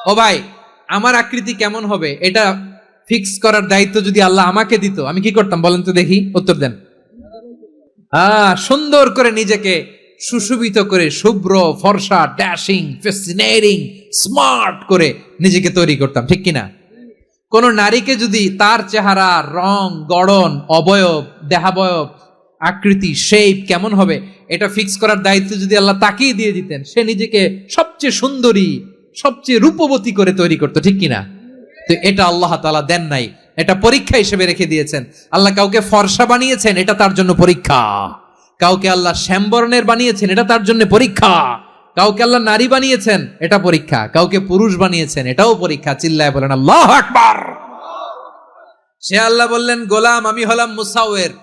ও ভাই, আমার আকৃতি কেমন হবে এটা ফিক্স করার দায়িত্ব যদি আল্লাহ আমাকে দিত, আমি কি করতাম বলেন তো দেখি, উত্তর দেন। সুন্দর করে নিজেকে সুশোভিত করে, শুভ্র ফর্সা, ড্যাশিং, ফ্যাসিনেটিং, স্মার্ট করে নিজেকে তৈরি করতাম, ঠিক কিনা? কোন নারীকে যদি তার চেহারা, রং, গড়ন, অবয়ব, দেহাবয়ব, আকৃতি, শেপ কেমন হবে এটা ফিক্স করার দায়িত্ব যদি আল্লাহ তাকেই দিয়ে দিতেন, সে নিজেকে সবচেয়ে সুন্দরী, সবচেয়ে রূপবতী করে তৈরি করতো, ঠিক কিনা? তো এটা আল্লাহ তাআলা দেন নাই, এটা পরীক্ষা হিসেবে রেখে দিয়েছেন। আল্লাহ কাউকে ফর্সা বানিয়েছেন, এটা তার জন্য পরীক্ষা। কাউকে আল্লাহ শ্যামবর্ণের বানিয়েছেন, এটা তার জন্য পরীক্ষা। কাউকে আল্লাহ নারী বানিয়েছেন, এটা পরীক্ষা। কাউকে পুরুষ বানিয়েছেন, এটাও পরীক্ষা। চিল্লায় বলেন আল্লাহু আকবার। সে আল্লাহ বললেন, গোলাম আমি হলাম মুসাওয়ির,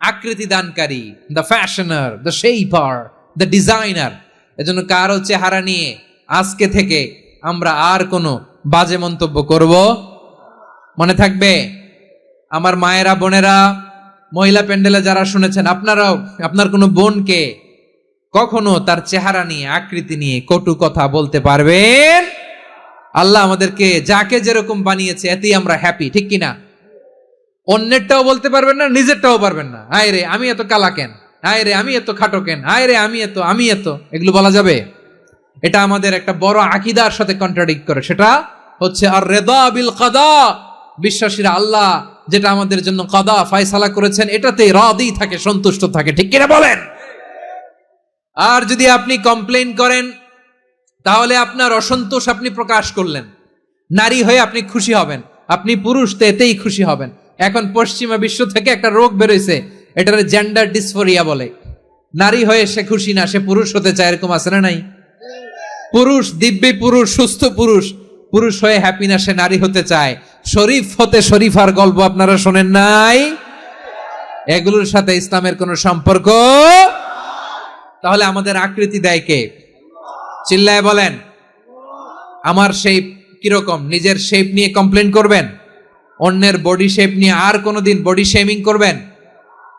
আকৃতি দানকারী, the fashioner, the shaper, the designer. এজন্য কারো চেহারা নিয়ে আজকে থেকে আমরা আর কোনো বাজে মন্তব্য করব মনে থাকবে। আমার মায়েরা, বোনেরা, মহিলা প্যান্ডেলে যারা শুনেছেন, আপনারাও আপনার কোনো বোনকে কখনো তার চেহারা নিয়ে, আকৃতি নিয়ে কটু কথা বলতে পারবেন? আল্লাহ আমাদেরকে যাকে যেরকম বানিয়েছে এতেই আমরা হ্যাপি, ঠিক কিনা? অন্যেরটাও বলতে পারবেন না, নিজেরটাও পারবেন না। হায় রে আমি এত কালা কেন, হায় রে আমি এত খাটো কেন, হায় রে আমি এত, এগুলো বলা যাবে? এটা আমাদের একটা বড় আকীদার সাথে কন্ট্রাডিক্ট করে। সেটা হচ্ছে আর রিদা বিল কাদা, বিশ্বাসীরা আল্লাহ যেটা আমাদের জন্য কাদা ফয়সালা করেছেন এটাতেই রাদি থাকে, সন্তুষ্ট থাকে, ঠিক কিনা বলেন? আর যদি আপনি কমপ্লেইন করেন তাহলে আপনার অসন্তোষ আপনি প্রকাশ করলেন। নারী হয়ে আপনি খুশি হবেন, আপনি পুরুষ তো এতেই খুশি হবেন। এখন পশ্চিমা বিশ্ব থেকে একটা রোগ বেরোইছে, এটার জেন্ডার ডিসফোরিয়া বলে। নারী হয়ে সে খুশি না, সে পুরুষ হতে চায়, এরকম আছে না নাই? পুরুষ, দিব্যি পুরুষ, সুস্থ পুরুষ, পুরুষ হয়ে হ্যাপি না, সে নারী হতে চায়। শরীফ হতে শরীফার গল্প আপনারা শোনেন নাই? এগুলোর সাথে ইসলামের কোনো সম্পর্ক? তাহলে আমাদের আকৃতি দেয় কে? চিল্লায় বলেন। আমার শেপ কিরকম, নিজের শেপ নিয়ে কমপ্লেন করবেন? অন্যের বডি শেপ নিয়ে আর কোনোদিন বডি শেমিং করবেন?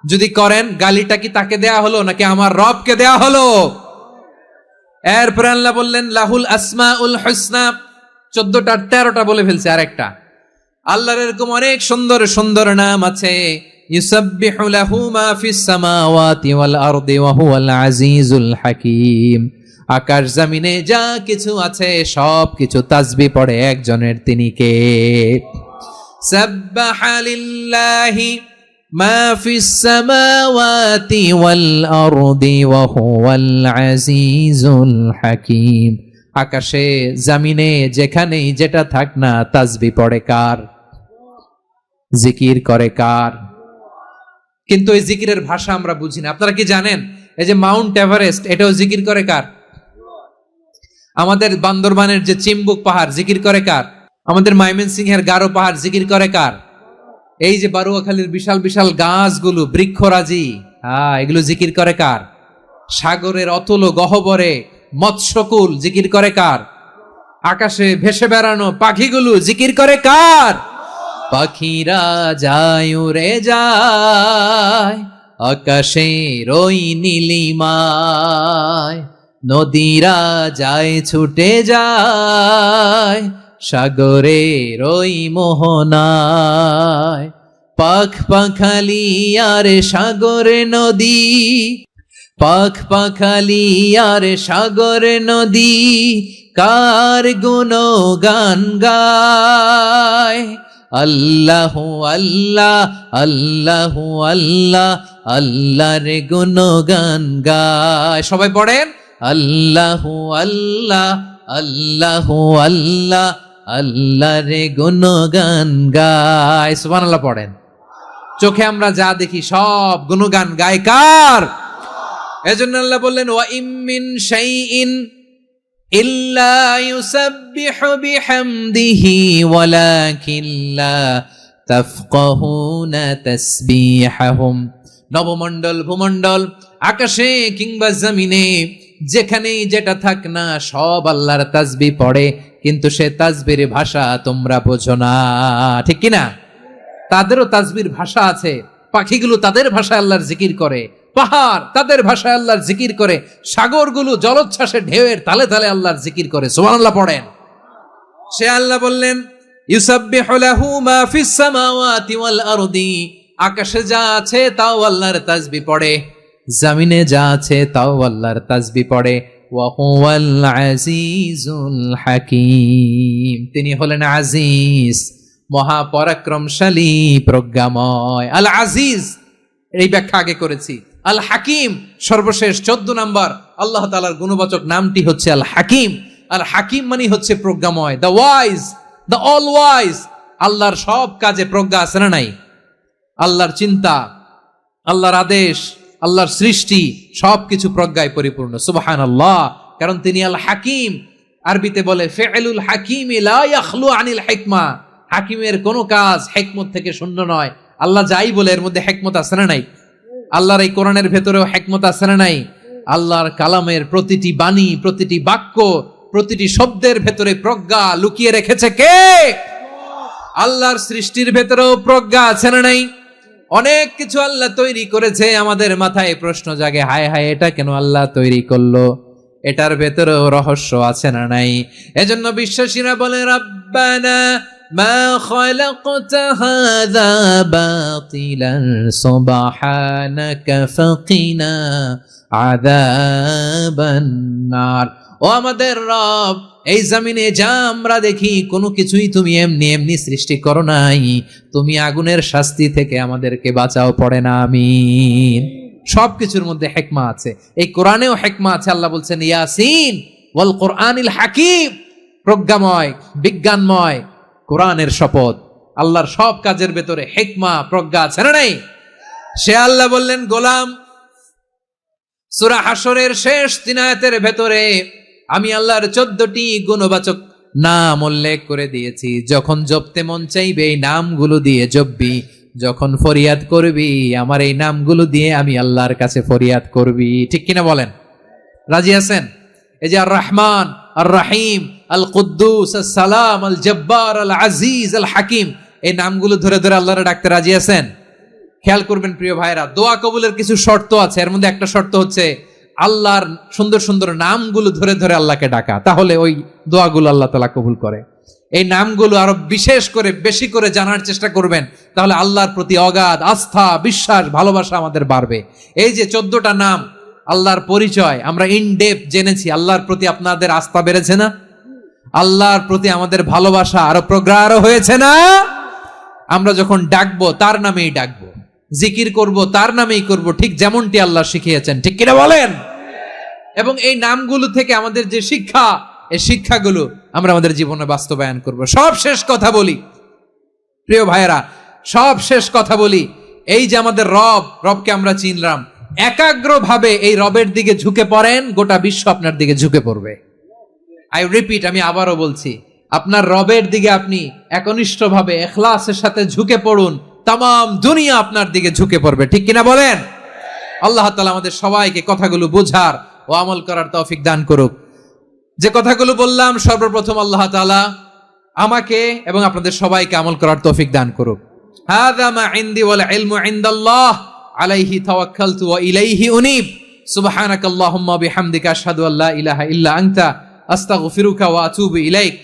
যদি করেন, গালিটা কি তাকে দেয়া হলো নাকি আমার রবকে দেয়া হলো? এরপরে আল্লাহ বললেন লাহুল আসমাউল হুসনা, 14টা 13টা বলে ফেলছে আরেকটা। আল্লাহর এরকম অনেক সুন্দর সুন্দর নাম আছে। ইউসাব্বিহু লাহু মা ফিস সামাওয়াতি ওয়াল আরদি ওয়া হুয়াল আজিজুল হাকীম। আকাশ জমিনে যা কিছু আছে সব কিছু তাসবিহ পড়ে একজনের, তিনি কে? সাব্বাহা লিল্লাহি মা ফিস সামাওয়াতি ওয়াল আরদি ওয়া হুয়াল আজিজুল হাকীম। আকাশে জমিনে যেখানেই যেটা থাক না, তাসবিহ পড়ে কার? জিকির করে কার? কিন্তু এই জিকিরের ভাষা আমরা বুঝি না। আপনারা কি জানেন এই যে মাউন্ট এভারেস্ট, এটাও জিকির করে কার? আমাদের বান্দরবানের যে চিম্বুক পাহাড় জিকির করে কার? আমাদের ময়মনসিংহের গারো পাহাড় জিকির করে কার? এই যে বারুয়াখালীর বিশাল বিশাল গাছগুলো, বৃক্ষরাজি, এগুলো জিকির করে কার? সাগরের অতল গহ্বরে মৎস্যকুল জিকির করে কার? আকাশে ভেসে বেড়ানো পাখিগুলো জিকির করে কার? পাখিরা যায় উড়ে যায় আকাশের ওই নীলিমায়, নদীরা যায় ছুটে যায় সাগরের ওই মোহনায়। পাখ পাখালি আর সাগরে নদী, পাখ পাখালি আর সাগরে নদী, কার গুণগান গায়। আল্লাহ আল্লাহ আল্লাহ আল্লাহ আল্লাহ রে গুণগান গায়। সবাই পড়েন আল্লাহ আল্লাহ আল্লাহ আল্লাহ আল্লাহ রে গুণগান গায়। সুবহানাল্লাহ পড়েন। চোখে আমরা যা দেখি সব গুণগান গায় কার? এজন্য আল্লাহ বললেন ওয়া ইম মিন শাইইন ইল্লা ইউসাব্বিহু বিহামদিহি ওয়ালাকিন লা তাফকাহুনা তাসবিহাহুম। নবমণ্ডল ভূমণ্ডল আকাশে কিংবা জমিনে যেখানেই যেটা থাক না সব আল্লাহর তাসবিহ পড়ে, কিন্তু সে তাসবির ভাষা তোমরা বোঝো না, ঠিক কিনা? তাদেরও তাসবির ভাষা আছে। পাখিগুলো তাদের ভাষায় আল্লাহর জিকির করে, পাহাড় তাদের ভাষায় আল্লাহর জিকির করে, সাগরগুলো জলোচ্ছ্বাসে ঢেউয়ের তালে তালে আল্লাহর জিকির করে। সুবহানাল্লাহ পড়েন। সে আল্লাহ বললেন ইউসাব্বিহু লাহু মা ফিস সামাওয়াতি ওয়াল আরদি, আকাশে যা আছে তাও আল্লাহর তাসবিহ পড়ে, জমিনে যা আছে তাও আল্লাহর তাসবিহ পড়ে। ওয়া হুয়াল আজিজুল হাকীম, তিনি হলেন আজিজ, মহাপরাক্রমশালী, প্রজ্ঞাময়। আল আজিজ এই ব্যাখ্যা আগে করেছি। আল হাকিম সর্বশেষ 14 নাম্বার আল্লাহ তাআলার গুণবাচক নামটি হচ্ছে আল হাকিম। আল হাকিম মানে হচ্ছে প্রজ্ঞাময়, the wise, the all wise. আল্লাহর সব কাজে প্রজ্ঞা আছে না নাই? আল্লাহর চিন্তা, আল্লাহর আদেশ, আল্লাহর সৃষ্টি সবকিছু প্রজ্ঞায় পরিপূর্ণ। সুবহানাল্লাহ, কারণ তিনি আল হাকিম। আরবিতে বলে ফি'লুল হাকিমি লা ইয়াখলু আনিল হিকমা, হাকিমের কোনো কাজ হিকমত থেকে শূন্য নয়। আল্লাহ যাই বলে এর মধ্যে হিকমত আছে না নাই? আল্লাহর এই কোরআনের ভেতরেও হিকমত আছে না নাই? আল্লাহর কালামের প্রতিটি বাণী, প্রতিটি বাক্য, প্রতিটি শব্দের ভেতরে প্রজ্ঞা লুকিয়ে রেখেছে কে? আল্লাহর সৃষ্টির ভেতরেও প্রজ্ঞা আছে না নাই? অনেক কিছু আল্লাহ তৈরি করেছে, আমাদের মাথায় প্রশ্ন জাগে, হায় হায় এটা কেন আল্লাহ তৈরি করলো? এটার ভেতরেও রহস্য আছে না নাই? এজন্য বিশ্বাসীরা বলে রাব্বানা মা খালাকতা হাযা বাতিলান সুবহানাকা ফাকিনা আযাবান নার। ও আমাদের রব, এই জমিনে যা আমরা দেখি কোনো কিছুই তুমি এমনি এমনি সৃষ্টি করো নাই, তুমি আগুনের শাস্তি থেকে আমাদেরকে বাঁচাও, পড়ে না আমিন। সবকিছুর মধ্যে হিকমা আছে, এই কোরআনেও হিকমা আছে। আল্লাহ বলছেন ইয়াসিন ওয়াল কোরআনিল হাকিম, প্রজ্ঞাময়, বিজ্ঞানময় কোরআনের শপথ। আল্লাহর সব কাজের ভেতরে হিকমা, প্রজ্ঞা আছে না নাই? সে আল্লাহ বললেন গোলাম, সূরা হাশরের শেষ 3 আয়াতের ভেতরে আমি আল্লাহর 14টি গুণবাচক নাম উল্লেখ করে দিয়েছি। যখন জপতে মন চাইবে এই নামগুলো দিয়ে জপবি, যখন ফরিয়াদ করবি আমার এই নামগুলো দিয়ে আমি আল্লাহর কাছে ফরিয়াদ করবি। ঠিক কিনা বলেন? রাজি আছেন? এই যে আর রহমান, আর রাহিম, আল কুদ্দুস, আস সালাম, আল জব্বার, আল আজিজ, আল হাকিম, এই নামগুলো ধরে ধরে আল্লাহরে ডাকতে রাজি আছেন? খেয়াল করবেন প্রিয় ভাইরা, দোয়া কবুলের কিছু শর্ত আছে। এর মধ্যে একটা শর্ত হচ্ছে আল্লাহর সুন্দর সুন্দর নামগুলো ধরে ধরে আল্লাহকে ডাকা, তাহলে ওই দোয়াগুলো আল্লাহ তাআলা কবুল করে। এই নামগুলো আরো বিশেষ করে বেশি করে জানার চেষ্টা করবেন, তাহলে আল্লাহর প্রতি অগাধ আস্থা, বিশ্বাস, ভালোবাসা আমাদের বাড়বে। এই যে 14টা নাম আল্লাহর পরিচয় আমরা ইন ডেপথ জেনেছি, আল্লাহর প্রতি আপনাদের আস্থা বেড়েছে না? আল্লাহর প্রতি আমাদের ভালোবাসা আরো প্রগাঢ় হয়েছে না? আমরা যখন ডাকবো তার নামেই ডাকবো, জিকির করব তার নামেই করব, ঠিক যেমনটি আল্লাহ শিখিয়েছেন। ঠিক কিনা বলেন? এবং এই নামগুলো থেকে আমাদের যে শিক্ষা, এই শিক্ষাগুলো আমরা আমাদের জীবনে বাস্তবায়ন করব। সব শেষ কথা বলি প্রিয় ভাইয়েরা, সব শেষ কথা বলি, এই যে আমাদের রবকে আমরা চিনলাম, একাগ্রভাবে এই রবের দিকে ঝুঁকে পড়েন, গোটা বিশ্ব আপনার দিকে ঝুঁকে পড়বে। আই রিপিট, আমি আবারও বলছি, আপনার রবের দিকে আপনি একনিষ্ঠভাবে ইখলাসের সাথে ঝুঁকে পড়ুন, তামাম দুনিয়া আপনার দিকে ঝুঁকে পড়বে, ঠিক কিনা বলেন? আল্লাহ তাআলা আমাদের সবাইকে কথাগুলো বোঝার ও আমল করার তৌফিক দান করুক। যে কথাগুলো বললাম, সর্বপ্রথম আল্লাহ তাআলা আমাকে এবং আপনাদের সবাইকে আমল করার তৌফিক দান করুক। হাযা মা ইনদি ওয়াল ইলমু ইনদাল্লাহ আলাইহি তাওয়াক্কালতু ওয়া ইলাইহি উনীব। সুবহানাকাল্লাহুম্মা বিহামদিকা আশহাদু আল্লা ইলাহা ইল্লা আনতা আস্তাগফিরুকা ওয়া আতুবু ইলাইক।